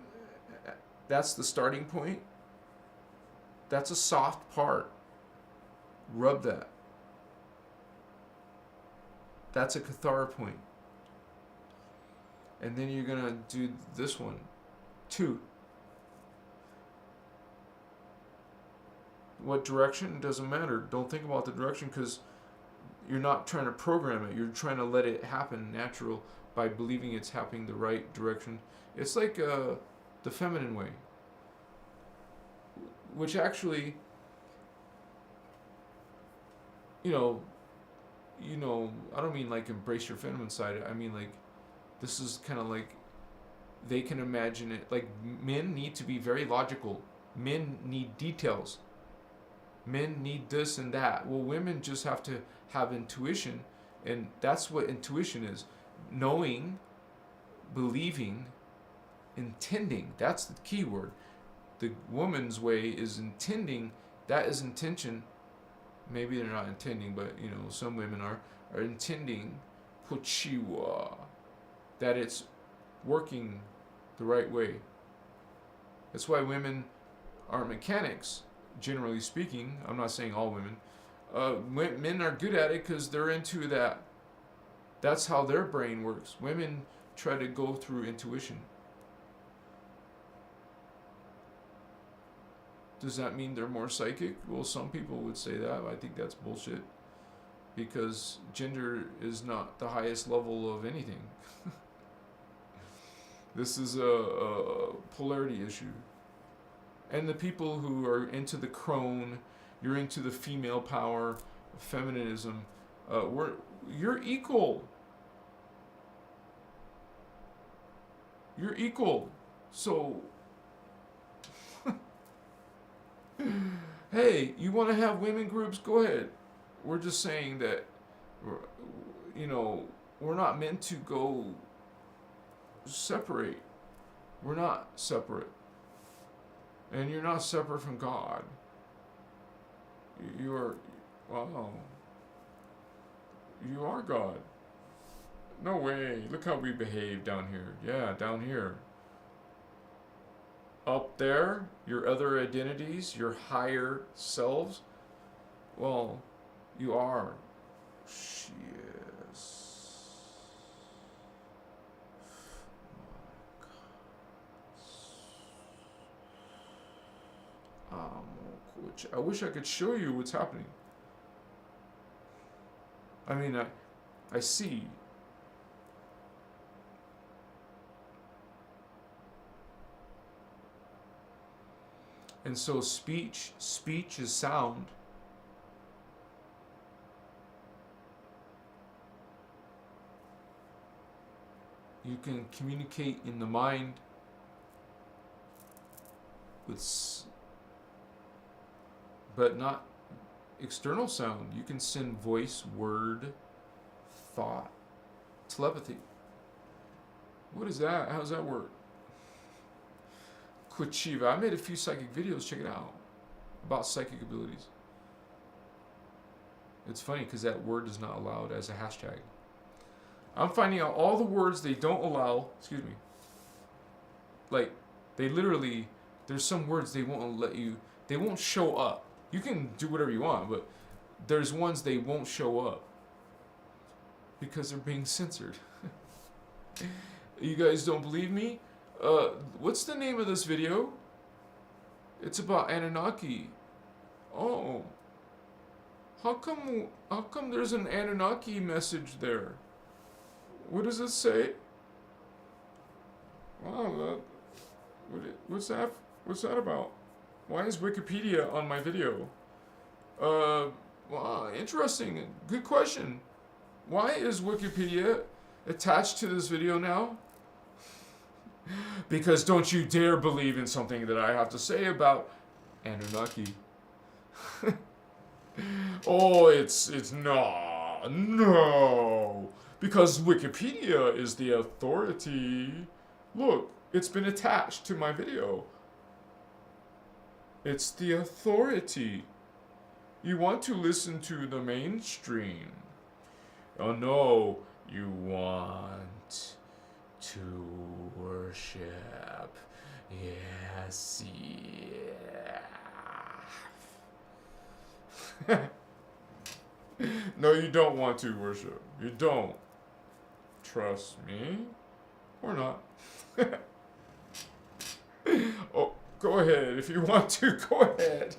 that's the starting point. That's a soft part. Rub that. That's a Cathara point. And then you're going to do this one. 2. What direction? It doesn't matter. Don't think about the direction because you're not trying to program it. You're trying to let it happen natural by believing it's happening the right direction. It's like the feminine way. Which actually, you know, I don't mean like embrace your feminine side. I mean like, this is kind of like, they can imagine it. Like, men need to be very logical. Men need details. Men need this and that. Well, women just have to have intuition, and that's what intuition is. Knowing, believing, intending. That's the key word. The woman's way is intending. That is intention. Maybe they're not intending, but some women are intending puchiwa, that it's working the right way. That's why women are mechanics, generally speaking. I'm not saying all women. Men are good at it because they're into that. That's how their brain works. Women try to go through intuition. Does that mean they're more psychic? Well, some people would say that. I think that's bullshit. Because gender is not the highest level of anything. This is a polarity issue. And the people who are into the crone, you're into the female power, feminism, you're equal. You're equal. So, hey, you want to have women groups? Go ahead. We're just saying that, we're not meant to go separate. We're not separate. And you're not separate from God. You are, wow. You are God. No way. Look how we behave down here. Yeah, down here. Up there, your other identities, your higher selves, well, you are. Yes. I wish I could show you what's happening. I mean, I see. And so speech is sound. You can communicate in the mind but not external sound. You can send voice, word, thought, telepathy. What is that? How does that work? Quichiva. I made a few psychic videos, check it out, about psychic abilities. It's funny because that word is not allowed as a hashtag. I'm finding out all the words they don't allow, like, they literally, there's some words they won't let you, they won't show up. You can do whatever you want, but there's ones they won't show up because they're being censored. You guys don't believe me? What's the name of this video? It's about Anunnaki. Oh. How come there's an Anunnaki message there? What does it say? Wow, what's that about? Why is Wikipedia on my video? Wow, interesting. Good question. Why is Wikipedia attached to this video now? Because don't you dare believe in something that I have to say about Anunnaki. Oh, it's no. Because Wikipedia is the authority. Look, it's been attached to my video. It's the authority. You want to listen to the mainstream. Oh no, you want to worship. Yes, yeah. No, you don't want to worship. You don't. Trust me. Or not. Oh, go ahead. If you want to, go ahead.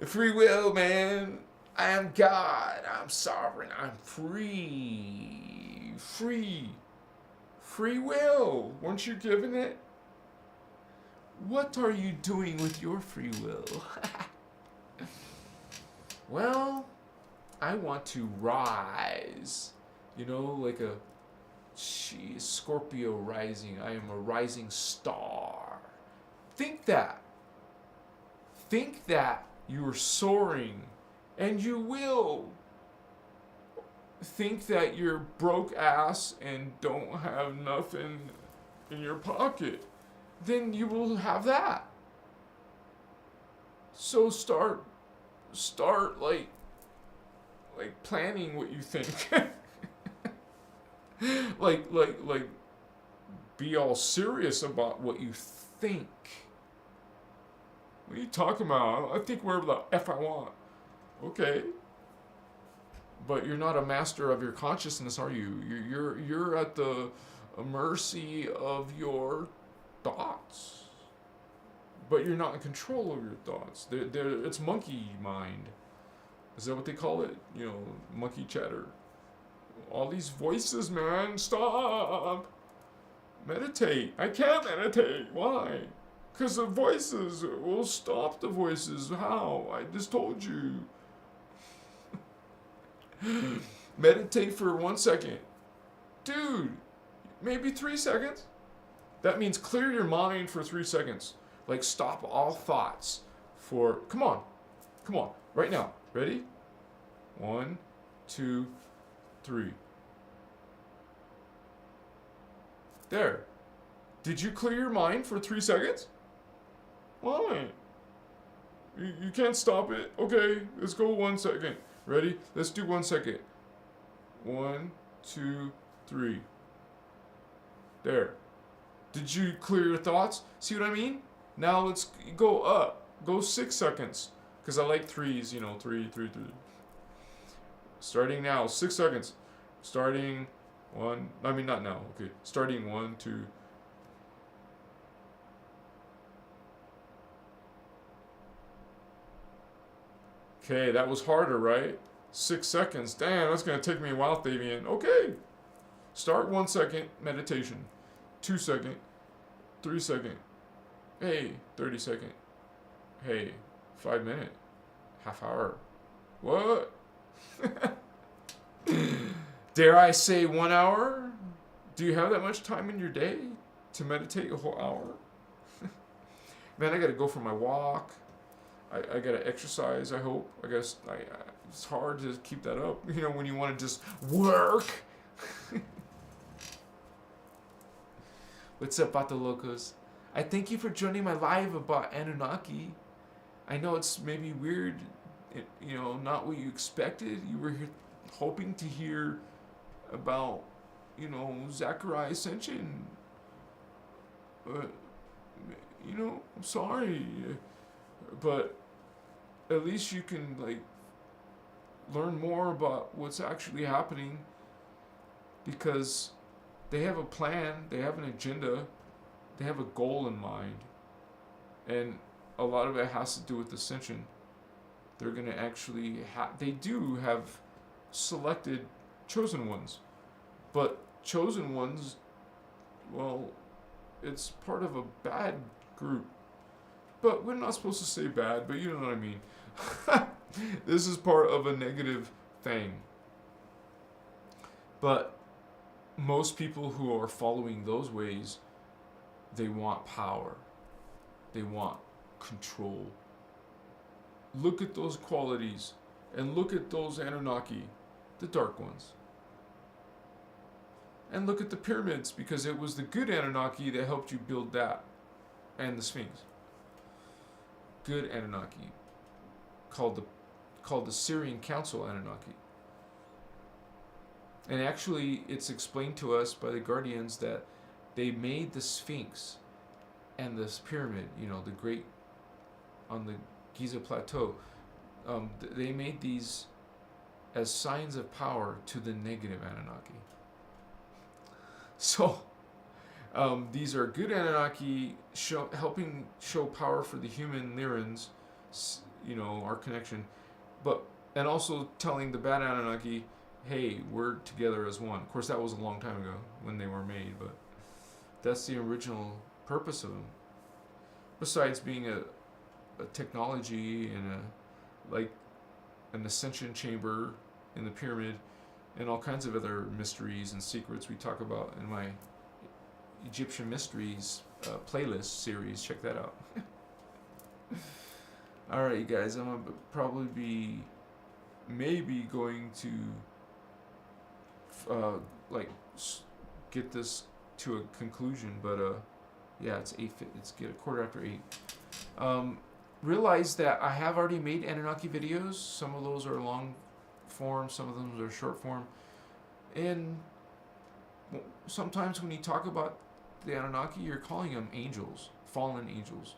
Free will, man. I am God. I'm sovereign. I'm free. Free. Free will. Weren't you given it? What are you doing with your free will? Well, I want to rise. You know, like a Scorpio rising. I am a rising star. Think that. Think that you're soaring, and you will. Think that you're broke ass and don't have nothing in your pocket. Then you will have that. So start like planning what you think. like be all serious about what you think. What are you talking about? I think wherever the F I want. Okay. But you're not a master of your consciousness, are you? You're at the mercy of your thoughts. But you're not in control of your thoughts. It's monkey mind. Is that what they call it? You know, monkey chatter. All these voices, man, stop. Meditate. I can't meditate. Why? Because the voices will stop the voices. How? I just told you. Meditate for 1 second. Dude, maybe 3 seconds. That means clear your mind for 3 seconds. Like stop all thoughts for, come on, right now. Ready? 1, 2, 3. There. Did you clear your mind for 3 seconds? Why? You can't stop it. Okay, let's go 1 second. Ready? Let's do 1 second. 1, 2, 3. There. Did you clear your thoughts? See what I mean? Now let's go up. Go 6 seconds. Because I like threes, you know, 3, 3, 3. Starting now, 6 seconds. Starting 1, I mean not now, okay. Starting 1, 2. Okay, that was harder, right? 6 seconds. Damn, that's going to take me a while, Fabian. Okay. Start 1 second, meditation. 2 second. 3 second. Hey, 30-second. Hey, 5-minute. Half hour. What? Dare I say 1 hour? Do you have that much time in your day to meditate a whole hour? Man, I gotta go for my walk. I gotta exercise, I hope. I guess it's hard to keep that up, you know, when you want to just work. What's up, Vato Locos? I thank you for joining my live about Anunnaki. I know it's maybe weird, you know, not what you expected. You were hoping to hear about, you know, Zachariah Ascension. But, you know, I'm sorry. But at least you can, like, learn more about what's actually happening, because they have a plan, they have an agenda, they have a goal in mind, and a lot of it has to do with ascension. They're going to actually they do have selected chosen ones, but chosen ones, well, it's part of a bad group. But we're not supposed to say bad, but you know what I mean. This is part of a negative thing. But most people who are following those ways, they want power. They want control. Look at those qualities, and look at those Anunnaki, the dark ones. And look at the pyramids, because it was the good Anunnaki that helped you build that, and the Sphinx. Good Anunnaki, called the Syrian Council Anunnaki. And actually, it's explained to us by the Guardians that they made the Sphinx and this pyramid, you know, the great, on the Giza Plateau, they made these as signs of power to the negative Anunnaki. So, these are good Anunnaki, helping show power for the human Lyrans, you know, our connection, and also telling the bad Anunnaki, hey, we're together as one. Of course, that was a long time ago when they were made, but that's the original purpose of them. Besides being a technology and like an ascension chamber in the pyramid, and all kinds of other mysteries and secrets we talk about in my Egyptian Mysteries playlist series. Check that out. Alright, you guys, I'm going to probably be maybe going to get this to a conclusion, but yeah, it's 8:15. Realize that I have already made Anunnaki videos. Some of those are long form, some of them are short form, and sometimes when you talk about the Anunnaki, you're calling them angels, fallen angels.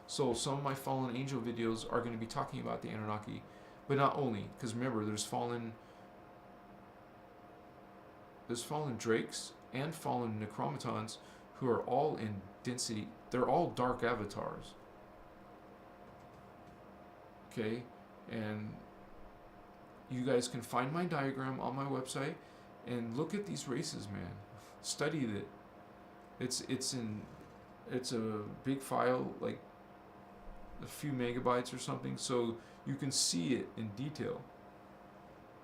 So some of my fallen angel videos are going to be talking about the Anunnaki, but not only, because remember, there's fallen drakes and fallen necromatons who are all in density. They're all dark avatars. Okay, and you guys can find my diagram on my website and look at these races, man. Study it. It's a big file, like a few megabytes or something, so you can see it in detail.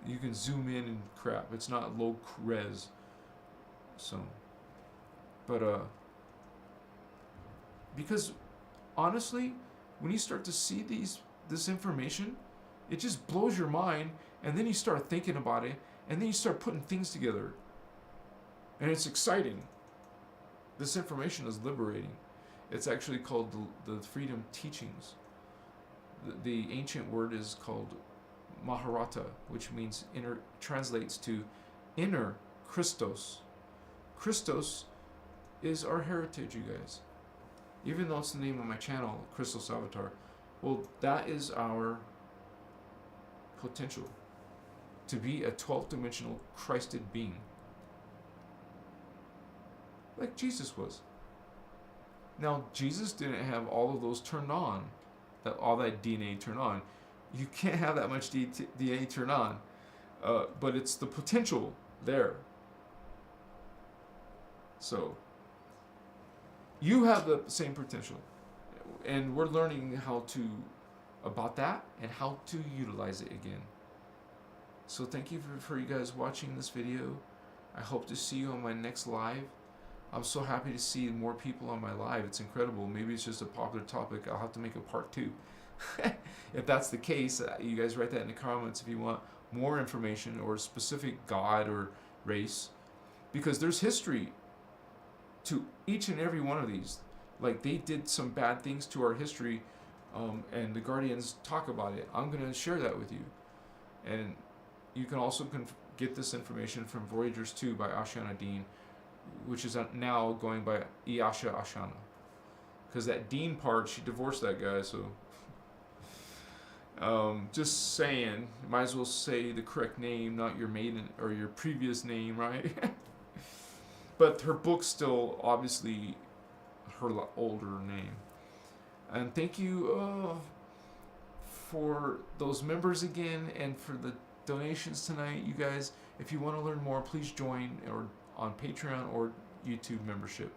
You can zoom in and crap. It's not low res. So, but because honestly, when you start to see this information, it just blows your mind, and then you start thinking about it, and then you start putting things together, and it's exciting. This information is liberating. It's actually called the Freedom Teachings. The ancient word is called Maharata, which means translates to innerchristos. Christos is our heritage, you guys. Even though it's the name of my channel, Christos Avatar, well, that is our potential to be a 12th dimensional Christed being, like Jesus was. Now, Jesus didn't have all of those turned on, all that DNA turned on. You can't have that much DNA turned on, but it's the potential there. So, you have the same potential. and we're learning about that and how to utilize it again. So thank you for you guys watching this video. I hope to see you on my next live. I'm so happy to see more people on my live. It's incredible. Maybe it's just a popular topic. I'll have to make a part 2. If that's the case, you guys write that in the comments if you want more information or a specific god or race. Because there's history to each and every one of these. Like, they did some bad things to our history, and the Guardians talk about it. I'm going to share that with you. And you can also get this information from Voyagers 2 by Ashana Dean, which is now going by Iyasha Ashana. Because that Dean part, she divorced that guy, so... just saying, might as well say the correct name, not your maiden or your previous name, right? But her book's still obviously her older name. And thank you for those members again, and for the donations tonight, you guys. If you want to learn more, please join or on Patreon or YouTube membership.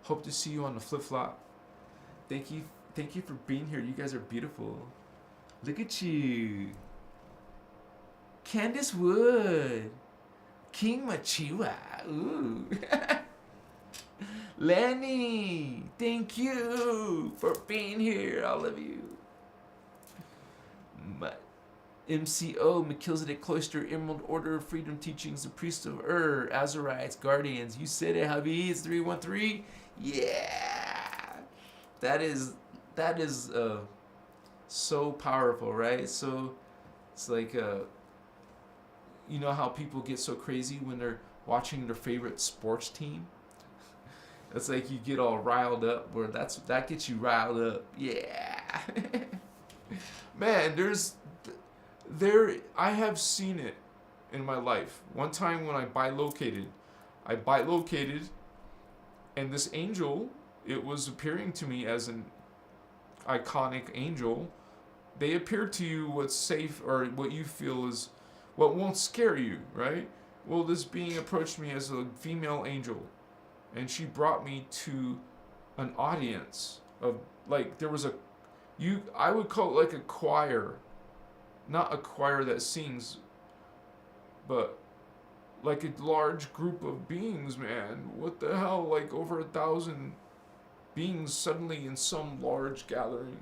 Hope to see you on the flip-flop. Thank you for being here. You guys are beautiful. Look at you. Candace Wood. King Machiwa. Ooh. Lenny. Thank you for being here, all of you. MCO, Melchizedek Cloister, Emerald Order, Freedom Teachings, the Priest of Azarites, Guardians. You said it, Javi. It's 313. Yeah. That is so powerful, right? So it's like you know how people get so crazy when they're watching their favorite sports team? It's like you get all riled up, where that gets you riled up. Yeah. Man, I have seen it in my life. One time when I bilocated, and this angel, it was appearing to me as an iconic angel. They appear to you what's safe, or what you feel is what won't scare you, right? Well, this being approached me as a female angel, and she brought me to an audience of, like, there was I would call it like a choir. Not a choir that sings, but like a large group of beings, man. What the hell? Like over 1,000 beings suddenly in some large gathering.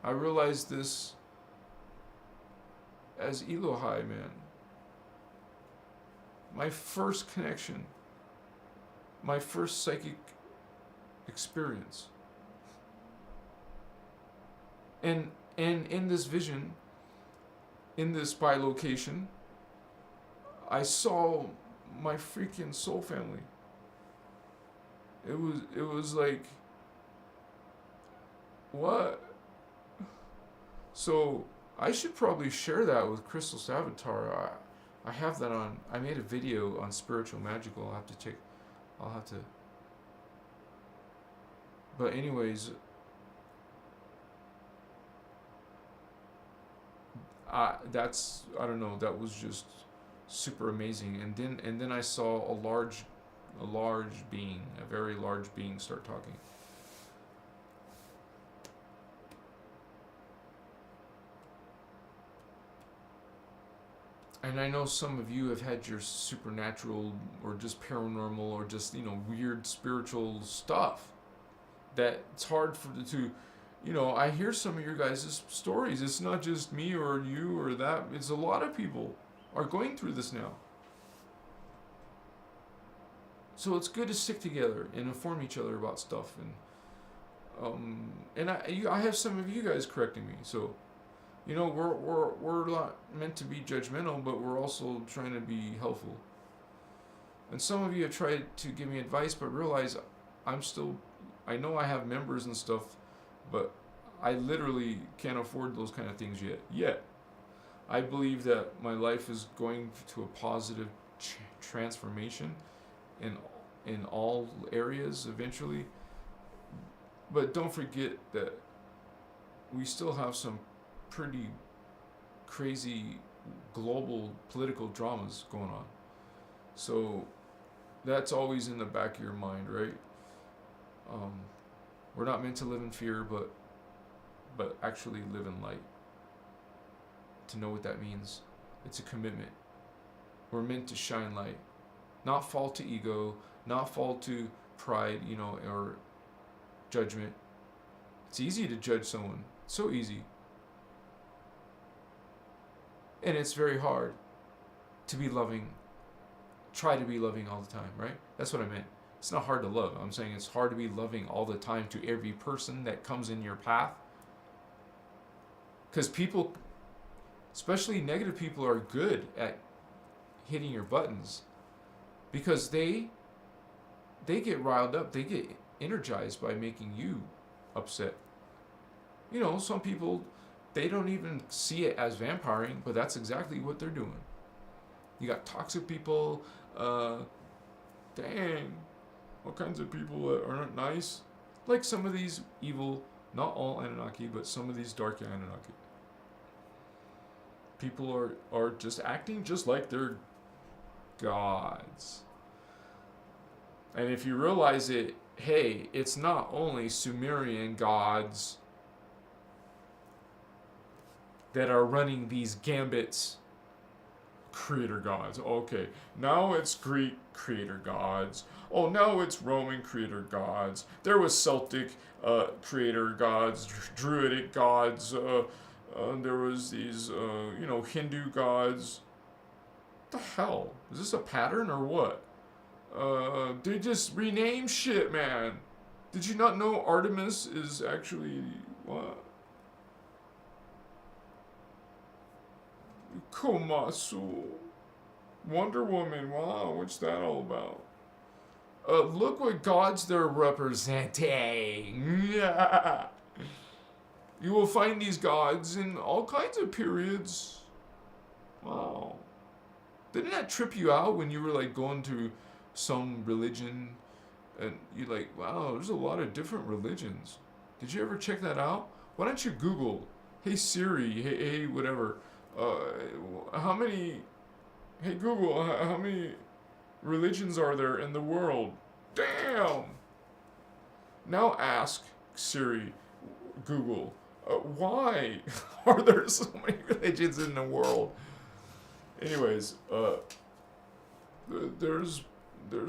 I realized this as Elohai, man. My first connection, my first psychic experience. And in this vision, in this bilocation, I saw my freaking soul family. It was like, what? So I should probably share that with Christos Avatar. I have that on. I made a video on spiritual magical. I'll have to check. But anyways, I don't know. That was just super amazing. And then I saw a very large being start talking. And I know some of you have had your supernatural or just paranormal or just, weird spiritual stuff that it's hard to, I hear some of your guys' stories. It's not just me or you or that. It's a lot of people are going through this now. So it's good to stick together and inform each other about stuff. And I have some of you guys correcting me. So, we're not meant to be judgmental, but we're also trying to be helpful. And some of you have tried to give me advice, but realize I know I have members and stuff, but I literally can't afford those kind of things yet. I believe that my life is going to a positive transformation in all areas eventually. But don't forget that we still have some pretty crazy global political dramas going on. So that's always in the back of your mind, right? We're not meant to live in fear, but actually live in light. To know what that means, it's a commitment. We're meant to shine light, not fall to ego, not fall to pride, or judgment. It's easy to judge someone, so easy. And it's very hard to be loving, try to be loving all the time, right? That's what I meant. It's not hard to love. I'm saying it's hard to be loving all the time to every person that comes in your path. Because people, especially negative people, are good at hitting your buttons. Because they get riled up. They get energized by making you upset. Some people, they don't even see it as vampiring, but that's exactly what they're doing. You got toxic people, dang, all kinds of people that aren't nice. Like some of these evil, not all Anunnaki, but some of these dark Anunnaki. People are just acting just like they're gods. And if you realize it, hey, it's not only Sumerian gods that are running these gambits, creator gods. Okay, now it's Greek creator gods. Oh, now it's Roman creator gods. There was Celtic creator gods, Druidic gods. There was these, Hindu gods. What the hell? Is this a pattern or what? They just rename shit, man. Did you not know Artemis is actually what? Komatsu. Wonder Woman. Wow, what's that all about? Look what gods they're representing. Yeah. You will find these gods in all kinds of periods. Wow. Didn't that trip you out when you were like going to some religion and you're like, wow, there's a lot of different religions. Did you ever check that out? Why don't you Google, hey Siri, hey whatever, how many religions are there in the world? Damn! Now ask Siri, Google, why are there so many religions in the world? Anyways, there's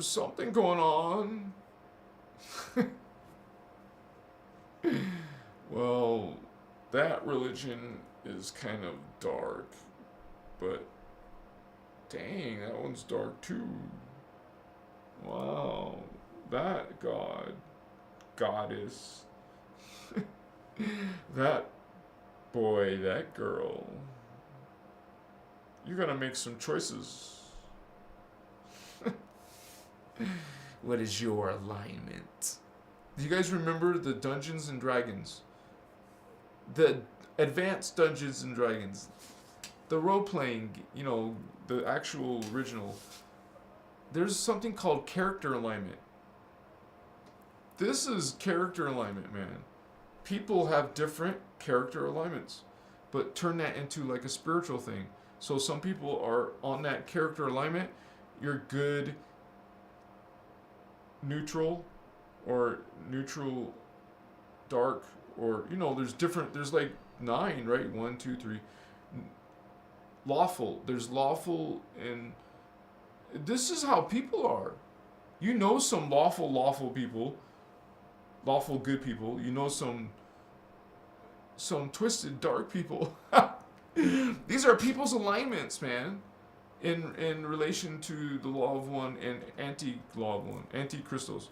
something going on. Well, that religion is kind of dark, but dang, that one's dark too. Wow, that goddess, that boy, that girl. You gotta make some choices. What is your alignment? Do you guys remember the Dungeons and Dragons? The advanced Dungeons and Dragons. The role-playing, the actual original. There's something called character alignment. This is character alignment, man. People have different character alignments, but turn that into like a spiritual thing. So some people are on that character alignment. You're good, neutral, or neutral, dark, or there's like 9, right? 1, 2, 3. Lawful. There's lawful, and this is how people are. Some lawful people, lawful good people. Some twisted dark people. These are people's alignments, man, in relation to the law of one and anti-law of one, anti-Christos.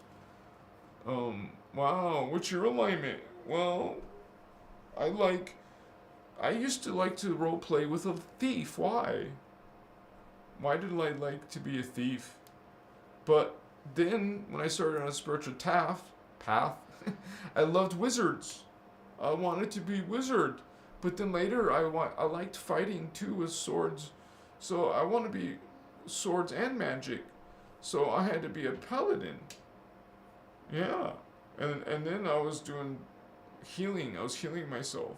Wow, what's your alignment? Well, I used to like to role play with a thief. Why? Why did I like to be a thief? But then when I started on a spiritual path, I loved wizards. I wanted to be wizard. But then later I liked fighting too with swords. So I want to be swords and magic. So I had to be a paladin. Yeah. And then I was doing healing. I was healing myself.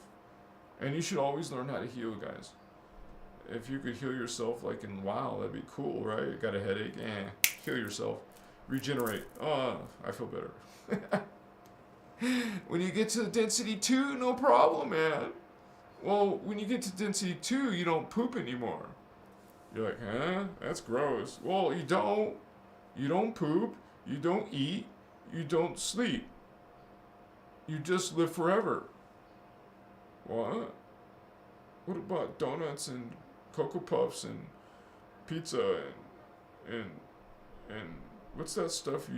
And you should always learn how to heal, guys. If you could heal yourself like in WoW, that'd be cool, right? Got a headache? Heal yourself. Regenerate. Oh, I feel better. When you get to the density 2, no problem, man. Well, when you get to density 2, you don't poop anymore. You're like, huh? That's gross. Well, you don't. You don't poop. You don't eat. You don't sleep. You just live forever. What? What about donuts and Cocoa Puffs and pizza and what's that stuff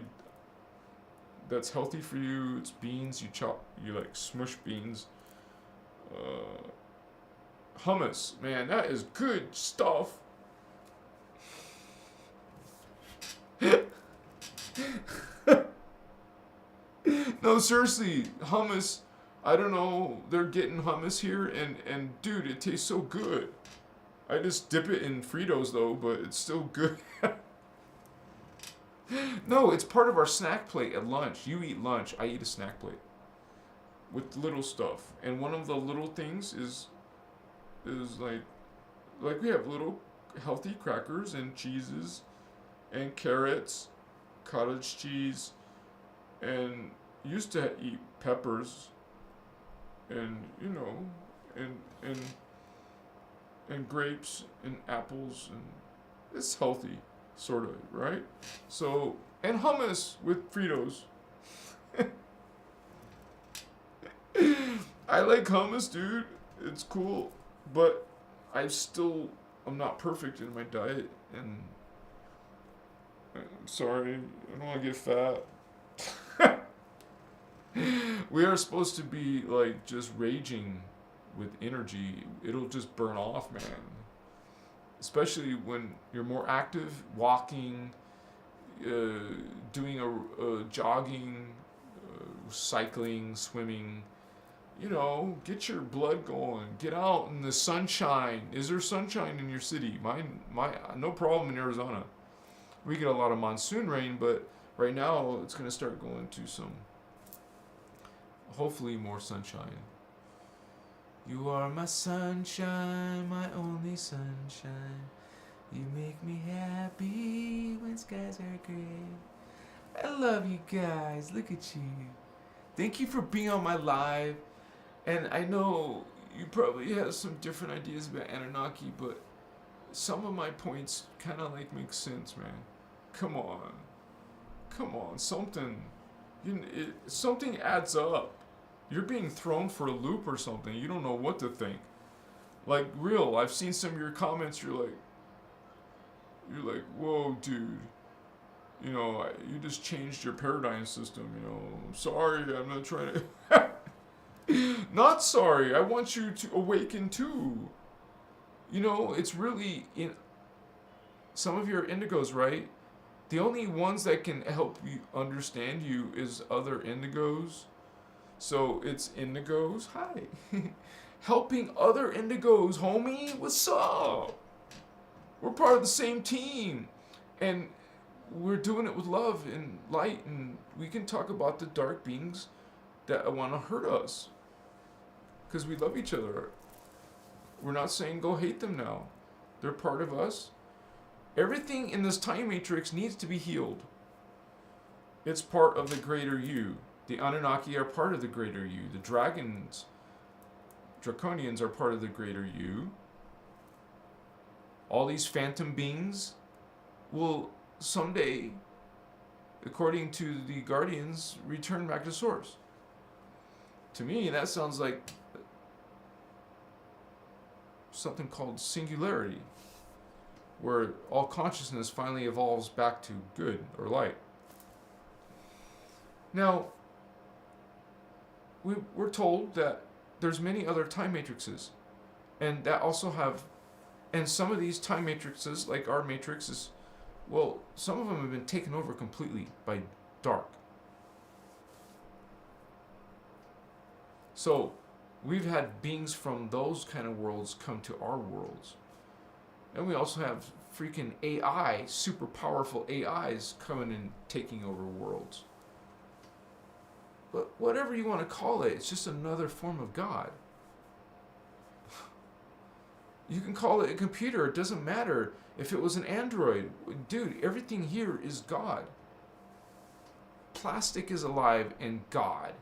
that's healthy for you? It's beans. You like smush beans. Hummus, man, that is good stuff. No, seriously, hummus. I don't know. They're getting hummus here, and dude, it tastes so good. I just dip it in Fritos though, but it's still good. No, it's part of our snack plate at lunch. You eat lunch, I eat a snack plate with little stuff, and one of the little things is like we have little healthy crackers and cheeses and carrots, cottage cheese, and used to eat peppers, and you know, and grapes and apples, and it's healthy, sort of, right? So, and hummus with Fritos. I like hummus, dude. It's cool, but I'm not perfect in my diet, and I'm sorry, I don't want to get fat. We are supposed to be like just raging with energy. It'll just burn off, man. Especially when you're more active, walking, doing a jogging, cycling, swimming. You know, get your blood going. Get out in the sunshine. Is there sunshine in your city? My no problem in Arizona. We get a lot of monsoon rain, but right now it's gonna start going to some, hopefully, more sunshine. You are my sunshine, my only sunshine. You make me happy when skies are gray. I love you guys. Look at you. Thank you for being on my live. And I know you probably have some different ideas about Anunnaki, but some of my points kind of like make sense, man. Come on, something adds up. You're being thrown for a loop or something. You don't know what to think. Like, real, I've seen some of your comments. You're like, whoa, dude. You know, you just changed your paradigm system. You know, I'm sorry. I'm not trying to. Not sorry. I want you to awaken too. You know, it's really in some of your indigos, right? The only ones that can help you understand you is other indigos. So it's indigos. Hi. Helping other indigos, homie. What's up? We're part of the same team. And we're doing it with love and light. And we can talk about the dark beings that want to hurt us. Because we love each other. We're not saying go hate them now. They're part of us. Everything in this time matrix needs to be healed. It's part of the greater you. The Anunnaki are part of the greater you. The dragons, draconians, are part of the greater you. All these phantom beings will someday, according to the guardians, return back to source. To me, that sounds like something called singularity, where all consciousness finally evolves back to good or light. Now, we're told that there's many other time matrices, and that also have, and some of these time matrices, like our matrix, is, well, some of them have been taken over completely by dark. So we've had beings from those kind of worlds come to our worlds. And we also have freaking AI, super powerful AIs coming and taking over worlds. But whatever you want to call it, it's just another form of God. You can call it a computer, it doesn't matter. If it was an android, dude, everything here is God. Plastic is alive and God.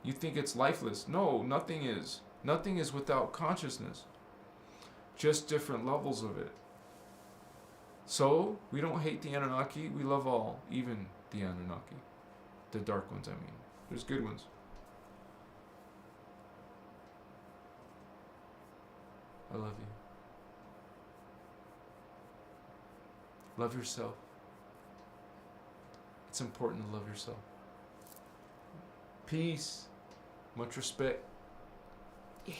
You think it's lifeless. No, nothing is. Nothing is without consciousness. Just different levels of it. So, we don't hate the Anunnaki. We love all, even the Anunnaki. The dark ones, I mean. There's good ones. I love you. Love yourself. It's important to love yourself. Peace. Much respect. Yeah.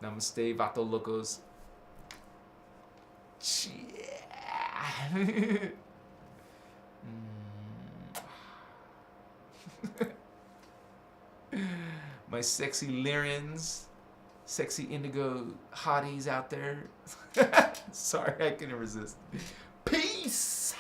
Namaste, Vato Locos. Yeah. My sexy Lyrians, sexy indigo hotties out there. Sorry, I couldn't resist. Peace.